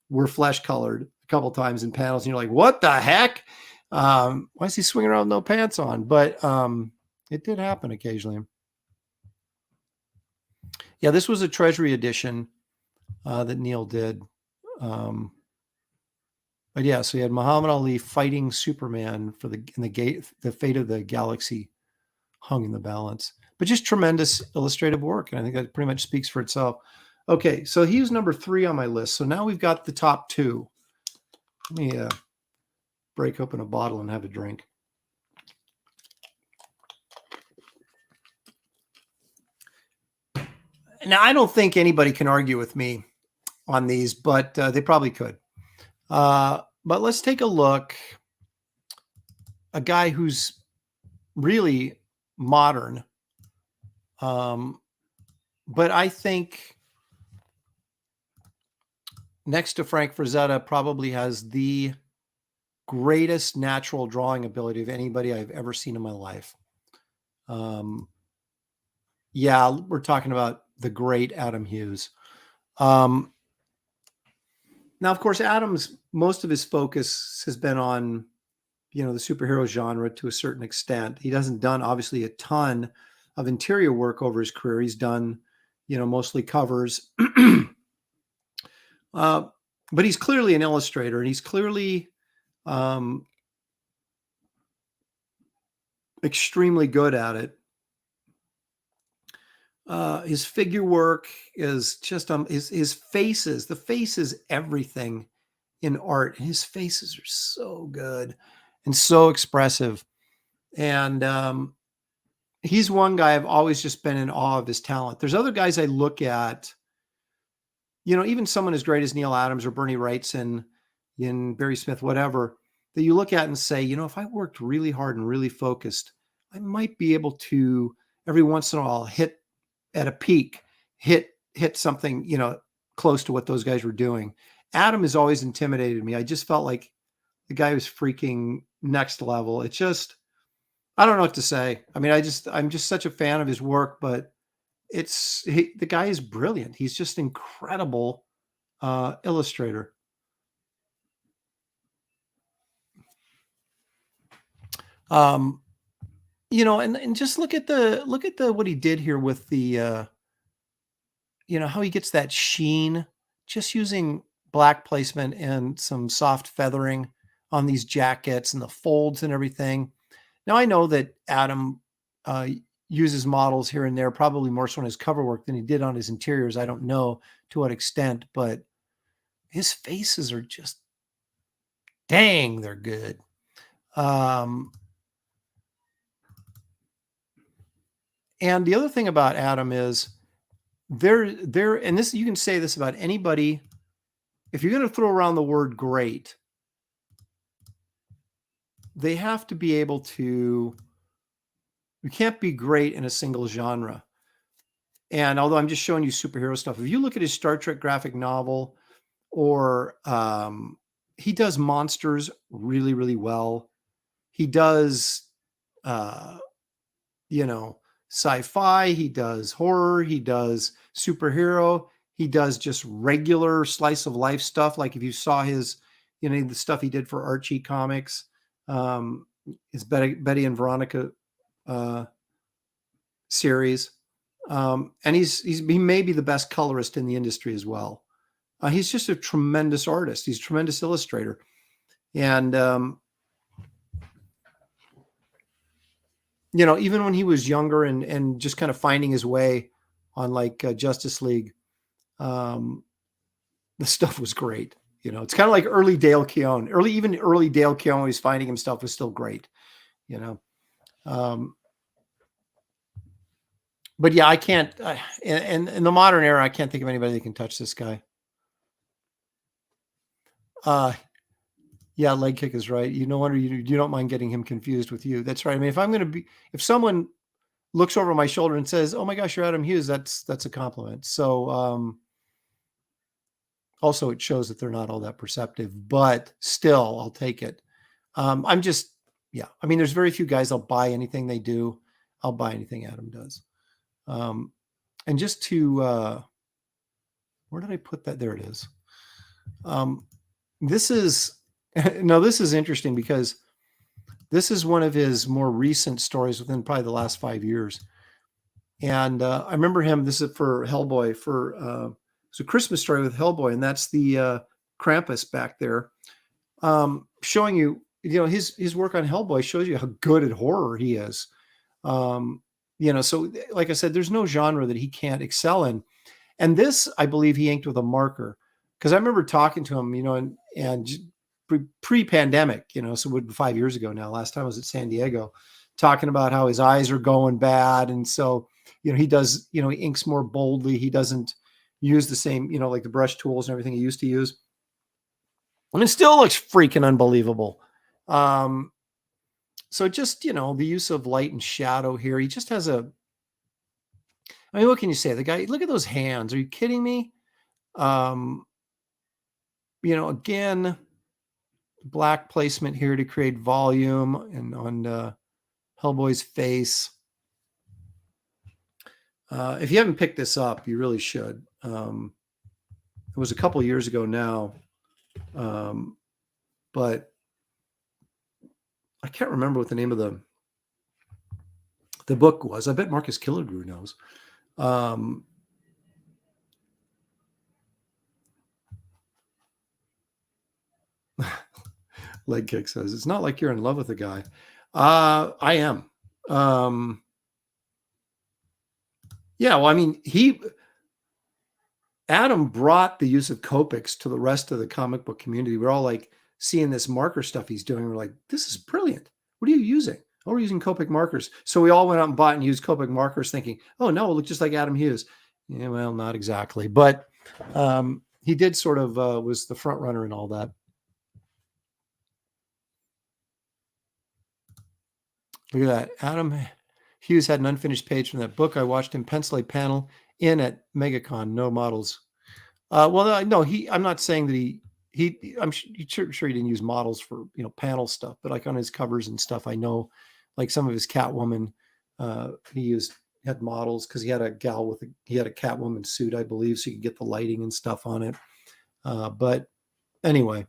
were flesh colored a couple times in panels. And you're like, what the heck? Why is he swinging around with no pants on? But it did happen occasionally. Yeah, this was a Treasury edition that Neil did. But yeah, so you had Muhammad Ali fighting Superman for the fate of the galaxy hung in the balance. But just tremendous illustrative work, and I think that pretty much speaks for itself. Okay, so he was number 3 on my list. So now we've got the top 2. Let me break open a bottle and have a drink. Now, I don't think anybody can argue with me on these, but they probably could. But let's take a look. A guy who's really modern. But I think next to Frank Frazetta probably has the greatest natural drawing ability of anybody I've ever seen in my life. Yeah, we're talking about the great Adam Hughes. Now, of course, Adam's most of his focus has been on, the superhero genre to a certain extent. He hasn't done obviously a ton of interior work over his career. He's done, mostly covers. But he's clearly an illustrator, and he's clearly extremely good at it. His figure work is just his faces. The face is everything in art. His faces are so good and so expressive. And he's one guy I've always just been in awe of his talent. There's other guys I look at, even someone as great as Neil Adams or Bernie Wrightson, Barry Smith, whatever, that you look at and say, if I worked really hard and really focused, I might be able to every once in a while hit at a peak, hit something, close to what those guys were doing. Adam has always intimidated me. I just felt like the guy was freaking next level. It's just, I don't know what to say. I mean, I'm just such a fan of his work, but the guy is brilliant. He's just incredible illustrator. And just look at what he did here with the how he gets that sheen just using black placement and some soft feathering on these jackets and the folds and everything. Now I know that Adam uses models here and there, probably more so on his cover work than he did on his interiors. I don't know to what extent, but his faces are just, dang, they're good. And the other thing about Adam is and this, you can say this about anybody. If you're going to throw around the word great, they have to be able to, you can't be great in a single genre. And although I'm just showing you superhero stuff, if you look at his Star Trek graphic novel, or he does monsters really, really well. He does, sci-fi, he does horror, he does superhero, he does just regular slice of life stuff. Like if you saw his, the stuff he did for Archie comics, his Betty and Veronica series. And he may be the best colorist in the industry as well. He's just a tremendous artist. He's a tremendous illustrator. And, even when he was younger and just kind of finding his way on like Justice League, the stuff was great. You know, it's kind of like early Dale Keown. Early Dale Keown, when he's finding himself, was still great. You know, but yeah, I can't. In the modern era, I can't think of anybody that can touch this guy. Yeah, leg kick is right. You no wonder you don't mind getting him confused with you. That's right. I mean, if someone looks over my shoulder and says, "Oh my gosh, you're Adam Hughes," that's a compliment. So also it shows that they're not all that perceptive, but still, I'll take it. I'm just, yeah. I mean, there's very few guys I'll buy anything they do. I'll buy anything Adam does. And just to, where did I put that? There it is. This is interesting because this is one of his more recent stories within probably the last 5 years. And I remember him, this is for Hellboy, it's a Christmas story with Hellboy, and that's the Krampus back there, showing you, his work on Hellboy shows you how good at horror he is. So like I said, there's no genre that he can't excel in. And this, I believe he inked with a marker, because I remember talking to him, and pre-pandemic, so 5 years ago now. Last time I was at San Diego, talking about how his eyes are going bad, and so he does, he inks more boldly. He doesn't use the same, like the brush tools and everything he used to use, and it still looks freaking unbelievable. So just the use of light and shadow here. He just has what can you say? The guy, look at those hands. Are you kidding me? Again, black placement here to create volume, and on Hellboy's face. If you haven't picked this up, you really should. It was a couple years ago now, but I can't remember what the name of the book was. I bet Marcus Killigrew knows. Leg kick says, it's not like you're in love with the guy. I am. Yeah, well, I mean, Adam brought the use of Copics to the rest of the comic book community. We're all like seeing this marker stuff he's doing. We're like, this is brilliant. What are you using? Oh, we're using Copic markers. So we all went out and bought and used Copic markers thinking, oh, no, it looks just like Adam Hughes. Yeah, well, not exactly. But he did sort of was the front runner and all that. Look at that. Adam Hughes had an unfinished page from that book. I watched him pencil a panel in at MegaCon. No models. Well, no, I'm not saying that I'm sure he didn't use models for, panel stuff, but like on his covers and stuff, I know like some of his Catwoman, he had models because he had a Catwoman suit, I believe, so you could get the lighting and stuff on it. But anyway,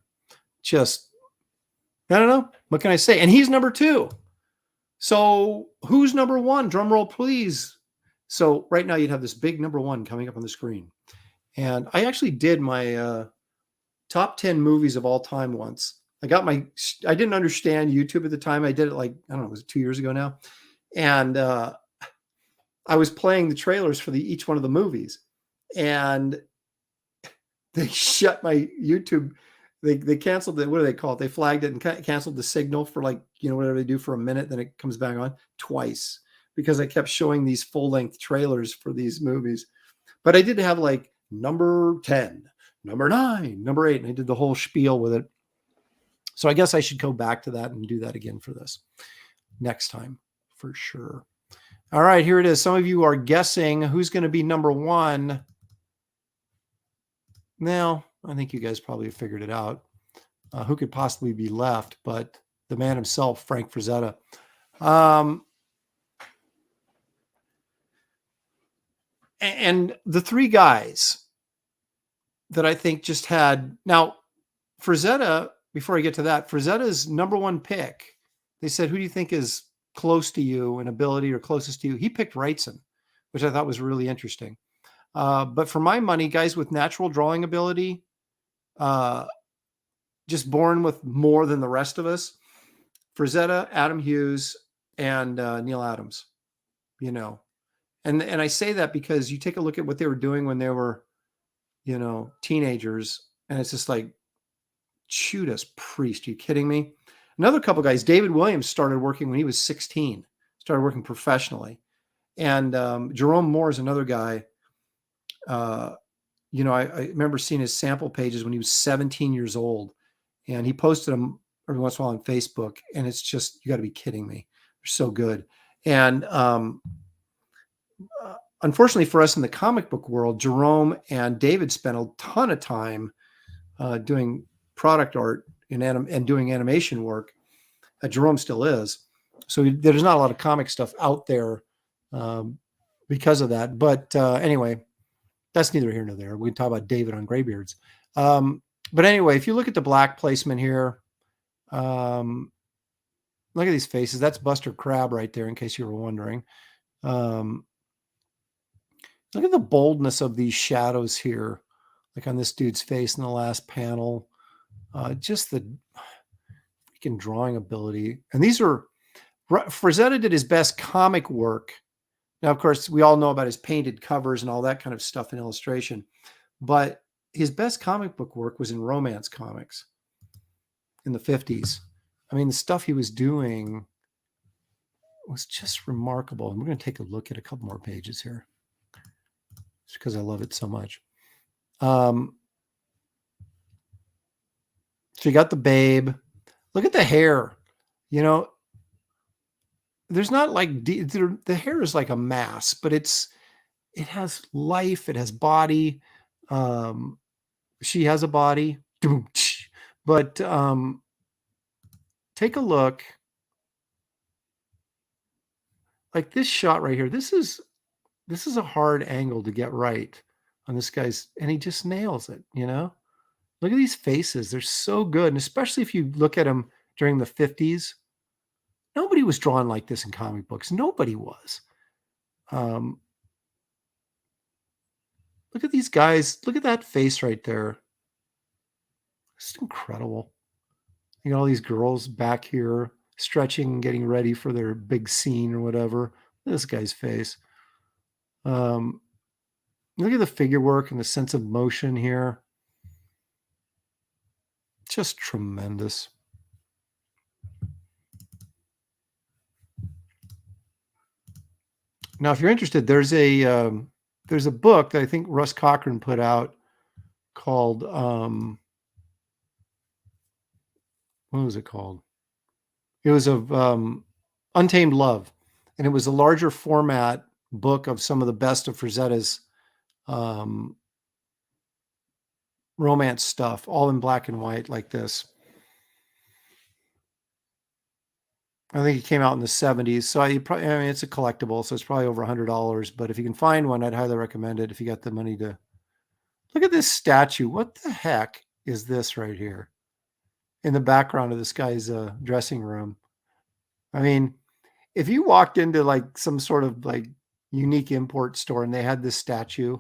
just, I don't know. What can I say? And he's number 2. So who's number 1? Drum roll, please. So right now you'd have this big number 1 coming up on the screen. And I actually did my top 10 movies of all time once. I didn't understand YouTube at the time. I did it like, I don't know, was it 2 years ago now? And I was playing the trailers for each one of the movies. And they shut my YouTube. They canceled it. What do they call it? They flagged it and canceled the signal for whatever they do for a minute. Then it comes back on twice because I kept showing these full-length trailers for these movies. But I did have like number 10, number 9, number 8, and I did the whole spiel with it. So I guess I should go back to that and do that again for this next time for sure. All right, here it is. Some of you are guessing who's going to be number 1. Now, I think you guys probably have figured it out. Who could possibly be left but the man himself, Frank Frazetta. And the 3 guys that I think just had... Now, Frazetta, before I get to that, Frazetta's number 1 pick, they said, who do you think is close to you in ability or closest to you? He picked Wrightson, which I thought was really interesting. But for my money, guys with natural drawing ability, just born with more than the rest of us, Frazetta, Adam Hughes, and Neil Adams, And I say that because you take a look at what they were doing when they were teenagers. And it's just like, Judas Priest. Are you kidding me? Another couple guys, David Williams started working when he was 16, started working professionally. And Jerome Moore is another guy. I remember seeing his sample pages when he was 17 years old, and he posted them every once in a while on Facebook. And it's just, you got to be kidding me. They're so good. And unfortunately for us in the comic book world, Jerome and David spent a ton of time doing product art and doing animation work. Jerome still is. So there's not a lot of comic stuff out there because of that. But anyway, that's neither here nor there. We can talk about David on Graybeards. But anyway, if you look at the black placement here, look at these faces. That's Buster Crabbe right there, in case you were wondering. Look at the boldness of these shadows here, like on this dude's face in the last panel. Just the freaking drawing ability. And these are, Frazetta did his best comic work. Now, of course, we all know about his painted covers and all that kind of stuff in illustration. But his best comic book work was in romance comics in the 50s. I mean, the stuff he was doing was just remarkable. And we're going to take a look at a couple more pages here, just because I love it so much. So you got the babe. Look at the hair. There's not like the hair is like a mass, but it has life. It has body. She has a body, but take a look. Like this shot right here. This is a hard angle to get right on this guy's, and he just nails it. Look at these faces. They're so good. And especially if you look at them during the 50s, nobody was drawn like this in comic books. Nobody was. Look at these guys. Look at that face right there. It's incredible. You got all these girls back here stretching and getting ready for their big scene or whatever. This guy's face. Look at the figure work and the sense of motion here. Just tremendous. Now, if you're interested, there's a book that I think Russ Cochran put out called what was it called? It was of Untamed Love, and it was a larger format book of some of the best of Frazetta's romance stuff, all in black and white like this. I think it came out in the 70s. So it's a collectible, so it's probably over $100. But if you can find one, I'd highly recommend it if you got the money to. Look at this statue. What the heck is this right here in the background of this guy's dressing room? I mean, if you walked into like some sort of like unique import store and they had this statue,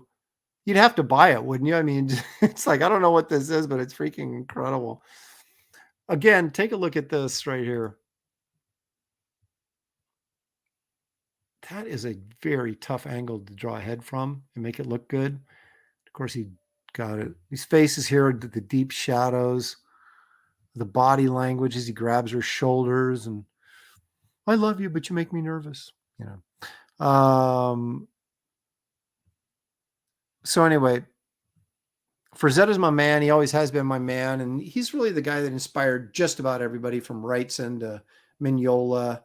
you'd have to buy it, wouldn't you? I mean, it's like, I don't know what this is, but it's freaking incredible. Again, take a look at this right here. That is a very tough angle to draw a head from and make it look good. Of course, he got it. These faces here, the deep shadows, the body language as he grabs her shoulders, and I love you, but you make me nervous. So anyway, Frazetta's my man. He always has been my man, and he's really the guy that inspired just about everybody from Wrightson to Mignola.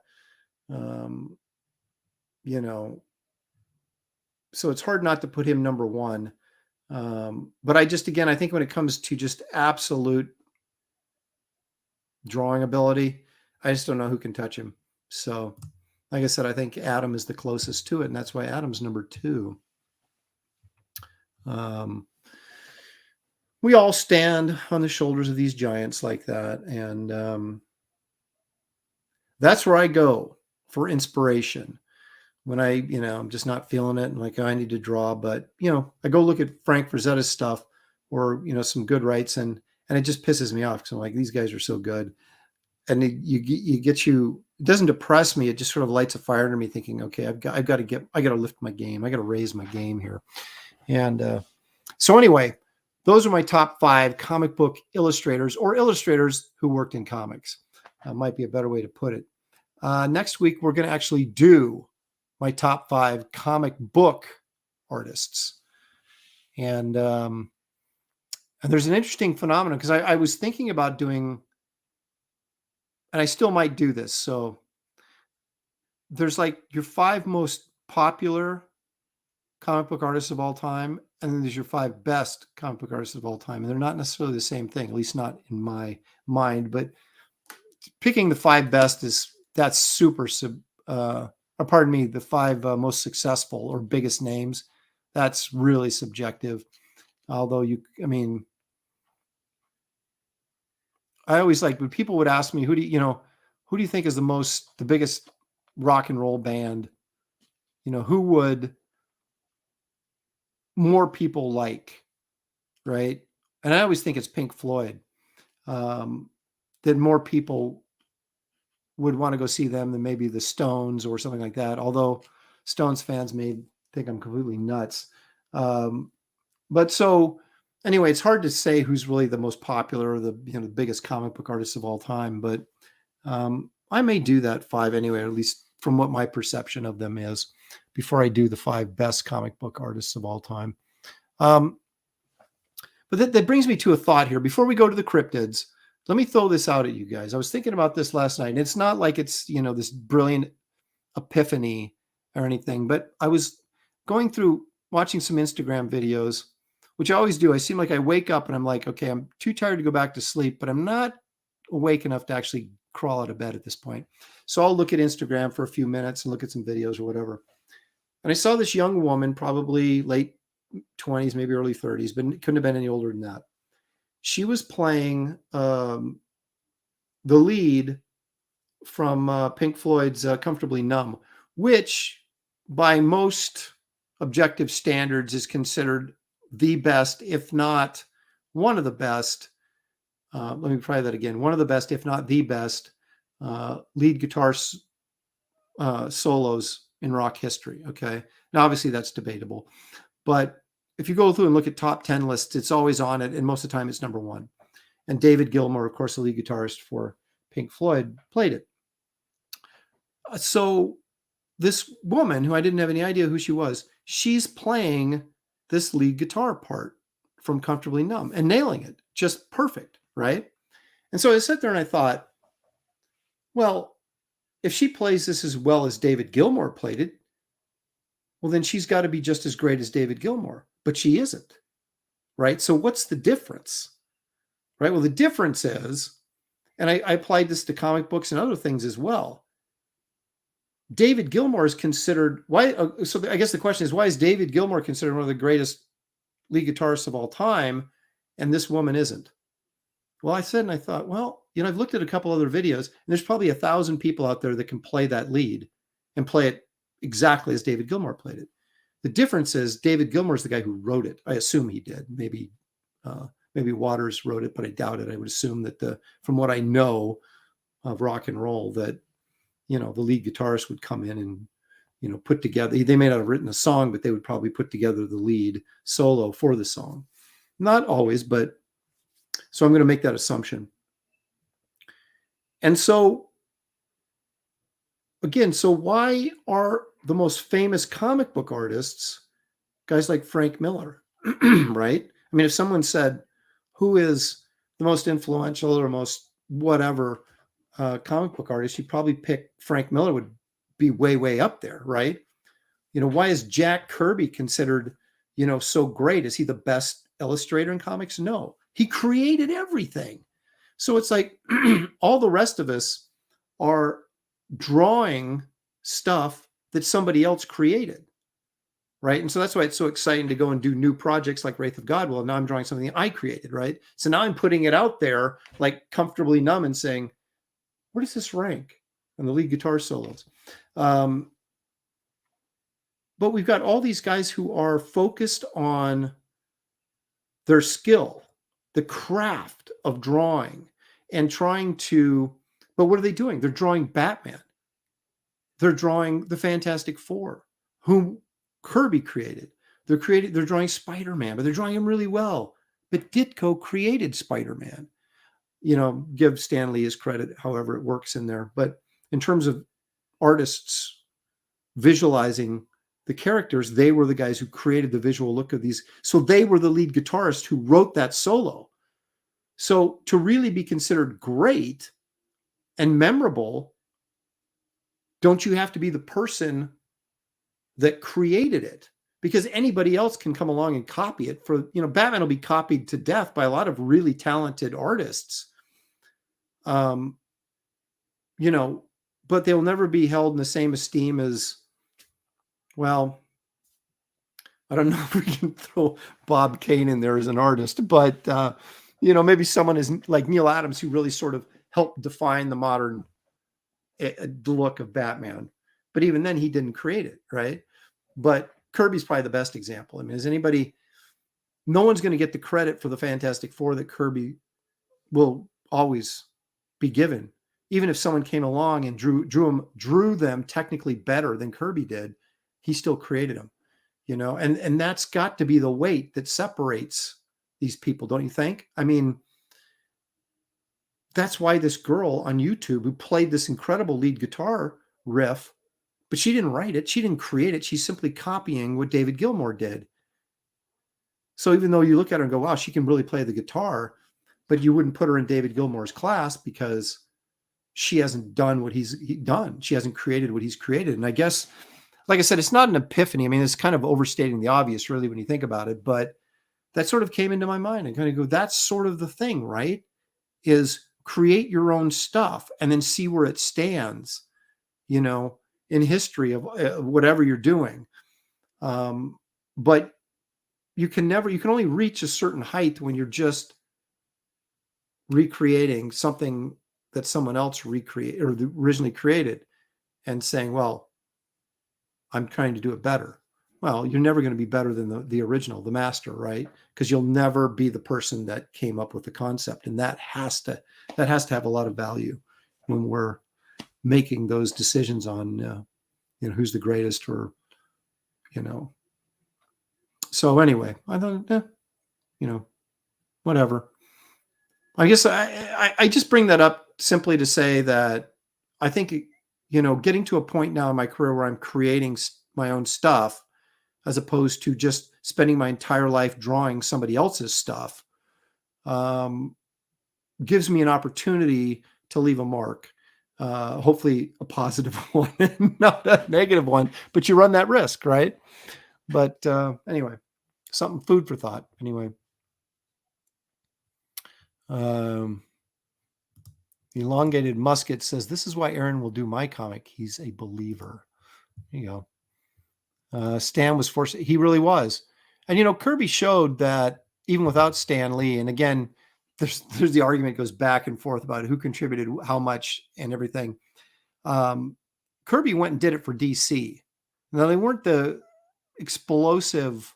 So it's hard not to put him number one. But I think when it comes to just absolute drawing ability, I just don't know who can touch him. So like I said, I think Adam is the closest to it, and that's why Adam's number 2. We all stand on the shoulders of these giants like that. And that's where I go for inspiration. When I'm just not feeling it and like, I need to draw, but I go look at Frank Frazetta's stuff or, some good Wrightson, and it just pisses me off because I'm like, these guys are so good. And it doesn't depress me. It just sort of lights a fire under me thinking, okay, I got to lift my game. I got to raise my game here. And so anyway, those are my top 5 comic book illustrators, or illustrators who worked in comics. Might be a better way to put it. Next week, we're going to actually do my top 5 comic book artists. And there's an interesting phenomenon, because I was thinking about doing, and I still might do this. So there's like your 5 most popular comic book artists of all time, and then there's your 5 best comic book artists of all time. And they're not necessarily the same thing, at least not in my mind. But picking the 5 best that's super pardon me, the 5 most successful or biggest names, that's really subjective. Although I always like when people would ask me, who do you think is the biggest rock and roll band? Who would more people like, right? And I always think it's Pink Floyd. That more people would want to go see them than maybe the Stones or something like that. Although Stones fans may think I'm completely nuts. But so anyway, it's hard to say who's really the most popular or the biggest comic book artist of all time. But I may do that 5 anyway, or at least from what my perception of them is, before I do the 5 best comic book artists of all time. But that brings me to a thought here. Before we go to the cryptids, let me throw this out at you guys. I was thinking about this last night, and it's not like it's, this brilliant epiphany or anything, but I was going through watching some Instagram videos, which I always do. I seem like I wake up and I'm like, okay, I'm too tired to go back to sleep, but I'm not awake enough to actually crawl out of bed at this point. So I'll look at Instagram for a few minutes and look at some videos or whatever. And I saw this young woman, probably late 20s, maybe early 30s, but couldn't have been any older than that. She was playing the lead from Pink Floyd's Comfortably Numb, which by most objective standards is considered the best, if not one of the best. Let me try that again. One of the best, if not the best, lead guitar solos in rock history. Okay. Now, obviously that's debatable, but if you go through and look at top 10 lists, it's always on it. And most of the time it's number 1. And David Gilmour, of course, the lead guitarist for Pink Floyd, played it. So this woman, who I didn't have any idea who she was, she's playing this lead guitar part from Comfortably Numb and nailing it just perfect, right? And so I sat there and I thought, well, if she plays this as well as David Gilmour played it, well, then she's got to be just as great as David Gilmour, but she isn't, right? So what's the difference, right? Well, the difference is, and I applied this to comic books and other things as well. David Gilmour is considered, so I guess the question is, why is David Gilmour considered one of the greatest lead guitarists of all time, and this woman isn't? Well, I thought, well, I've looked at a couple other videos, and there's probably 1,000 people out there that can play that lead and play it exactly as David Gilmour played it. The difference is David Gilmour is the guy who wrote it. I assume he did. Maybe Waters wrote it, but I doubt it. I would assume that from what I know of rock and roll, that the lead guitarist would come in and put together. They may not have written a song, but they would probably put together the lead solo for the song. Not always, but so I'm going to make that assumption. And so again, so why are the most famous comic book artists guys like Frank Miller, right? I mean, if someone said, who is the most influential or most whatever comic book artist, you'd probably pick Frank Miller would be way, way up there, right? Why is Jack Kirby considered, so great? Is he the best illustrator in comics? No, he created everything. So it's like all the rest of us are drawing stuff that somebody else created, right? And so that's why it's so exciting to go and do new projects like Wraith of God. Well, now I'm drawing something I created, right? So now I'm putting it out there like Comfortably Numb and saying, where does this rank on the lead guitar solos? But we've got all these guys who are focused on their skill, the craft of drawing, and trying to, but what are they doing? They're drawing Batman. They're drawing the Fantastic Four, whom Kirby created. They're drawing Spider-Man, but they're drawing him really well. But Ditko created Spider-Man. You know, give Stan Lee his credit, however it works in there. But in terms of artists visualizing the characters, they were the guys who created the visual look of these. So they were the lead guitarist who wrote that solo. So to really be considered great and memorable, don't you have to be the person that created it? Because anybody else can come along and copy it. For, you know, Batman will be copied to death by a lot of really talented artists. You know, but they'll never be held in the same esteem as, well, I don't know if we can throw Bob Kane in there as an artist, but, you know, maybe someone is like Neil Adams, who really sort of helped define the modern look of Batman. But even then, he didn't create it, right? But Kirby's probably the best example. I mean, no one's going to get the credit for the Fantastic Four that Kirby will always be given. Even if someone came along and drew them technically better than Kirby did, he still created them, you know, and that's got to be the weight that separates these people, don't you think? I mean, that's why this girl on YouTube who played this incredible lead guitar riff, but she didn't write it, she didn't create it, she's simply copying what David Gilmour did. So even though you look at her and go, wow, she can really play the guitar, but you wouldn't put her in David Gilmour's class because she hasn't done what he's done. She hasn't created what he's created. And I guess, like I said, it's not an epiphany. I mean, it's kind of overstating the obvious, really, when you think about it. But that sort of came into my mind and kind of go, that's sort of the thing, right? Is create your own stuff and then see where it stands, you know, in history of whatever you're doing. But you can only reach a certain height when you're just recreating something that someone else recreated or originally created and saying, well, I'm trying to do it better. Well, you're never going to be better than the original, the master, right? Because you'll never be the person that came up with the concept. And that has to have a lot of value when we're making those decisions on, you know, who's the greatest, or, you know. So anyway, I thought, you know, whatever. I guess I just bring that up simply to say that I think, you know, getting to a point now in my career where I'm creating my own stuff as opposed to just spending my entire life drawing somebody else's stuff, gives me an opportunity to leave a mark, hopefully a positive one, not a negative one, but you run that risk, right? But anyway, something, food for thought. Anyway. Elongated Musket says, this is why Aaron will do my comic. He's a believer. There you go. Stan was forced. He really was. And, you know, Kirby showed that even without Stan Lee, and again, there's the argument goes back and forth about who contributed how much and everything. Kirby went and did it for DC. Now, they weren't the explosive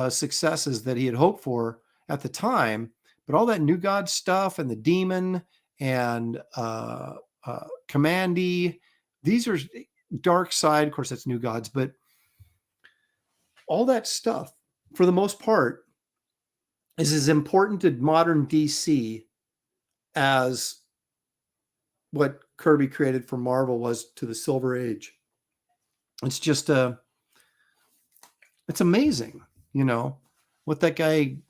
successes that he had hoped for at the time, but all that New God stuff and the Demon and Commandy, these are Dark Side. Of course, that's New Gods, but all that stuff, for the most part, is as important to modern DC as what Kirby created for Marvel was to the Silver Age. It's just it's amazing, you know, what came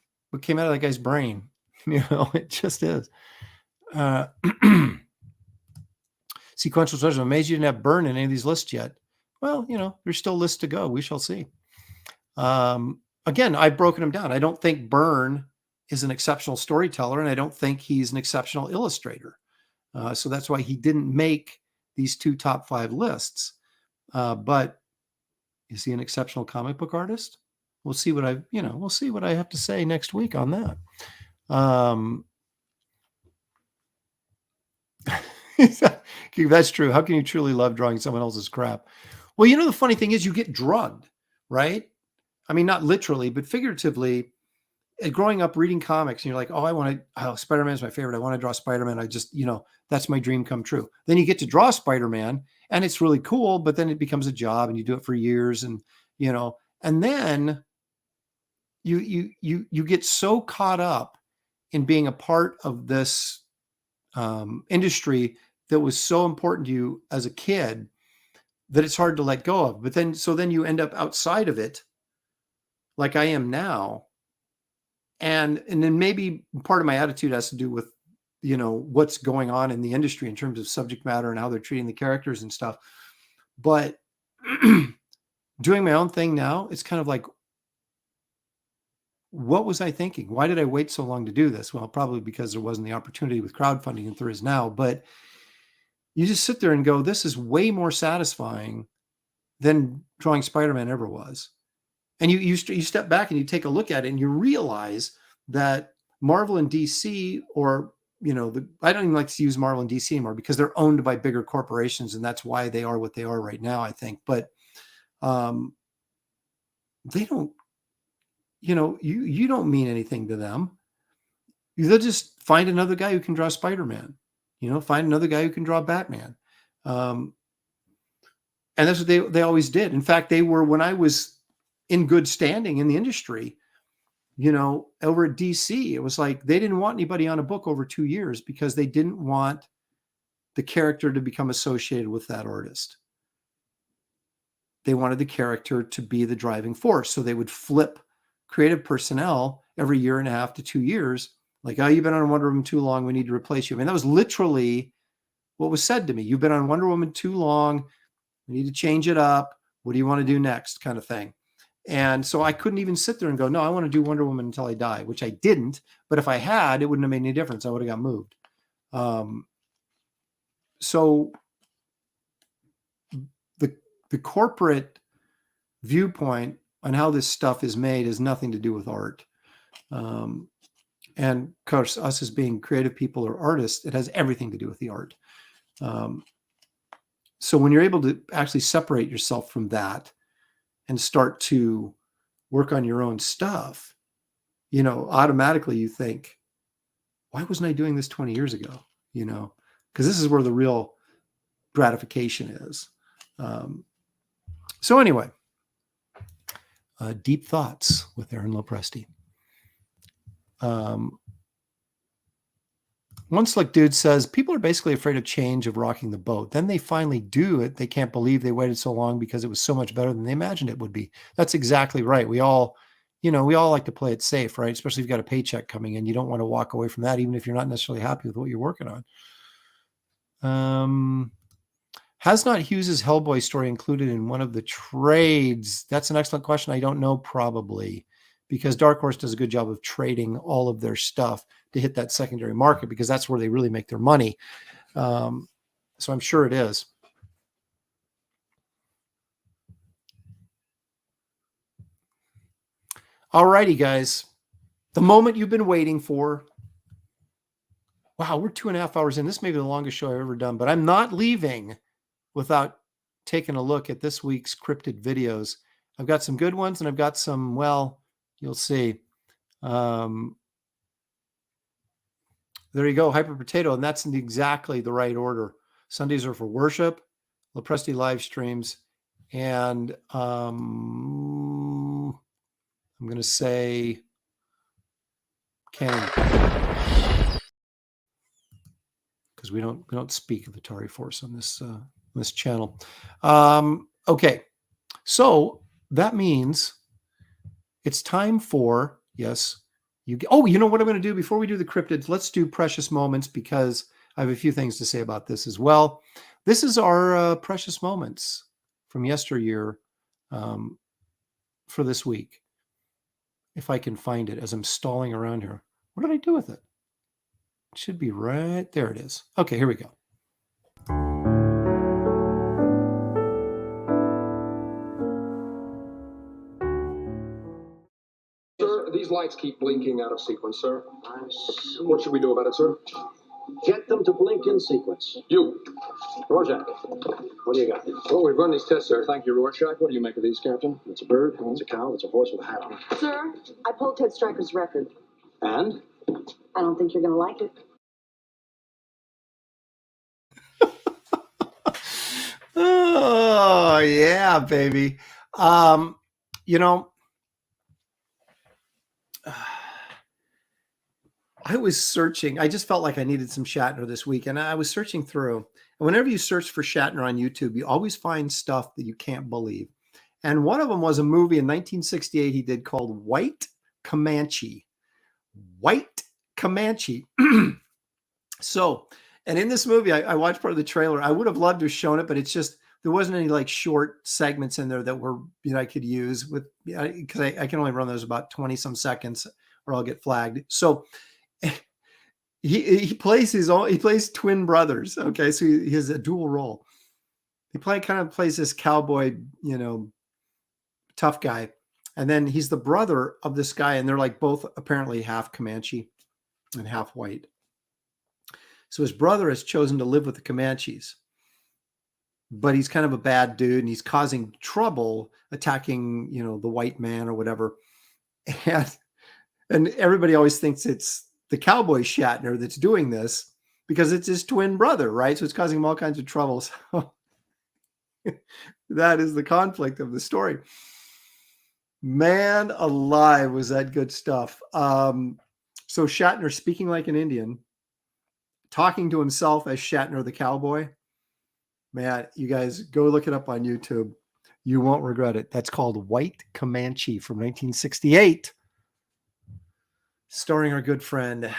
out of that guy's brain. You know, it just is. Sequential treasure. I'm amazed you didn't have Byrne in any of these lists yet. Well, you know, there's still lists to go. We shall see. Again, I've broken him down. I don't think Byrne is an exceptional storyteller, and I don't think he's an exceptional illustrator. So that's why he didn't make these 2 top 5 lists. But is he an exceptional comic book artist? We'll see what I have to say next week on that. That's true. How can you truly love drawing someone else's crap? Well, you know, the funny thing is you get drugged, right? I mean, not literally, but figuratively. Growing up reading comics, and you're like, Spider-Man is my favorite. I want to draw Spider-Man. I just, you know, that's my dream come true. Then you get to draw Spider-Man and it's really cool, but then it becomes a job and you do it for years, and, you know, and then you get so caught up in being a part of this industry that was so important to you as a kid that it's hard to let go of. But then you end up outside of it, like I am now. And then maybe part of my attitude has to do with, what's going on in the industry in terms of subject matter and how they're treating the characters and stuff. But doing my own thing now, it's kind of like, what was I thinking? Why did I wait so long to do this? Well, probably because there wasn't the opportunity with crowdfunding that there is now. But you just sit there and go, this is way more satisfying than drawing Spider-Man ever was. And you step back and you take a look at it and you realize that Marvel and DC, or, I don't even like to use Marvel and DC anymore because they're owned by bigger corporations, and that's why they are what they are right now, I think. But they don't, you don't mean anything to them. They'll just find another guy who can draw Spider-Man, find another guy who can draw Batman. And that's what they always did. In fact, they were, when I was in good standing in the industry, over at DC, it was like they didn't want anybody on a book over 2 years because they didn't want the character to become associated with that artist. They wanted the character to be the driving force. So they would flip creative personnel every year and a half to 2 years. Like, oh, you've been on Wonder Woman too long. We need to replace you. I mean, that was literally what was said to me. You've been on Wonder Woman too long. We need to change it up. What do you want to do next? Kind of thing. And so I couldn't even sit there and go, no, I want to do Wonder Woman until I die, which I didn't. But if I had, it wouldn't have made any difference. I would have got moved. So the corporate viewpoint on how this stuff is made has nothing to do with art. And of course, us as being creative people or artists, it has everything to do with the art. So when you're able to actually separate yourself from that and start to work on your own stuff, automatically you think, why wasn't I doing this 20 years ago? Because this is where the real gratification is. So anyway, deep thoughts with Aaron Lopresti. One slick dude says, people are basically afraid of change, of rocking the boat. Then they finally do it. They can't believe they waited so long because it was so much better than they imagined it would be. That's exactly right. We all like to play it safe, right? Especially if you've got a paycheck coming in. You don't want to walk away from that, even if you're not necessarily happy with what you're working on. Has not Hughes's Hellboy story included in one of the trades? That's an excellent question. I don't know, probably, because Dark Horse does a good job of trading all of their stuff to hit that secondary market, because that's where they really make their money. So I'm sure it is. All righty, guys. The moment you've been waiting for. Wow, we're 2.5 hours in. This may be the longest show I've ever done, but I'm not leaving without taking a look at this week's Cryptid videos. I've got some good ones, and I've got some, well, you'll see. There you go, Hyper Potato, and that's in exactly the right order. Sundays are for worship, Lopresti live streams, and I'm going to say Canon, because we don't speak of Atari Force on this channel. Okay, so that means it's time for, yes, you know what I'm going to do before we do the cryptids? Let's do Precious Moments, because I have a few things to say about this as well. This is our Precious Moments from yesteryear for this week. If I can find it as I'm stalling around here. What did I do with it? It should be right there. It is. Okay, here we go. Sir, these lights keep blinking out of sequence, sir. What should we do about it, sir? Get them to blink in sequence. You, Rorschach, what do you got? well, we've run these tests, sir. Thank you, Rorschach. What do you make of these, Captain? It's a bird, it's a cow, it's a horse with a hat on. Sir, I pulled Ted Stryker's record. And? I don't think you're going to like it. Oh, yeah, baby. I was searching. I just felt like I needed some Shatner this week, and I was searching through. And whenever you search for Shatner on YouTube, you always find stuff that you can't believe. And one of them was a movie in 1968 he did called White Comanche. White Comanche. So, and in this movie, I watched part of the trailer. I would have loved to have shown it, but it's just there wasn't any like short segments in there that were I could use with because I can only run those about 20 some seconds or I'll get flagged. So he plays he plays twin brothers. Okay, so he has a dual role. He kind of plays this cowboy, tough guy, and then he's the brother of this guy, and they're like both apparently half Comanche and half white. So his brother has chosen to live with the Comanches, but he's kind of a bad dude and he's causing trouble, attacking, the white man or whatever. And everybody always thinks it's the cowboy Shatner that's doing this because it's his twin brother, right? So it's causing him all kinds of trouble. So that is the conflict of the story. Man alive, was that good stuff. So Shatner speaking like an Indian, talking to himself as Shatner the cowboy. Man, you guys go look it up on YouTube. You won't regret it. That's called White Comanche from 1968. Starring our good friend,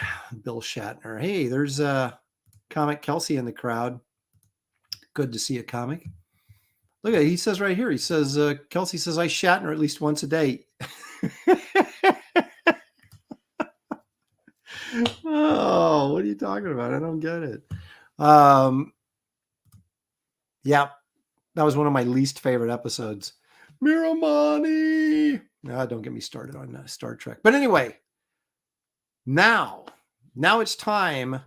Bill Shatner. Hey, there's Comic Kelsey in the crowd. Good to see a comic. Look at it. He says right here, he says, Kelsey says, I Shatner at least once a day. Oh, what are you talking about? I don't get it. Yeah, that was one of my least favorite episodes. Miramani. No, don't get me started on Star Trek. But anyway, now it's time.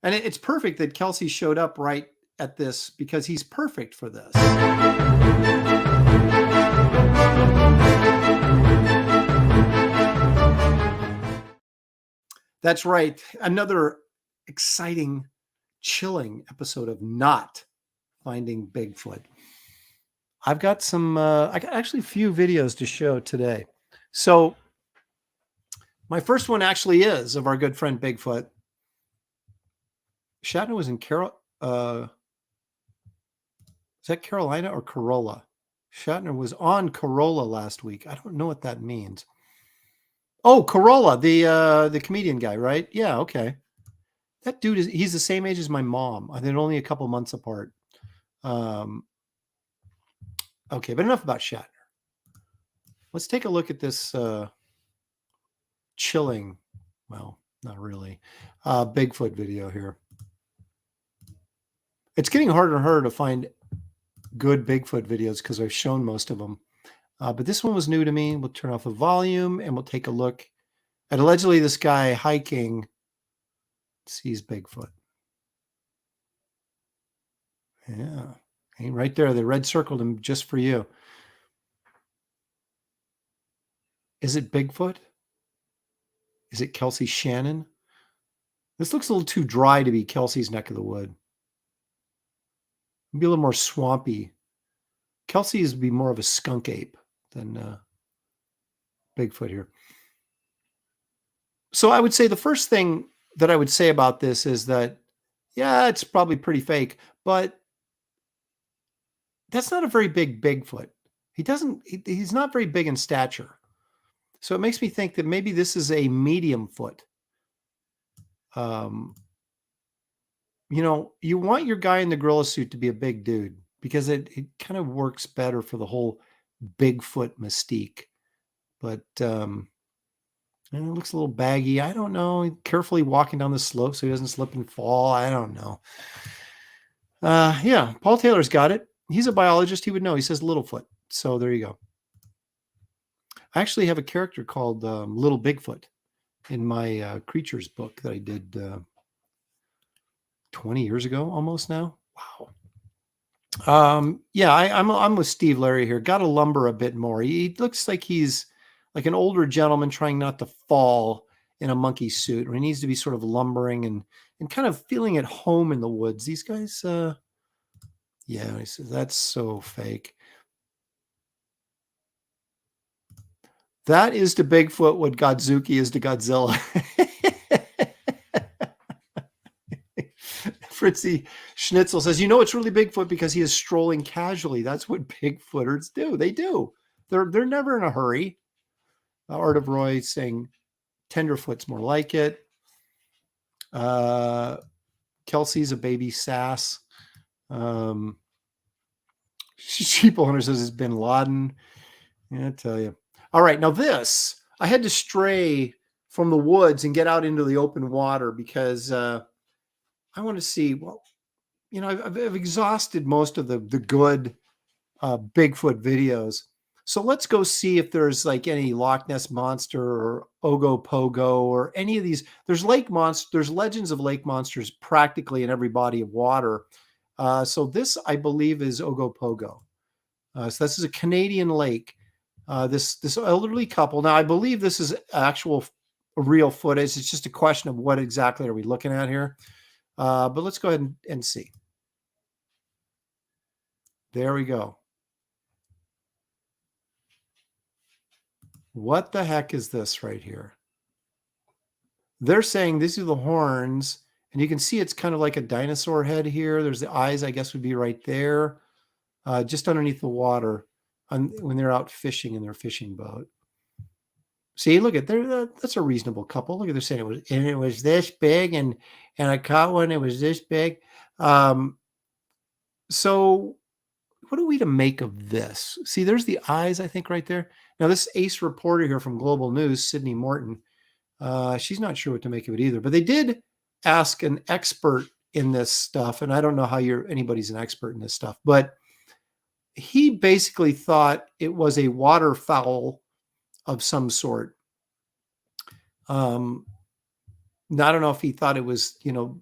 And it's perfect that Kelsey showed up right at this because he's perfect for this. That's right. Another exciting, chilling episode of Not Finding Bigfoot. I've got I got actually a few videos to show today. So my first one actually is of our good friend Bigfoot. Shatner was in is that Carolina or Corolla? Shatner was on Corolla last week. I don't know what that means. Oh, Corolla, the comedian guy, right? Yeah, okay. That dude he's the same age as my mom. I think only a couple months apart. Okay, but enough about Shatner. Let's take a look at this chilling, well, not really, Bigfoot video here. It's getting harder and harder to find good Bigfoot videos because I've shown most of them. But this one was new to me. We'll turn off the volume and we'll take a look at allegedly this guy hiking sees Bigfoot. Yeah, ain't right there. They red circled him just for you. Is it Bigfoot? Is it Kelsey Shannon? This looks a little too dry to be Kelsey's neck of the wood. It'd be a little more swampy. Kelsey's would be more of a skunk ape than Bigfoot here. So I would say the first thing that I would say about this is that, yeah, it's probably pretty fake, but that's not a very big Bigfoot. He's not very big in stature. So it makes me think that maybe this is a medium foot. You want your guy in the gorilla suit to be a big dude because it kind of works better for the whole Bigfoot mystique. But it looks a little baggy. I don't know. Carefully walking down the slope so he doesn't slip and fall. I don't know. Yeah, Paul Taylor's got it. He's a biologist. He would know. He says Littlefoot. So there you go. I actually have a character called Little Bigfoot in my creatures book that I did 20 years ago, almost now. Wow. Yeah, I'm with Steve Larry here. Got to lumber a bit more. He looks like he's like an older gentleman trying not to fall in a monkey suit. Or he needs to be sort of lumbering and kind of feeling at home in the woods. These guys, yeah, he says that's so fake. That is to Bigfoot what Godzuki is to Godzilla. Fritzy Schnitzel says, you know, it's really Bigfoot because he is strolling casually. That's what Bigfooters do. They do. They're never in a hurry. Art of Roy saying Tenderfoot's more like it. Kelsey's a baby sass. Sheep Owner says it's Bin Laden. Yeah, I tell you. All right, now this, I had to stray from the woods and get out into the open water because I want to see, well, you know, I've exhausted most of the good Bigfoot videos. So let's go see if there's like any Loch Ness Monster or Ogopogo or any of these. There's lake monsters, there's legends of lake monsters practically in every body of water. So this, I believe, is Ogopogo. So this is a Canadian lake. This elderly couple. Now, I believe this is actual real footage. It's just a question of what exactly are we looking at here. But let's go ahead and see. There we go. What the heck is this right here? They're saying these are the horns, and you can see it's kind of like a dinosaur head here. There's the eyes, I guess, would be right there, just underneath the water when they're out fishing in their fishing boat. See, look at there. That's a reasonable couple. Look at they're saying it was this big, and I caught one. It was this big. So what are we to make of this? See, there's the eyes, I think, right there. Now, this ace reporter here from Global News, Sydney Morton, she's not sure what to make of it either. But they did ask an expert in this stuff, and I don't know how anybody's an expert in this stuff, but he basically thought it was a waterfowl of some sort. Now, I don't know if he thought it was, you know,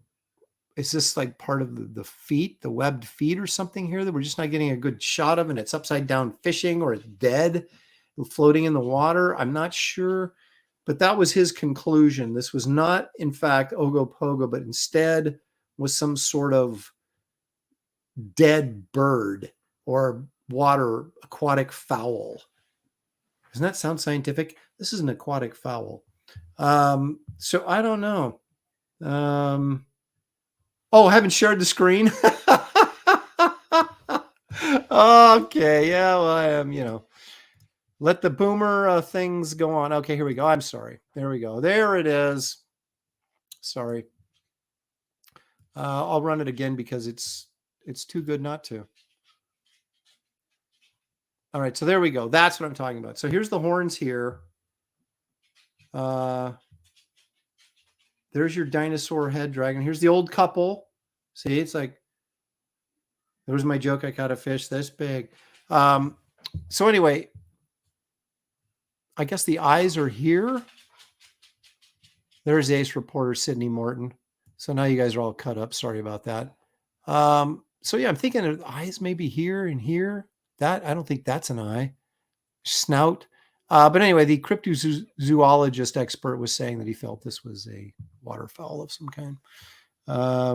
is this like part of the feet, the webbed feet or something here that we're just not getting a good shot of, and it's upside down fishing or it's dead, floating in the water? I'm not sure, but that was his conclusion. This was not, in fact, Ogopogo, but instead was some sort of dead bird or water aquatic fowl. Doesn't that sound scientific? This is an aquatic fowl. So I don't know. Oh, I haven't shared the screen. Okay, yeah, well, I am, you know, let the boomer things go on. Okay, here we go. I'm sorry. There we go. There it is. Sorry. I'll run it again because it's too good not to. All right, so there we go. That's what I'm talking about. So here's the horns here. There's your dinosaur head dragon. Here's the old couple. See, it's like, there was my joke. I caught a fish this big. So anyway, I guess the eyes are here. There's ace reporter Sydney Morton. So now you guys are all cut up. Sorry about that. So yeah, I'm thinking the eyes maybe here and here. That, I don't think that's an eye. Snout. But anyway, the cryptozoologist expert was saying that he felt this was a waterfowl of some kind.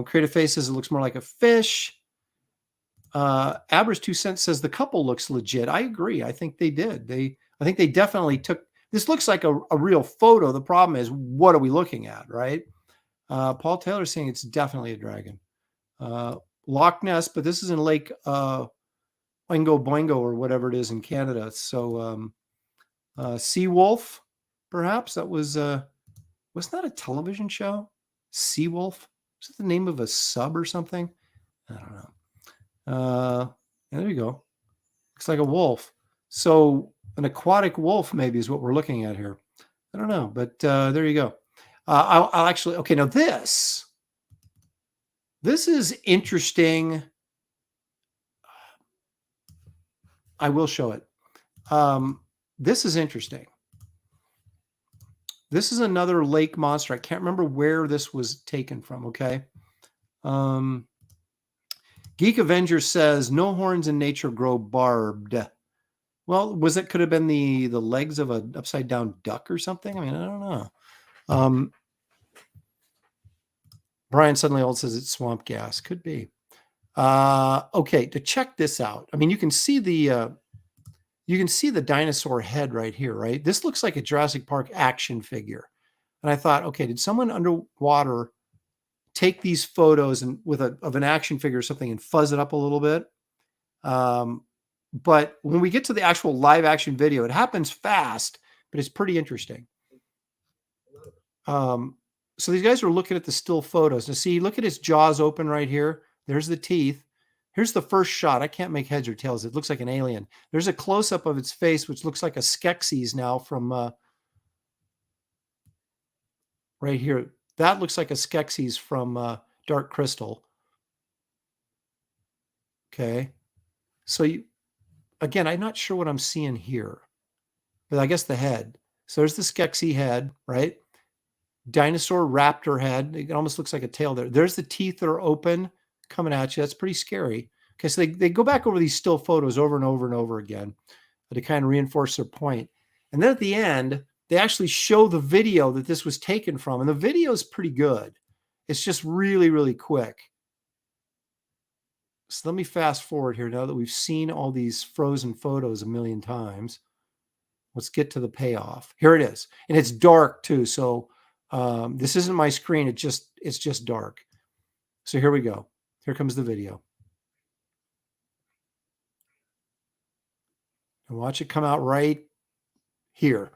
Creative Face says it looks more like a fish. Abra's 2 cents says the couple looks legit. I agree. I think they did. I think they definitely took, this looks like a real photo. The problem is, what are we looking at, right? Paul Taylor saying it's definitely a dragon. Loch Ness, but this is in Lake Oingo Boingo or whatever it is in Canada. So Sea Wolf, perhaps that was wasn't that a television show? Sea Wolf? Is it the name of a sub or something? I don't know. There you go. Looks like a wolf. So an aquatic wolf maybe is what we're looking at here. I don't know, but there you go. I'll actually, okay, now this is interesting. I will show it. This is interesting. This is another lake monster. I can't remember where this was taken from, okay? Geek Avenger says, no horns in nature grow barbed. Well, could have been the legs of an upside down duck or something? I mean, I don't know. Brian Suddenly Old says it's swamp gas. Could be. Okay, to check this out. I mean, you can see the dinosaur head right here, right? This looks like a Jurassic Park action figure. And I thought, okay, did someone underwater take these photos and of an action figure or something and fuzz it up a little bit. But when we get to the actual live action video, it happens fast, but it's pretty interesting. So these guys are looking at the still photos. Now see, look at his jaws open right here. There's the teeth. Here's the first shot. I can't make heads or tails. It looks like an alien. There's a close-up of its face, which looks like a Skeksis now from right here. That looks like a Skeksis from Dark Crystal. Okay. So again, I'm not sure what I'm seeing here, but I guess the head. So there's the Skeksy head, right? Dinosaur raptor head. It almost looks like a tail there. There's the teeth that are open coming at you. That's pretty scary. Okay, so they go back over these still photos over and over and over again to kind of reinforce their point. And then at the end, they actually show the video that this was taken from. And the video is pretty good. It's just really, really quick. So let me fast forward here now that we've seen all these frozen photos a million times. Let's get to the payoff. Here it is. And it's dark too. So this isn't my screen. It's just dark. So here we go. Here comes the video. And watch it come out right here.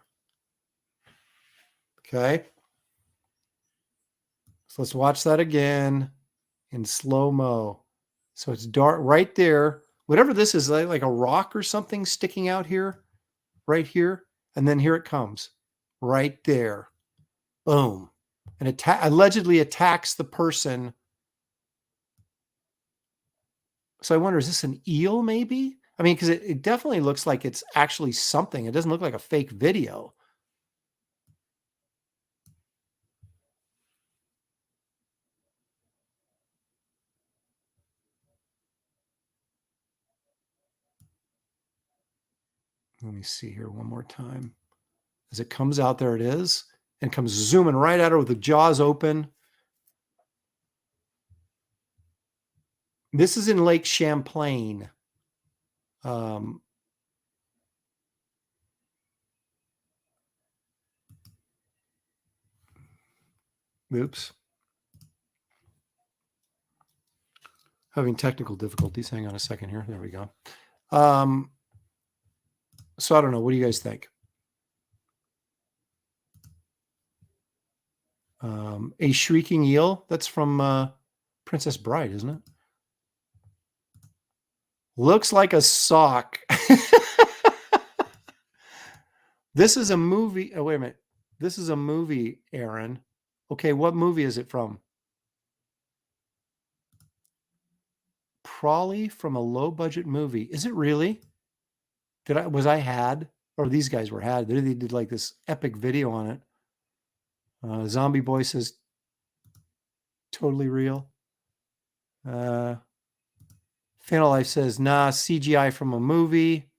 Okay. So let's watch that again in slow-mo. So it's dark right there. Whatever this is, like a rock or something sticking out here, right here. And then here it comes right there. Boom. And allegedly attacks the person. So I wonder, is this an eel maybe? I mean, because it definitely looks like it's actually something. It doesn't look like a fake video. Let me see here one more time. As it comes out, there it is. And comes zooming right at her with the jaws open. This is in Lake Champlain. Oops. Having technical difficulties. Hang on a second here. There we go. So I don't know. What do you guys think? A shrieking eel. That's from Princess Bride, isn't it? Looks like a sock. This is a movie. Oh, wait a minute. This is a movie, Aaron. Okay, what movie is it from? Probably from a low-budget movie. Is it really? Was I had? Or these guys were had. They did like this epic video on it. Zombie Boy says, totally real. Final Life says, nah, CGI from a movie.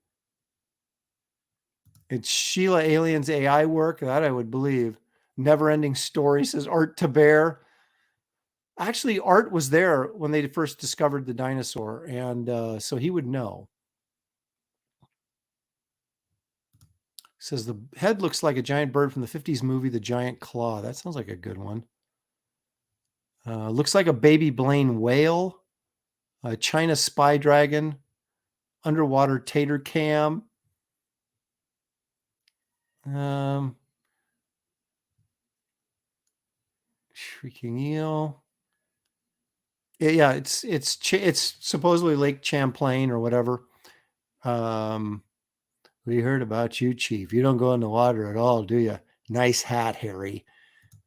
It's Sheila Alien's AI work. That I would believe. Never Ending Story says Art to Bear. Actually, Art was there when they first discovered the dinosaur, and so he would know. Says the head looks like a giant bird from the 50s movie, The Giant Claw. That sounds like a good one. Looks like a baby Blaine whale, a China spy dragon, underwater tater cam. Shrieking eel. Yeah, it's supposedly Lake Champlain or whatever. We heard about you, Chief. You don't go in the water at all, do you? Nice hat, Harry.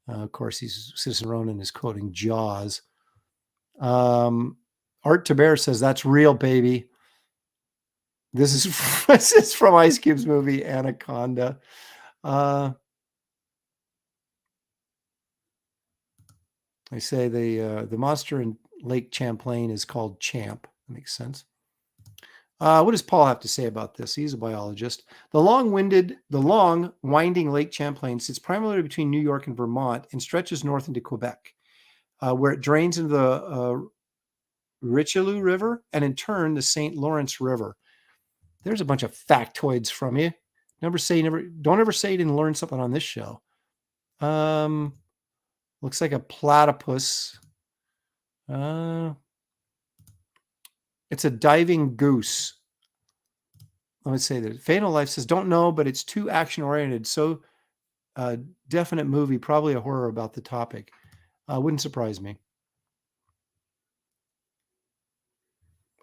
Of course, Citizen Ronan is quoting Jaws. Art to Bear says, that's real, baby. This is from Ice Cube's movie, Anaconda. They say the monster in Lake Champlain is called Champ. That makes sense. What does Paul have to say about this? He's a biologist. The long winding Lake Champlain sits primarily between New York and Vermont and stretches north into Quebec, where it drains into the Richelieu River and in turn the St. Lawrence River. There's a bunch of factoids from you. Don't ever say you didn't learn something on this show. Looks like a platypus. It's a diving goose. Let me say that. Fatal Life says, don't know, but it's too action oriented. So definite movie, probably a horror about the topic. Wouldn't surprise me.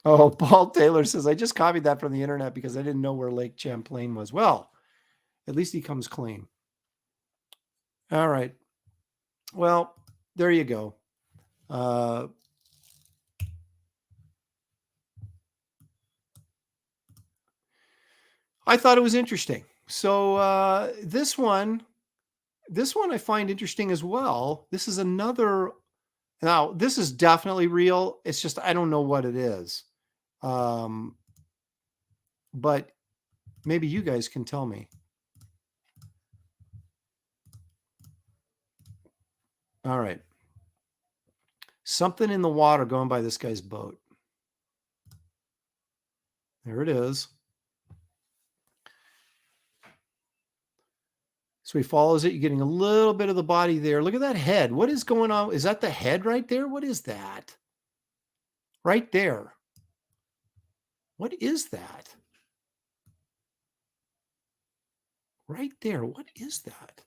Oh, Paul Taylor says, I just copied that from the internet because I didn't know where Lake Champlain was. Well, at least he comes clean. All right. Well, there you go. I thought it was interesting. So this one I find interesting as well. This is another. Now, this is definitely real. It's just I don't know what it is. But maybe you guys can tell me. All right. Something in the water going by this guy's boat. There it is. So he follows it. You're getting a little bit of the body there. Look at that head. What is going on? Is that the head right there? What is that? Right there. What is that? Right there. What is that?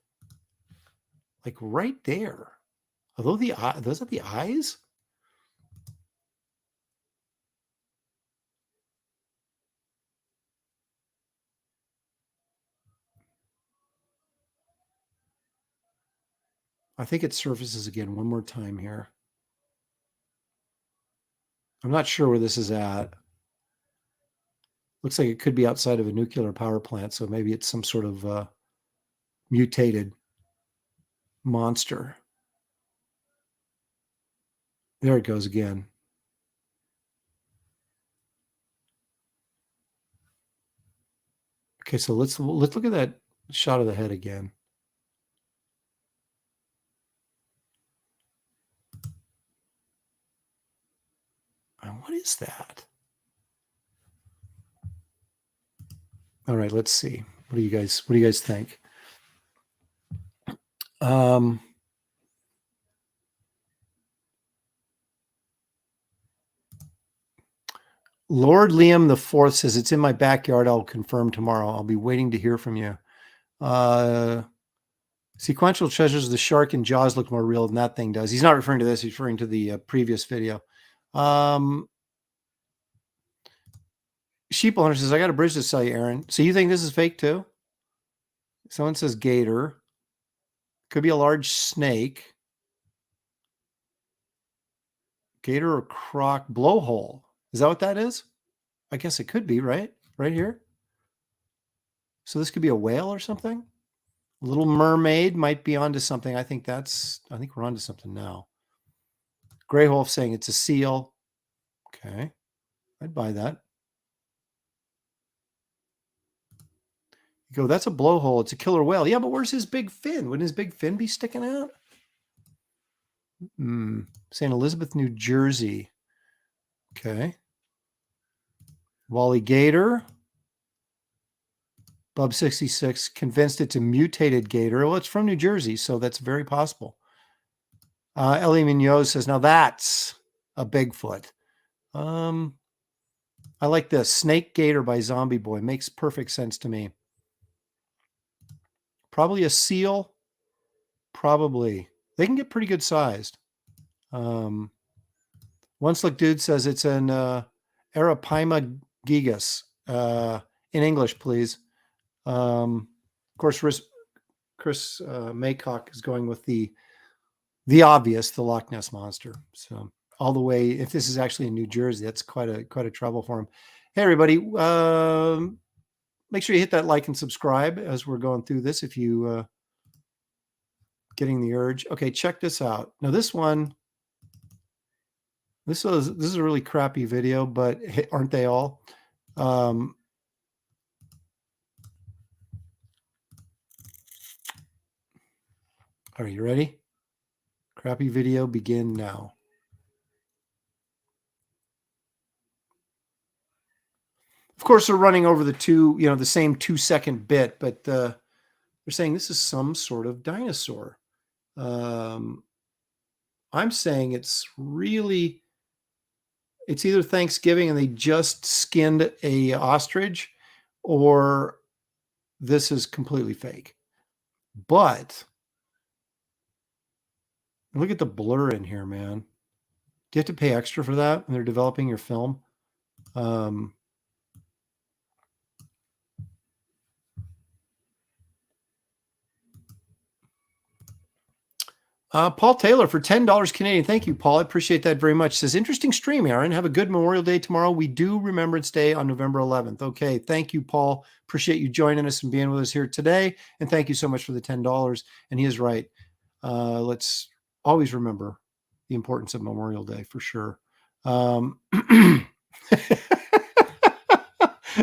Like right there. Although those are the eyes? I think it surfaces again one more time here. I'm not sure where this is at. Looks like it could be outside of a nuclear power plant, so maybe it's some sort of mutated monster. There it goes again. Okay, so let's look at that shot of the head again. What is that? All right, let's see. What do you guys think? Lord Liam the Fourth says, it's in my backyard. I'll confirm tomorrow. I'll be waiting to hear from you. Sequential treasures of the shark and Jaws look more real than that thing does. He's not referring to this. He's referring to the previous video. Sheep Owner says, I got a bridge to sell you, Aaron. So you think this is fake too? Someone says gator. Could be a large snake. Gator or croc blowhole. Is that what that is? I guess it could be, right? Right here. So this could be a whale or something. Little Mermaid might be onto something. I think we're onto something now. Grey Wolf saying it's a seal. Okay. I'd buy that. You go, that's a blowhole. It's a killer whale. Yeah, but where's his big fin? Wouldn't his big fin be sticking out? St. Elizabeth, New Jersey. Okay. Wally Gator. Bub66 convinced it's a mutated gator. Well, it's from New Jersey, so that's very possible. Ellie Munoz says, now that's a Bigfoot. I like this. Snake Gator by Zombie Boy. Makes perfect sense to me. Probably a seal. Probably. They can get pretty good sized. One Slick Dude says it's an Arapaima gigas. In English, please. Of course, Chris Maycock is going with the obvious, the Loch Ness Monster. So all the way, if this is actually in New Jersey, that's quite a trouble for him. Hey, everybody, make sure you hit that like and subscribe as we're going through this. If you getting the urge. Okay, check this out. Now this one, this is a really crappy video, but aren't they all? Are you ready? Crappy video, begin now. Of course, they're running over the same 2-second bit, but they're saying this is some sort of dinosaur. I'm saying it's either Thanksgiving and they just skinned a ostrich, or this is completely fake. But look at the blur in here, man. Do you have to pay extra for that when they're developing your film? Paul Taylor for $10 Canadian. Thank you, Paul. I appreciate that very much. Says, interesting stream, Aaron. Have a good Memorial Day tomorrow. We do Remembrance Day on November 11th. Okay. Thank you, Paul. Appreciate you joining us and being with us here today. And thank you so much for the $10. And he is right. Let's always remember the importance of Memorial Day for sure.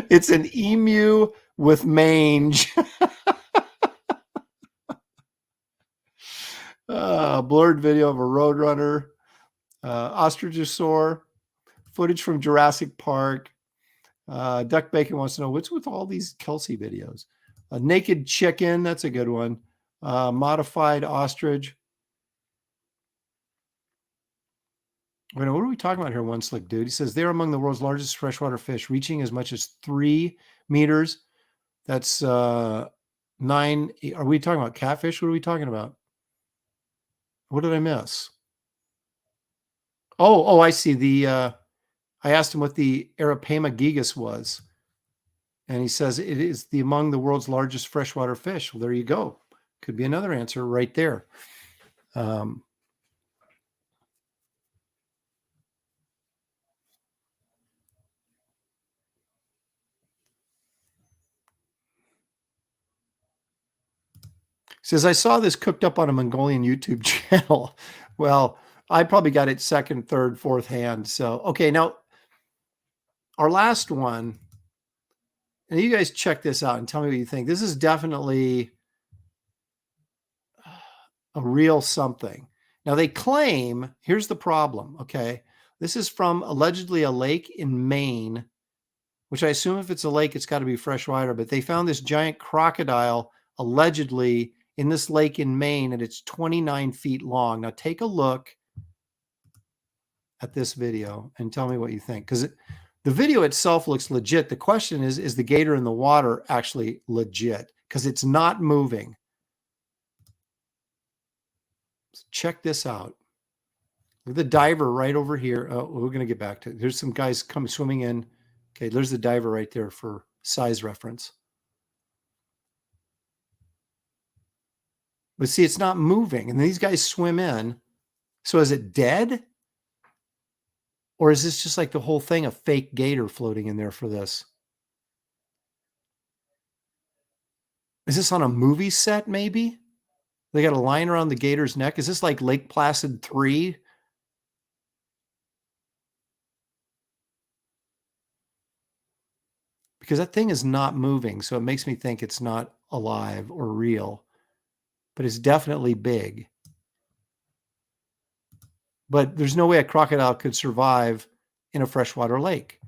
It's an emu with mange. Blurred video of a roadrunner, ostrichosaur, footage from Jurassic Park. Duck Bacon wants to know what's with all these Kelsey videos. A naked chicken, that's a good one. Modified ostrich. What are we talking about here, One Slick Dude? He says they're among the world's largest freshwater fish, reaching as much as 3 meters. That's 9. Are we talking about catfish? What are we talking about? What did I miss? Oh, I see. I asked him what the Arapema gigas was, and he says it is among the world's largest freshwater fish. Well, there you go. Could be another answer right there. Says, I saw this cooked up on a Mongolian YouTube channel. Well, I probably got it second, third, fourth hand. So, okay, now our last one, and you guys check this out and tell me what you think. This is definitely a real something. Now they claim, here's the problem, okay? This is from allegedly a lake in Maine, which I assume if it's a lake, it's got to be freshwater, but they found this giant crocodile allegedly in this lake in Maine, and it's 29 feet long. Now take a look at this video and tell me what you think, because the video itself looks legit. The question is the gator in the water actually legit? Because it's not moving. So check this out. Look at the diver right over here. Oh, we're going to get back to it. There's some guys coming swimming in. Okay, there's the diver right there for size reference. But see, it's not moving. And these guys swim in. So is it dead? Or is this just like the whole thing, a fake gator floating in there for this? Is this on a movie set, maybe? They got a line around the gator's neck. Is this like Lake Placid 3? Because that thing is not moving, so it makes me think it's not alive or real. But it's definitely big. But there's no way a crocodile could survive in a freshwater lake.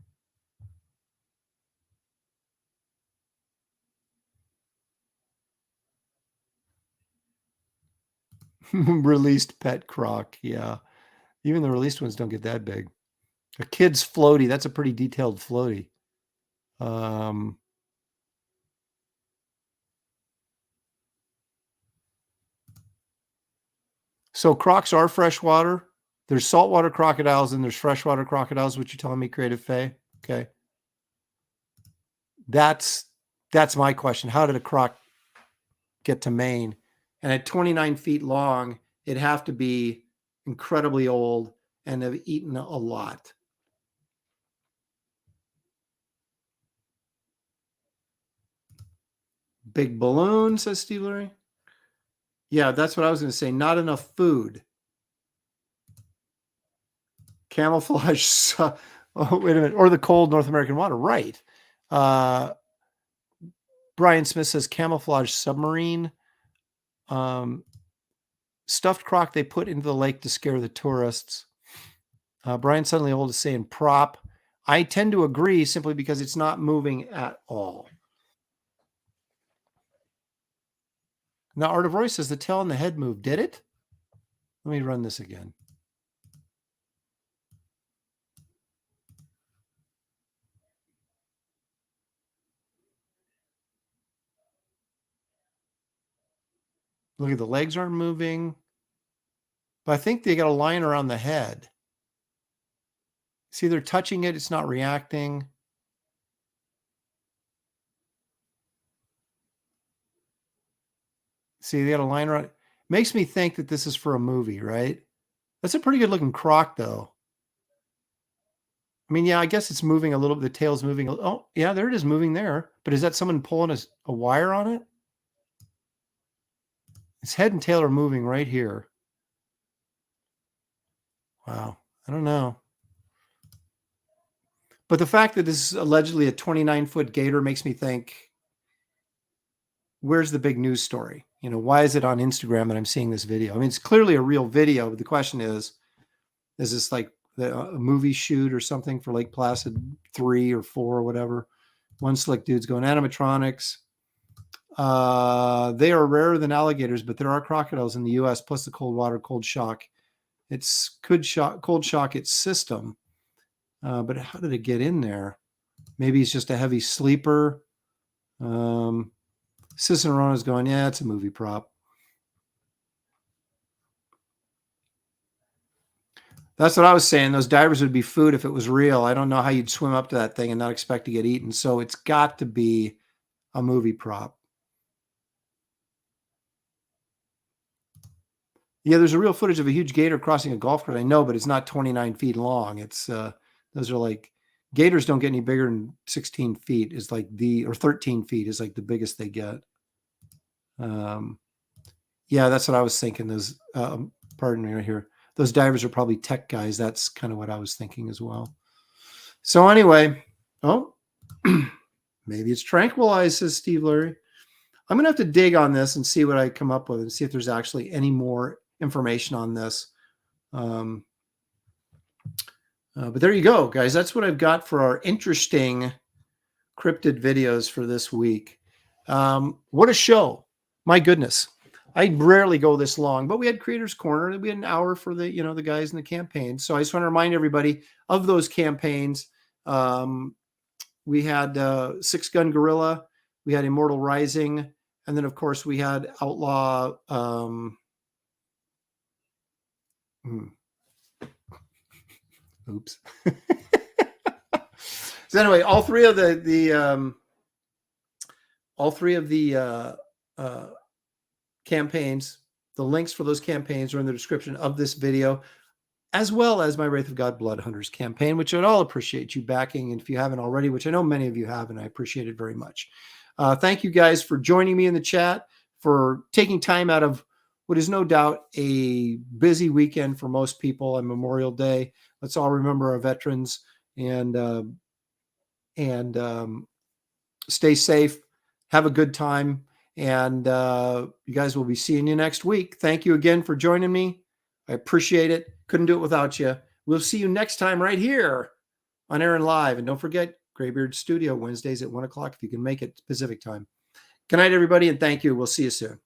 Released pet croc, yeah. Even the released ones don't get that big. A kid's floaty, that's a pretty detailed floaty. So crocs are freshwater. There's saltwater crocodiles and there's freshwater crocodiles, which you're telling me, Creative Faye? Okay. That's my question. How did a croc get to Maine? And at 29 feet long, it'd have to be incredibly old and have eaten a lot. Big balloon, says Steve Lurie. Yeah, that's what I was going to say. Not enough food. Camouflage. Oh, wait a minute. Or the cold North American water. Right. Brian Smith says camouflage submarine. Stuffed croc they put into the lake to scare the tourists. Brian Suddenly Old is saying prop. I tend to agree simply because it's not moving at all. Now, Art of Roy says the tail and the head moved. Did it? Let me run this again. Look at the legs aren't moving. But I think they got a line around the head. See, they're touching it. It's not reacting. See, they got a line around. Makes me think that this is for a movie, right? That's a pretty good looking croc, though. I mean, yeah, I guess it's moving a little bit. The tail's moving. Oh, yeah, there it is moving there. But is that someone pulling a wire on it? Its head and tail are moving right here. Wow. I don't know. But the fact that this is allegedly a 29-foot gator makes me think, where's the big news story? You know, why is it on Instagram that I'm seeing this video? I mean, it's clearly a real video. But the question is this like a movie shoot or something for Lake Placid 3 or 4 or whatever? One slick dude's going animatronics. They are rarer than alligators, but there are crocodiles in the U.S. plus the cold water, cold shock. Could cold shock its system. But how did it get in there? Maybe he's just a heavy sleeper. Cicerona's going, yeah, it's a movie prop. That's what I was saying. Those divers would be food if it was real. I don't know how you'd swim up to that thing and not expect to get eaten. So it's got to be a movie prop. Yeah, there's a real footage of a huge gator crossing a golf course. I know, but it's not 29 feet long. It's those are like, gators don't get any bigger than 16 feet is like or 13 feet is like the biggest they get. Yeah, that's what I was thinking. Those, pardon me right here. Those divers are probably tech guys. That's kind of what I was thinking as well. So anyway, maybe it's tranquilized, says Steve Larry. I'm going to have to dig on this and see what I come up with and see if there's actually any more information on this. But there you go, guys. That's what I've got for our interesting cryptid videos for this week. What a show. My goodness. I rarely go this long, but we had Creators Corner. We had an hour for the, the guys in the campaign. So I just want to remind everybody of those campaigns. We had Six Gun Gorilla. We had Immortal Rising. And then, of course, we had Outlaw. Oops. So anyway, all three of the campaigns, the links for those campaigns are in the description of this video, as well as my Wraith of God Blood Hunters campaign, which I'd all appreciate you backing. And if you haven't already, which I know many of you have, and I appreciate it very much. Thank you guys for joining me in the chat, for taking time out of what is no doubt a busy weekend for most people on Memorial Day. Let's all remember our veterans and stay safe. Have a good time. And you guys will be seeing you next week. Thank you again for joining me. I appreciate it. Couldn't do it without you. We'll see you next time right here on Aaron Live. And don't forget, Graybeard Studio, Wednesdays at 1 o'clock if you can make it Pacific time. Good night, everybody, and thank you. We'll see you soon.